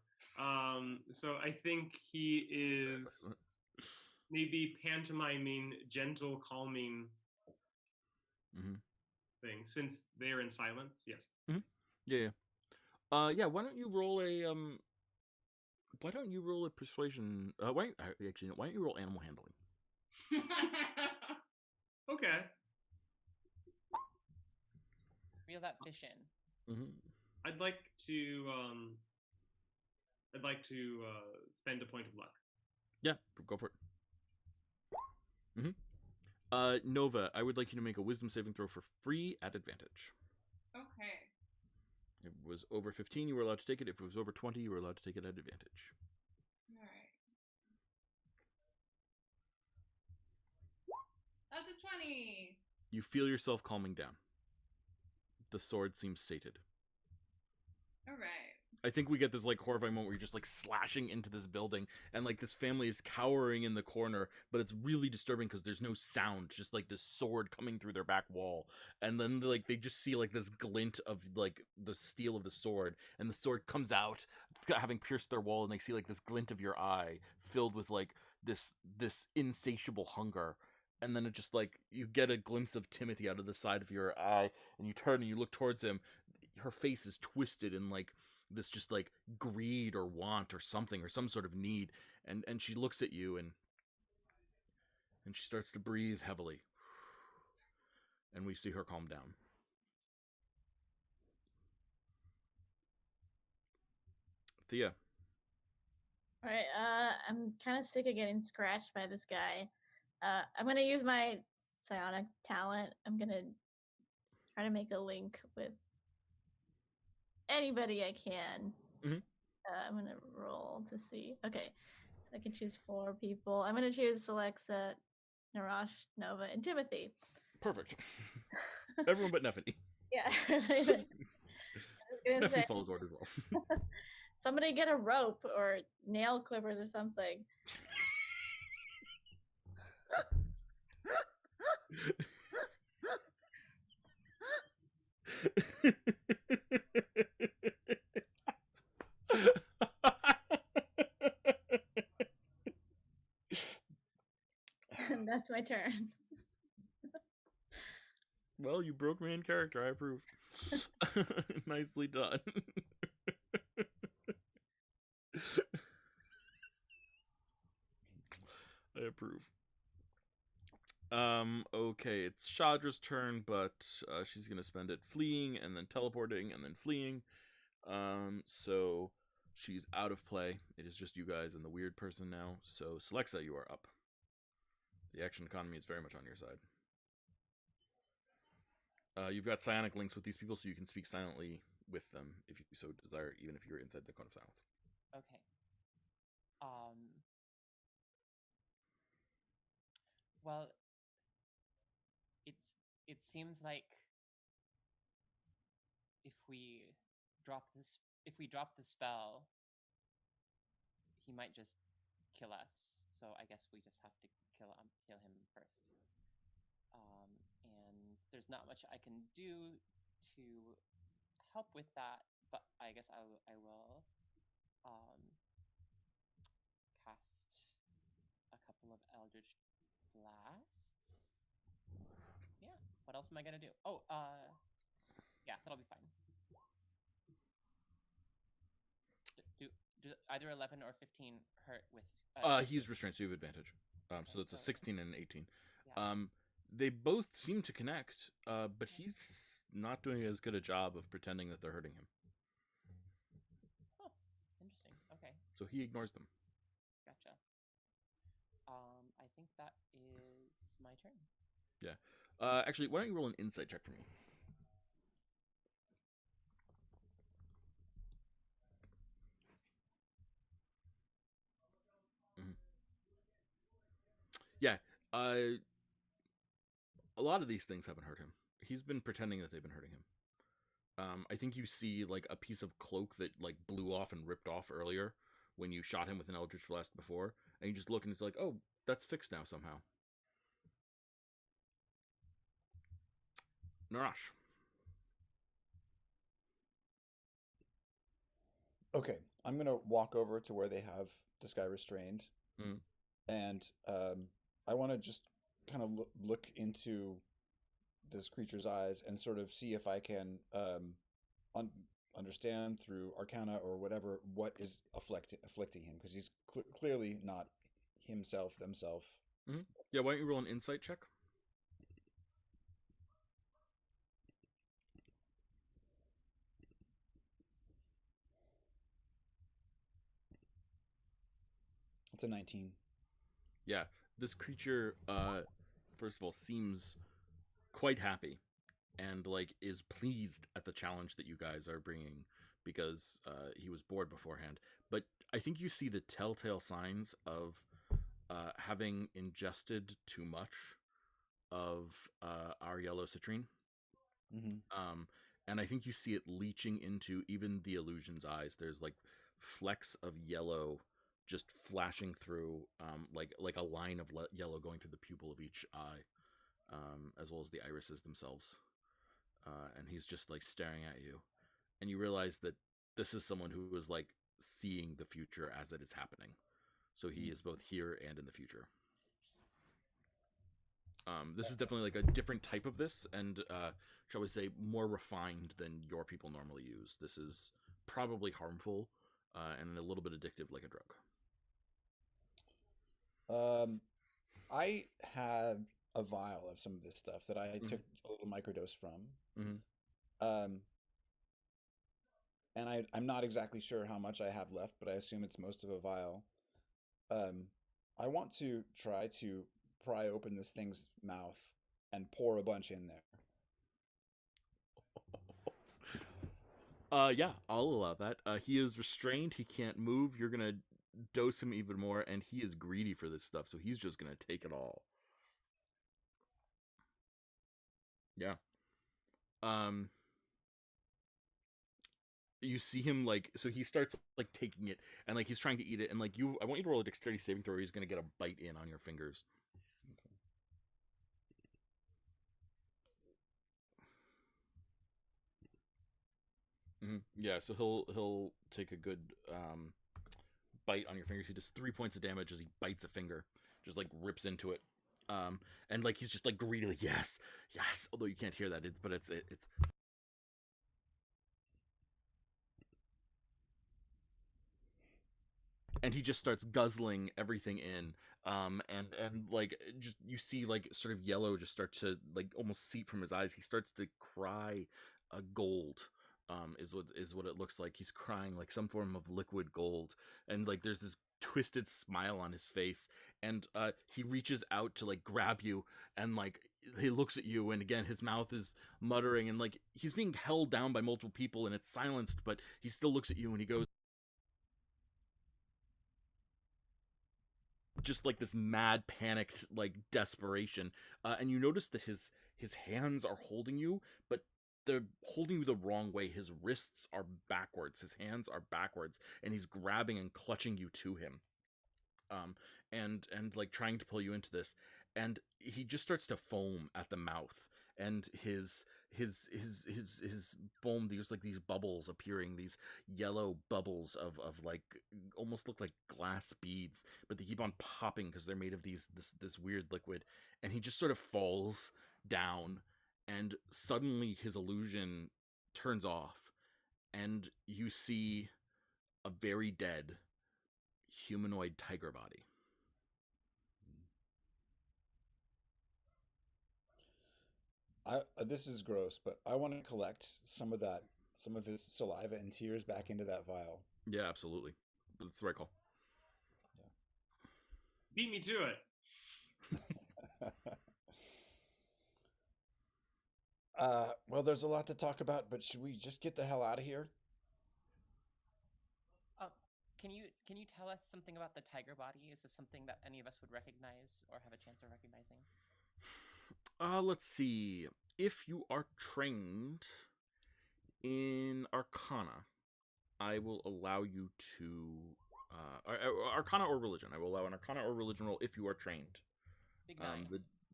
So I think he is maybe pantomiming gentle, calming things since they're in silence. Yes. Yeah. Yeah. Why don't you roll a Why don't you roll a persuasion? Why don't you roll animal handling? Okay. Reel that fish in. I'd like to spend a point of luck. Yeah, go for it. Nova, I would like you to make a wisdom saving throw for free at advantage. Okay. If it was over 15, you were allowed to take it. If it was over 20, you were allowed to take it at advantage. All right. That's a 20. You feel yourself calming down. The sword seems sated. All right. I think we get this like horrifying moment where you're just like slashing into this building and like this family is cowering in the corner, but it's really disturbing because there's no sound, just like this sword coming through their back wall. And then like they just see like this glint of like the steel of the sword, and the sword comes out having pierced their wall, and they see like this glint of your eye filled with like this insatiable hunger. And then it just like you get a glimpse of Timothy out of the side of your eye, and you turn and you look towards him. Her face is twisted in like this just like greed or want or something or some sort of need, and she looks at you and she starts to breathe heavily, and we see her calm down. Thea. All right. I'm kind of sick of getting scratched by this guy. I'm gonna use my psionic talent. I'm gonna try to make a link with anybody I can. Mhm. I'm gonna roll to see. Okay, so I can choose 4 people. I'm gonna choose Alexa, Narash, Nova, and Timothy. Perfect. Everyone but Neffany. Yeah. I was gonna Neffany say, follows orders well. somebody get a rope or nail clippers or something. And that's my turn. Well, you broke me in character. I approve. Nicely done. I approve. Okay, it's Shadra's turn, but she's gonna spend it fleeing and then teleporting and then fleeing. So she's out of play. It is just you guys and the weird person now. So Celexa, you are up. The action economy is very much on your side. You've got psionic links with these people, so you can speak silently with them if you so desire, even if you're inside the cone of silence. Okay. Well, it seems like if we drop the spell, he might just kill us. So I guess we just have to kill him first. And there's not much I can do to help with that, but I guess I will cast a couple of Eldritch Blasts. Yeah. What else am I gonna do? Oh, yeah, that'll be fine. Do either 11 or 15 hurt with? He's restrained, so you have advantage. So it's a 16 and an 18. Yeah. They both seem to connect, but he's not doing as good a job of pretending that they're hurting him. Oh, interesting. Okay. So he ignores them. Gotcha. I think that is my turn. Yeah. Actually, why don't you roll an insight check for me? Yeah. A lot of these things haven't hurt him. He's been pretending that they've been hurting him. I think you see like a piece of cloak that like blew off and ripped off earlier when you shot him with an Eldritch Blast before, and you just look and it's like, oh, that's fixed now somehow. Narash. Okay, I'm gonna walk over to where they have this guy restrained, Mhm. and I want to just kind of look into this creature's eyes and sort of see if I can understand through Arcana or whatever what is afflicting him, because he's clearly not themselves. Yeah, why don't you roll an insight check? It's a 19. Yeah, this creature, first of all, seems quite happy and like is pleased at the challenge that you guys are bringing because he was bored beforehand. But I think you see the telltale signs of having ingested too much of our yellow citrine. Mm-hmm. And I think you see it leaching into even the illusion's eyes. There's like flecks of yellow just flashing through, like a line of yellow going through the pupil of each eye, as well as the irises themselves. And he's just like staring at you, and you realize that this is someone who is like seeing the future as it is happening. So he is both here and in the future. This is definitely like a different type of this, and shall we say, more refined than your people normally use. This is probably harmful and a little bit addictive, like a drug. I have a vial of some of this stuff that I Mhm. took a little microdose from. Mhm. And I'm not exactly sure how much I have left, but I assume it's most of a vial. I want to try to pry open this thing's mouth and pour a bunch in there. Yeah, I'll allow that. He is restrained. He can't move. You're gonna dose him even more, and he is greedy for this stuff, so he's just gonna take it all. Yeah. Um. You see him like so he starts like taking it and like he's trying to eat it and like you. I want you to roll a dexterity saving throw. Or he's gonna get a bite in on your fingers. Yeah, so he'll take a good bite on your fingers. He does 3 points of damage as he bites a finger, just like rips into it. And like he's just like greedily, yes, yes. Although you can't hear that, but it's. And he just starts guzzling everything in. And like just you see like sort of yellow just start to like almost seep from his eyes. He starts to cry, gold. Is what it looks like. He's crying like some form of liquid gold, and like there's this twisted smile on his face, and he reaches out to like grab you, and like he looks at you, and again his mouth is muttering, and like he's being held down by multiple people, and it's silenced, but he still looks at you, and he goes, just like this mad panicked like desperation, and you notice that his hands are holding you, but they're holding you the wrong way. His wrists are backwards, his hands are backwards, and he's grabbing and clutching you to him, um and like trying to pull you into this, and he just starts to foam at the mouth, and his foam, there's like these bubbles appearing, these yellow bubbles of like almost look like glass beads, but they keep on popping because they're made of this weird liquid, and he just sort of falls down, and suddenly his illusion turns off, and you see a very dead humanoid tiger body. This is gross, but I want to collect some of his saliva and tears back into that vial. Yeah, absolutely. That's the right call. Beat me to it. Well, there's a lot to talk about, but should we just get the hell out of here? Can you tell us something about the tiger body? Is this something that any of us would recognize or have a chance of recognizing? Let's see. If you are trained in Arcana, I will allow you to Arcana or religion. I will allow an Arcana or religion roll if you are trained. Big 9.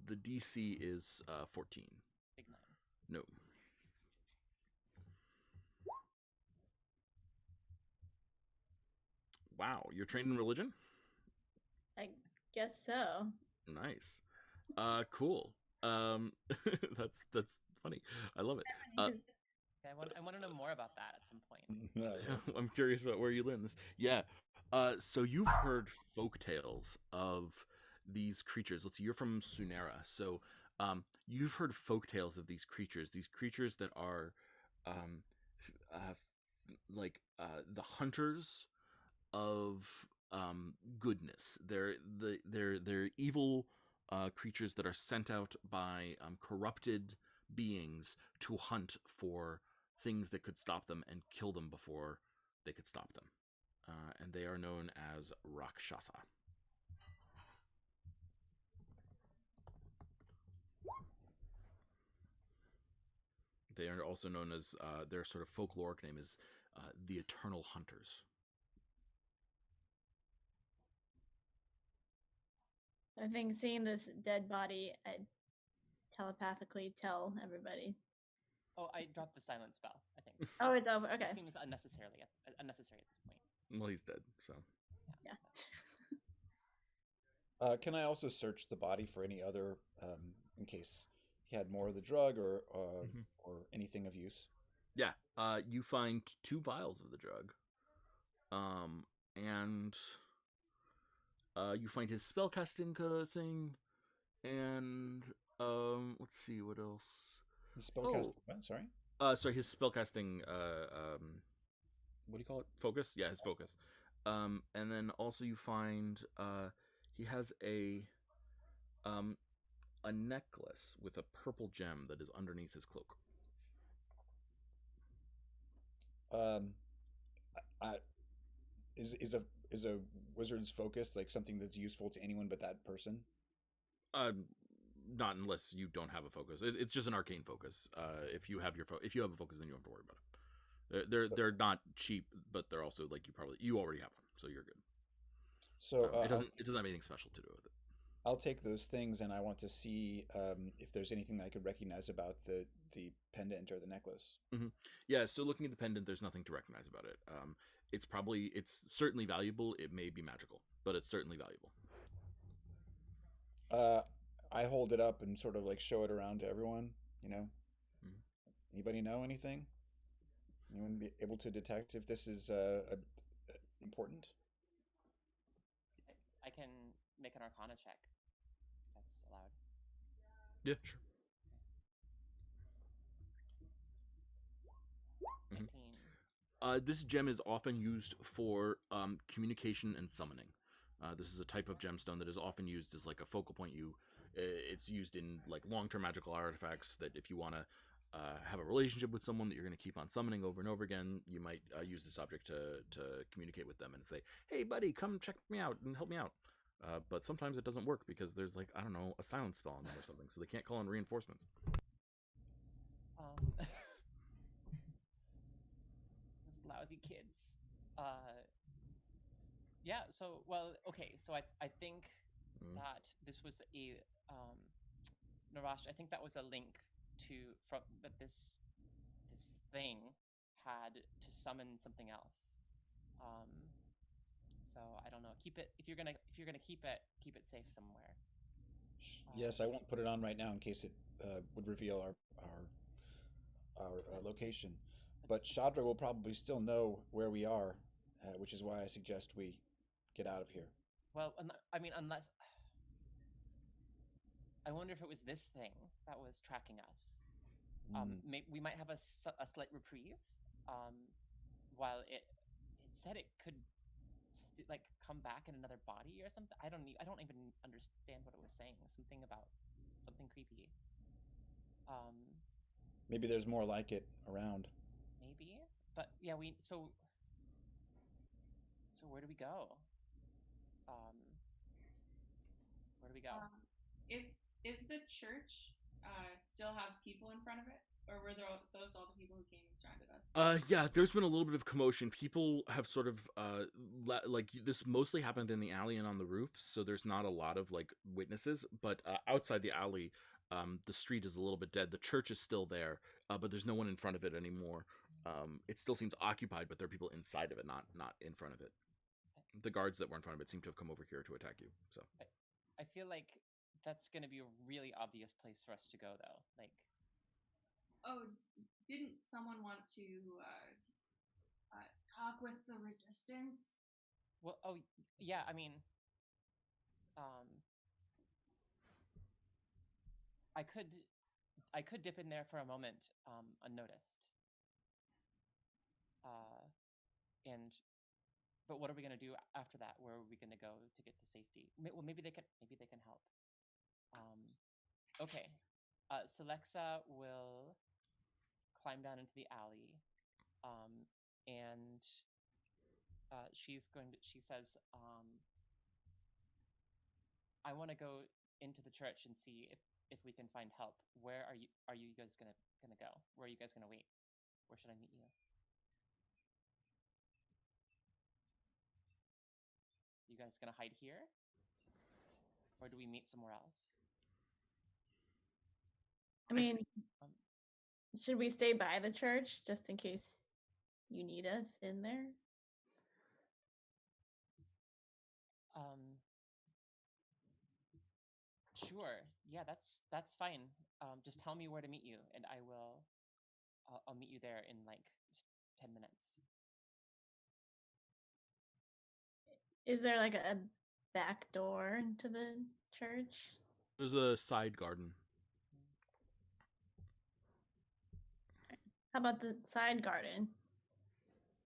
The DC is 14. Big 9. No. Wow, you're trained in religion? I guess so. Nice. Cool. That's funny. I love it. I want to know more about that at some point. I'm curious about where you learned this. Yeah. So you've heard folk tales of these creatures. Let's see, you're from Sunera. So you've heard folk tales of these creatures that are um, the hunters of goodness. They're evil creatures that are sent out by corrupted beings to hunt for things that could stop them and kill them before they could stop them. And they are known as Rakshasa. They are also known as, their sort of folkloric name is the Eternal Hunters. I think seeing this dead body, I'd telepathically tell everybody. Oh, I dropped the silent spell, I think. Oh, it's over. Okay. It seems unnecessary at this point. Well, he's dead, so. Yeah. Can I also search the body for any other, in case he had more of the drug or anything of use? Yeah. You find 2 vials of the drug. And you find his spellcasting thing, and let's see what else. Spellcast. What? Sorry. Sorry, his spellcasting. What do you call it? Focus. Yeah, his focus. And then also you find he has a necklace with a purple gem that is underneath his cloak. Um, I, is a wizard's focus like something that's useful to anyone but that person? Um, Not unless you don't have a focus. It's just an arcane focus. If you have if you have a focus, then you don't have to worry about it. They're not cheap, but they're also like you already have one, so you're good. So It doesn't have anything special to do with it. I'll take those things, and I want to see if there's anything I could recognize about the pendant or the necklace. Mm-hmm. Yeah. So looking at the pendant, there's nothing to recognize about it. It's certainly valuable. It may be magical, but it's certainly valuable. Uh, I hold it up and sort of like show it around to everyone. You know, Mhm. anybody know anything? Anyone be able to detect if this is important? I can make an Arcana check. If that's allowed. Yeah, sure. 19. This gem is often used for communication and summoning. This is a type of gemstone that is often used as like a focal point. It's used in like long-term magical artifacts. That if you want to have a relationship with someone that you're going to keep on summoning over and over again, you might use this object to communicate with them and say, "Hey, buddy, come check me out and help me out." But sometimes it doesn't work because there's like I don't know a silence spell on them or something, so they can't call in reinforcements. Those lousy kids. Yeah. So okay. So I think that this was a Narash. I think that was a link to from that this thing had to summon something else. So I don't know. Keep it if you're gonna keep it safe somewhere. Yes, I won't put it on right now in case it would reveal our location. But Shadra will probably still know where we are, which is why I suggest we get out of here. Well, I mean, unless I wonder if it was this thing that was tracking us. We might have a slight reprieve, um, while it said it could like come back in another body or something. I don't even understand what it was saying. Something about something creepy. Maybe there's more like it around. Maybe, but yeah, so where do we go? Where do we go? Is the church still have people in front of it, or were those all the people who came and surrounded us? Yeah, there's been a little bit of commotion. People have sort of like this mostly happened in the alley and on the roofs, so there's not a lot of like witnesses. But outside the alley, the street is a little bit dead. The church is still there, but there's no one in front of it anymore. It still seems occupied, but there are people inside of it, not in front of it. The guards that were in front of it seem to have come over here to attack you. So I feel like that's going to be a really obvious place for us to go, though. Like, oh, didn't someone want to talk with the resistance? Well, oh yeah, I mean, I could dip in there for a moment, unnoticed. And but what are we gonna do after that? Where are we gonna go to get to safety? Well, maybe they can help. Okay, Celexa will climb down into the alley, and she says, I want to go into the church and see if we can find help. Where are you guys gonna go? Where are you guys gonna wait? Where should I meet you? You guys gonna hide here? Or do we meet somewhere else? I mean, should we stay by the church just in case you need us in there? Sure. Yeah, that's fine. Just tell me where to meet you, and I will I'll meet you there in like 10 minutes. Is there like a back door to the church? There's a side garden. How about the side garden?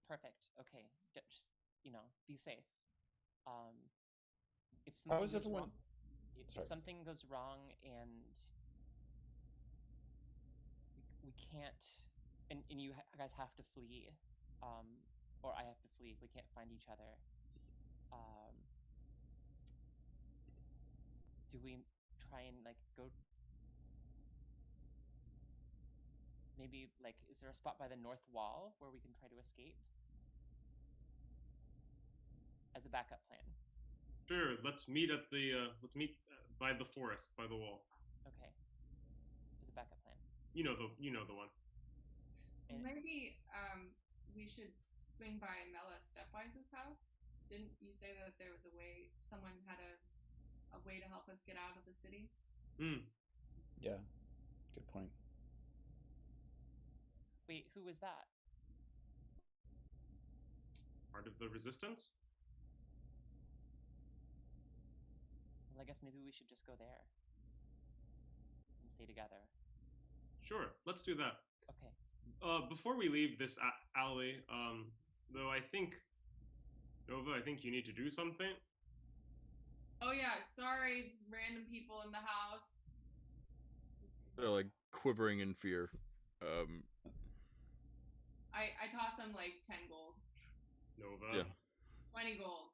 Perfect. Okay. Just be safe. If How something is goes everyone? wrong, if Sorry. something goes wrong and we can't, and you guys have to flee, or I have to flee if we can't find each other. Do we try and like go? Maybe like, is there a spot by the north wall where we can try to escape as a backup plan? Sure. Let's meet by the forest, by the wall. Okay, as a backup plan. You know the one. And Maybe we should swing by Mela Stepwise's house. Didn't you say that there was a way? Someone had a way to help us get out of the city. Yeah, good point. wait, who was that? Part of the resistance. Well, I guess maybe we should just go there and stay together. Sure. Let's do that. Okay. Before we leave this alley, though, I think Nova, I think you need to do something. Oh yeah, sorry, random people in the house. They're like quivering in fear. I toss him like 10 gold. Nova. Yeah. 20 gold.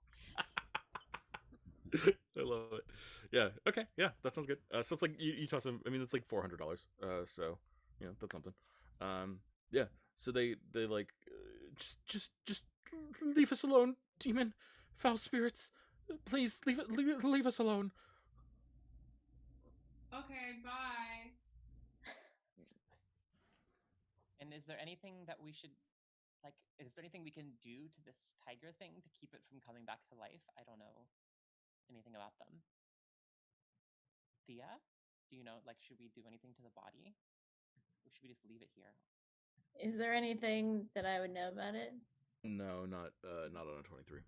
I love it. Yeah. Okay. Yeah, that sounds good. So it's like you toss them. I mean, it's like $400. So that's something. Yeah. So they like just leave us alone, demon, foul spirits. Please leave us alone. Okay, bye. And is there anything that we should like? Is there anything we can do to this tiger thing to keep it from coming back to life? I don't know anything about them. Thea, do you know? Like, should we do anything to the body, or should we just leave it here? Is there anything that I would know about it? No, not on a 23.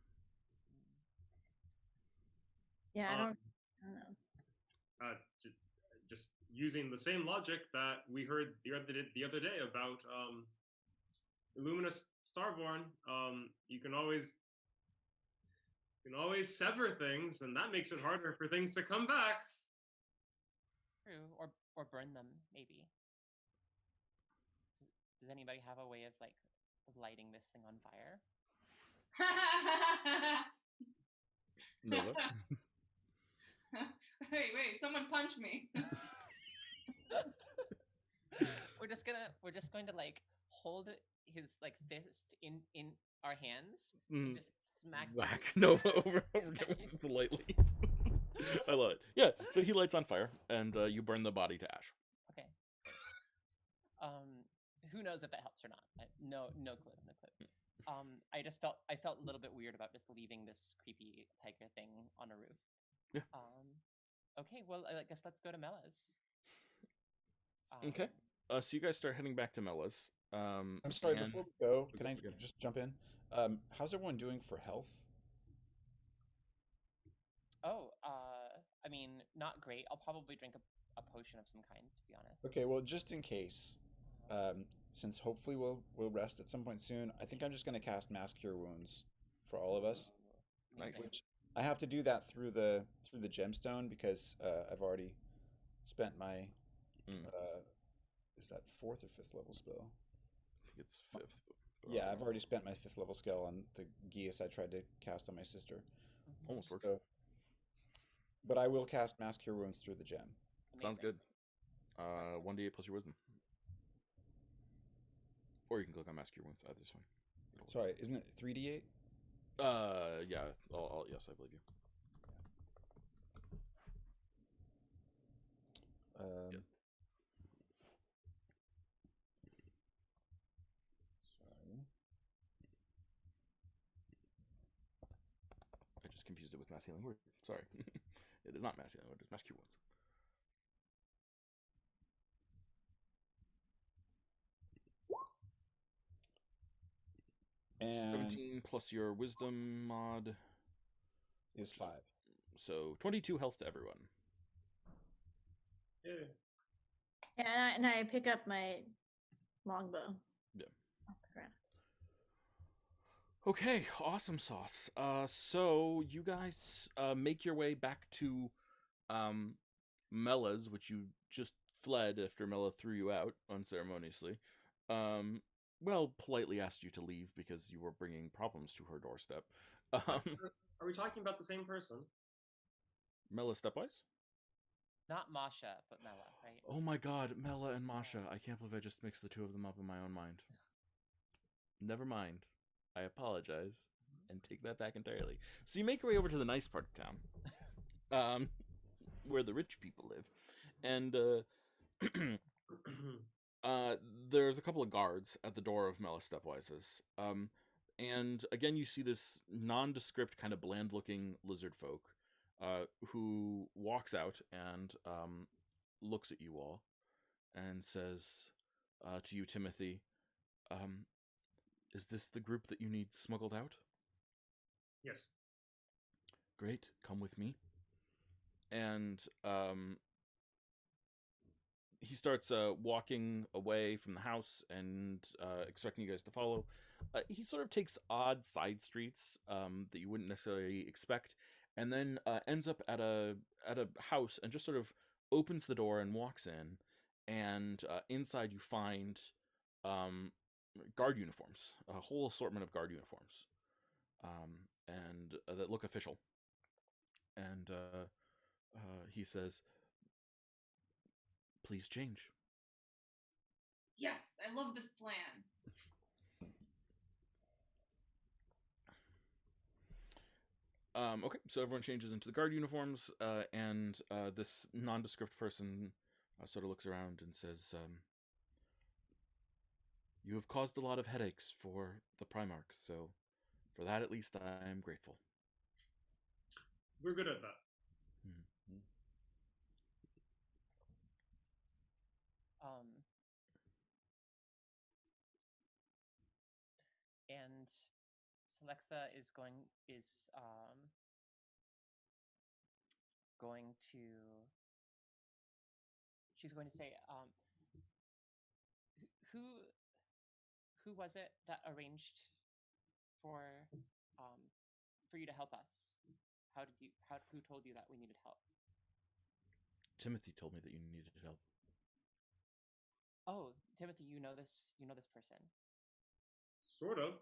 Yeah, I don't know. Just using the same logic that we heard the other day about Illuminous Starborn, you can always sever things, and that makes it harder for things to come back. True, or burn them maybe. Does anybody have a way of like lighting this thing on fire? Nova. Wait, someone punch me. We're just going to like hold his like fist in our hands and just smack Whack Nova over again lightly. I love it. Yeah, so he lights on fire, and you burn the body to ash. Okay. Who knows if that helps or not? No clue. I felt a little bit weird about just leaving this creepy tiger thing on a roof. Yeah. Okay, well, I guess let's go to Mela's. Okay. So you guys start heading back to Mella's. I'm sorry, before we go, can I just jump in? How's everyone doing for health? Oh, I mean, not great. I'll probably drink a potion of some kind, to be honest. Okay, well, just in case, since hopefully we'll rest at some point soon, I think I'm just going to cast Mass Cure Wounds for all of us. Nice. Which I have to do that through the gemstone because I've already spent my is that 4th or 5th level spell? I think it's 5th. Yeah, I've already spent my 5th level spell on the Geas I tried to cast on my sister. Almost works. So, but I will cast Mass Cure Wounds through the gem. Amazing. Sounds good. 1d8 plus your wisdom. Or you can click on Mass Cure Wounds. Either's fine. Sorry, isn't it 3d8? Yeah. Yes, I believe you. Sorry. I just confused it with Mass Healing Word. Sorry. It is not Mass Healing Word. It's Mass Cure Wounds. And 17 plus your wisdom mod is 5. So 22 health to everyone. Yeah. Yeah, and I pick up my longbow. Yeah. Off the ground. Okay, awesome sauce. So you guys make your way back to Mella's, which you just fled after Mella threw you out unceremoniously. Well, politely asked you to leave because you were bringing problems to her doorstep. Are we talking about the same person? Mella Stepwise? Not Masha, but Mela, right? Oh my god, Mella and Masha. I can't believe I just mixed the two of them up in my own mind. Never mind. I apologize and take that back entirely. So you make your way over to the nice part of town, where the rich people live, and there's a couple of guards at the door of Mela Stepwise's. And again, you see this nondescript, kind of bland-looking lizard folk, who walks out and looks at you all, and says to you, Timothy, "Is this the group that you need smuggled out?" Yes. Great, come with me. And he starts walking away from the house and expecting you guys to follow. He sort of takes odd side streets that you wouldn't necessarily expect, and then ends up at a house and just sort of opens the door and walks in. And inside you find guard uniforms, a whole assortment of guard uniforms, and that look official. And he says, "Please change." Yes, I love this plan. Okay, so everyone changes into the guard uniforms, and this nondescript person sort of looks around and says, "You have caused a lot of headaches for the Primarchs, so for that at least I am grateful." We're good at that. And Celexa is going to she's going to say, who was it that arranged for for you to help us? Who told you that we needed help? Timothy told me that you needed help. Oh, Timothy, you know this person. Sort of.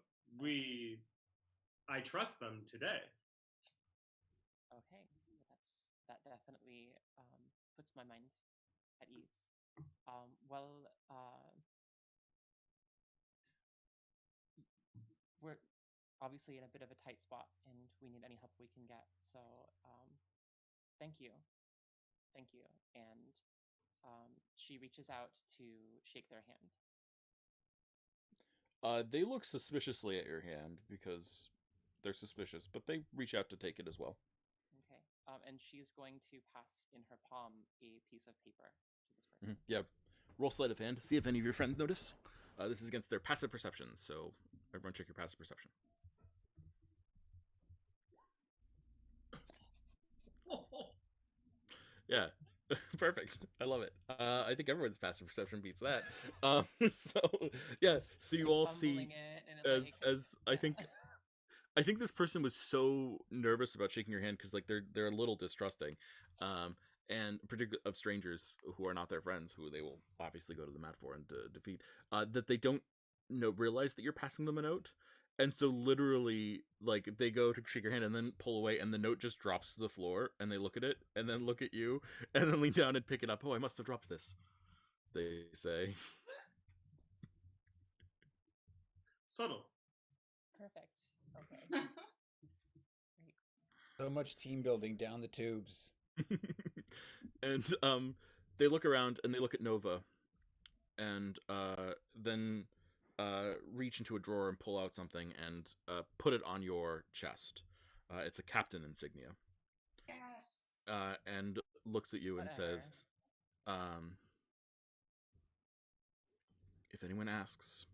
I trust them today. Okay, that definitely puts my mind at ease. We're obviously in a bit of a tight spot, and we need any help we can get. So, thank you. And she reaches out to shake their hand. They look suspiciously at your hand because they're suspicious, but they reach out to take it as well. Okay. And she's going to pass in her palm a piece of paper to this person. Yeah. Roll sleight of hand. See if any of your friends notice. This is against their passive perception, so everyone check your passive perception. Yeah. Perfect. I love it. I think everyone's passive perception beats that. So yeah. So you all see as I think this person was so nervous about shaking your hand because like they're a little distrusting, and particularly of strangers who are not their friends, who they will obviously go to the mat for and defeat, that they don't realize that you're passing them a note. And so literally, like, they go to shake your hand and then pull away, and the note just drops to the floor, and they look at it, and then look at you, and then lean down and pick it up. "Oh, I must have dropped this," they say. Subtle. Perfect. Okay. Great. So much team building down the tubes. And they look around, and they look at Nova, and then reach into a drawer and pull out something and put it on your chest. It's a captain insignia. Yes. And looks at you and Whatever. says, "If anyone asks,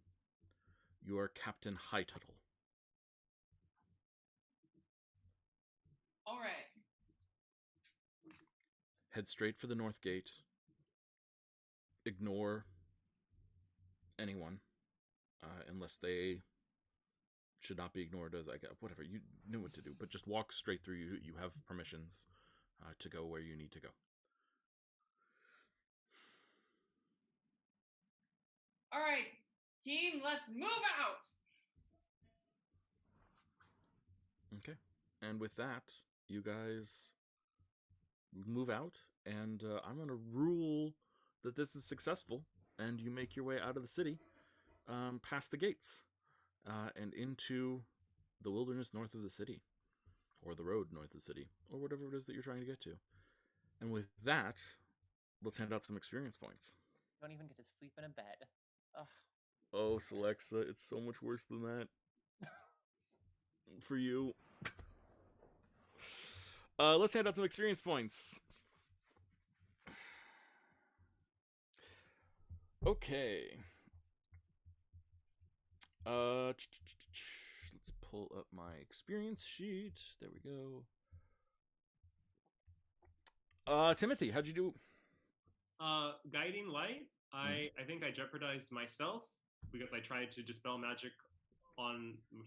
you are Captain Hightuttle head straight for the north gate. Ignore anyone, unless they should not be ignored. As I got whatever you knew what to do, but just walk straight through. You have permissions to go where you need to go. All right, team, let's move out. Okay, and with that, you guys move out, and I'm gonna rule that this is successful, and you make your way out of the city, past the gates, and into the wilderness north of the city, or the road north of the city, or whatever it is that you're trying to get to. And with that, let's hand out some experience points. You don't even get to sleep in a bed. Ugh. Oh, Celexa, it's so much worse than that. For you. Let's hand out some experience points. Okay. Let's pull up my experience sheet. There we go. Timothy, how'd you do? Guiding light. I think I jeopardized myself because I tried to dispel magic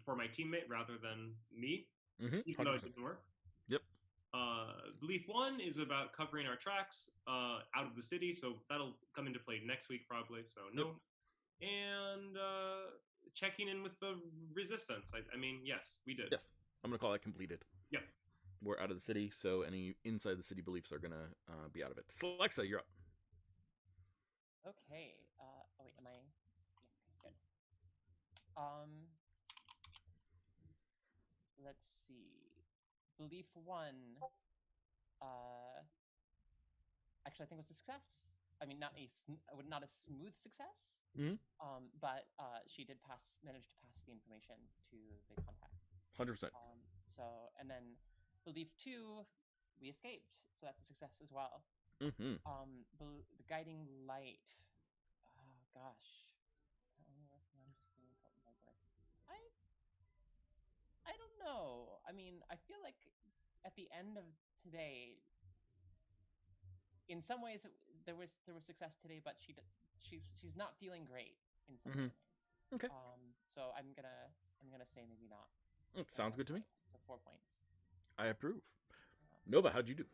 for my teammate rather than me, even though it didn't work. Yep. Belief 1 is about covering our tracks out of the city, so that'll come into play next week probably. So no. Yep. And checking in with the resistance. I mean, yes, we did. Yes, I'm gonna call that completed. Yep. We're out of the city, so any inside the city beliefs are gonna be out of it. Alexa, you're up. Okay. Oh wait, am I? Yeah. Good. Let's see. Belief 1. Actually, I think it was a success. I mean, not a smooth success. But she did manage to pass the information to the contact. 100%. So, and then belief 2, we escaped. So that's a success as well. Mm-hmm. The guiding light. Oh gosh. I don't know. I mean, I feel like at the end of today, in some ways there was success today, but she's not feeling great in some ways. Okay. So I'm gonna say maybe not. Sounds good to me. So 4 points. I approve. Nova, how'd you do?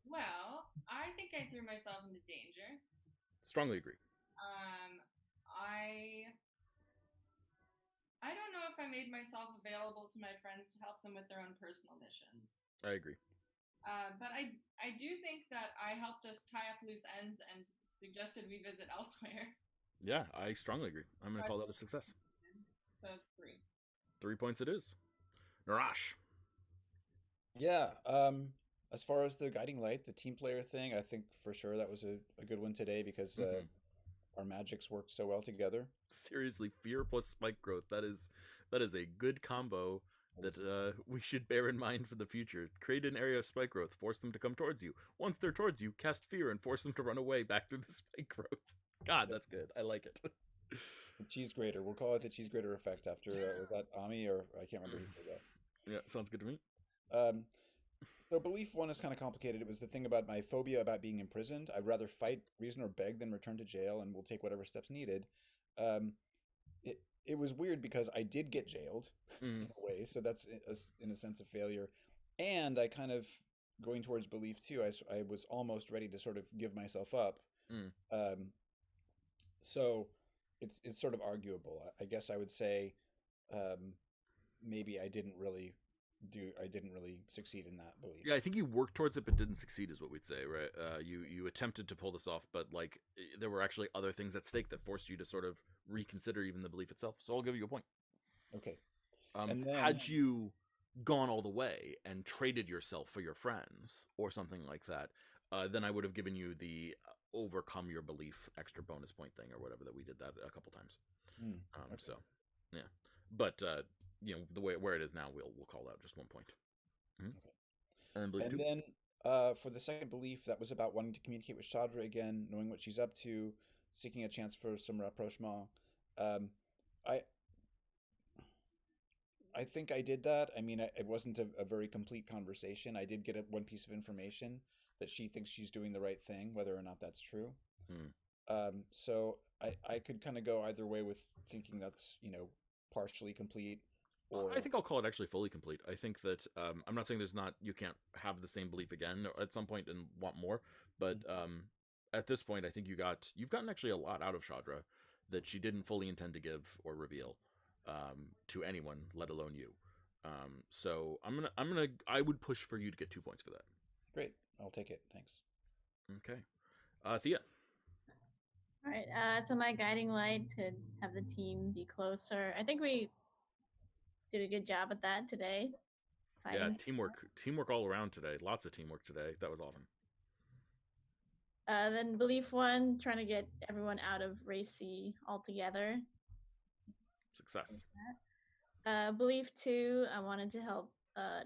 Well, I think I threw myself into danger. Strongly agree. I don't know if I made myself available to my friends to help them with their own personal missions. I agree. But I do think that I helped us tie up loose ends and suggested we visit elsewhere. Yeah, I strongly agree. I'm going to call that a success. So 3. 3 points it is. Narash. Yeah, as far as the guiding light, the team player thing, I think for sure that was a good one today because our magics work so well together. Seriously, fear plus spike growth. That is a good combo that we should bear in mind for the future. Create an area of spike growth. Force them to come towards you. Once they're towards you, cast fear and force them to run away back through the spike growth. God, that's good. I like it. The cheese grater. We'll call it the cheese grater effect after was that Ami or I can't remember who said that. Yeah, sounds good to me. So belief 1 is kind of complicated. It was the thing about my phobia about being imprisoned. I'd rather fight, reason, or beg than return to jail, and we'll take whatever steps needed. It was weird because I did get jailed in a way, so that's in a sense a failure. And I kind of, going towards belief 2, I was almost ready to sort of give myself up. So it's sort of arguable. I guess I would say maybe I didn't really succeed in that belief. Yeah, I think you worked towards it but didn't succeed is what we'd say, right? You attempted to pull this off, but like there were actually other things at stake that forced you to sort of reconsider even the belief itself. So I'll give you a point. Okay. And then, had you gone all the way and traded yourself for your friends or something like that, then I would have given you the overcome your belief extra bonus point thing or whatever that we did that a couple times. Okay. So, yeah. But the way where it is now, we'll call out just 1 point. Okay. And then for the second belief, that was about wanting to communicate with Chandra again, knowing what she's up to, seeking a chance for some rapprochement. I think I did that. I mean, it wasn't a very complete conversation. I did get one piece of information that she thinks she's doing the right thing, whether or not that's true. Hmm. So I could kind of go either way with thinking that's, partially complete, or I think I'll call it actually fully complete. I think that I'm not saying you can't have the same belief again at some point and want more, but at this point, I think you've gotten actually a lot out of Shadra that she didn't fully intend to give or reveal to anyone, let alone you. So I would push for you to get 2 points for that. great. I'll take it. Thanks. Okay, Thea. All right. So my guiding light to have the team be closer. I think we did a good job at that today. Yeah, Fighting. teamwork all around today. Lots of teamwork today. That was awesome. Then belief 1, trying to get everyone out of race C altogether. Success. Belief 2, I wanted to help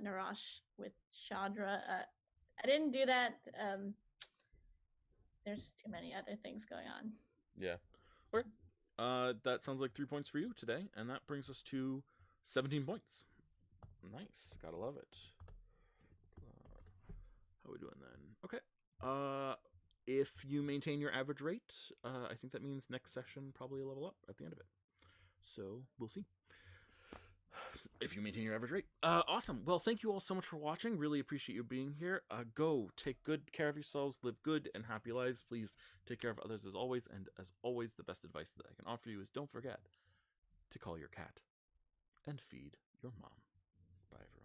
Narash with Shadra. I didn't do that. There's too many other things going on. Yeah. Okay. That sounds like 3 points for you today, and that brings us to 17 points. Nice. Gotta love it. How are we doing then? Okay. If you maintain your average rate, I think that means next session probably a level up at the end of it. So we'll see. If you maintain your average rate. Awesome. Well, thank you all so much for watching. Really appreciate you being here. Go take good care of yourselves, live good and happy lives. Please take care of others as always. And as always, the best advice that I can offer you is don't forget to call your cat and feed your mom. Bye, everyone.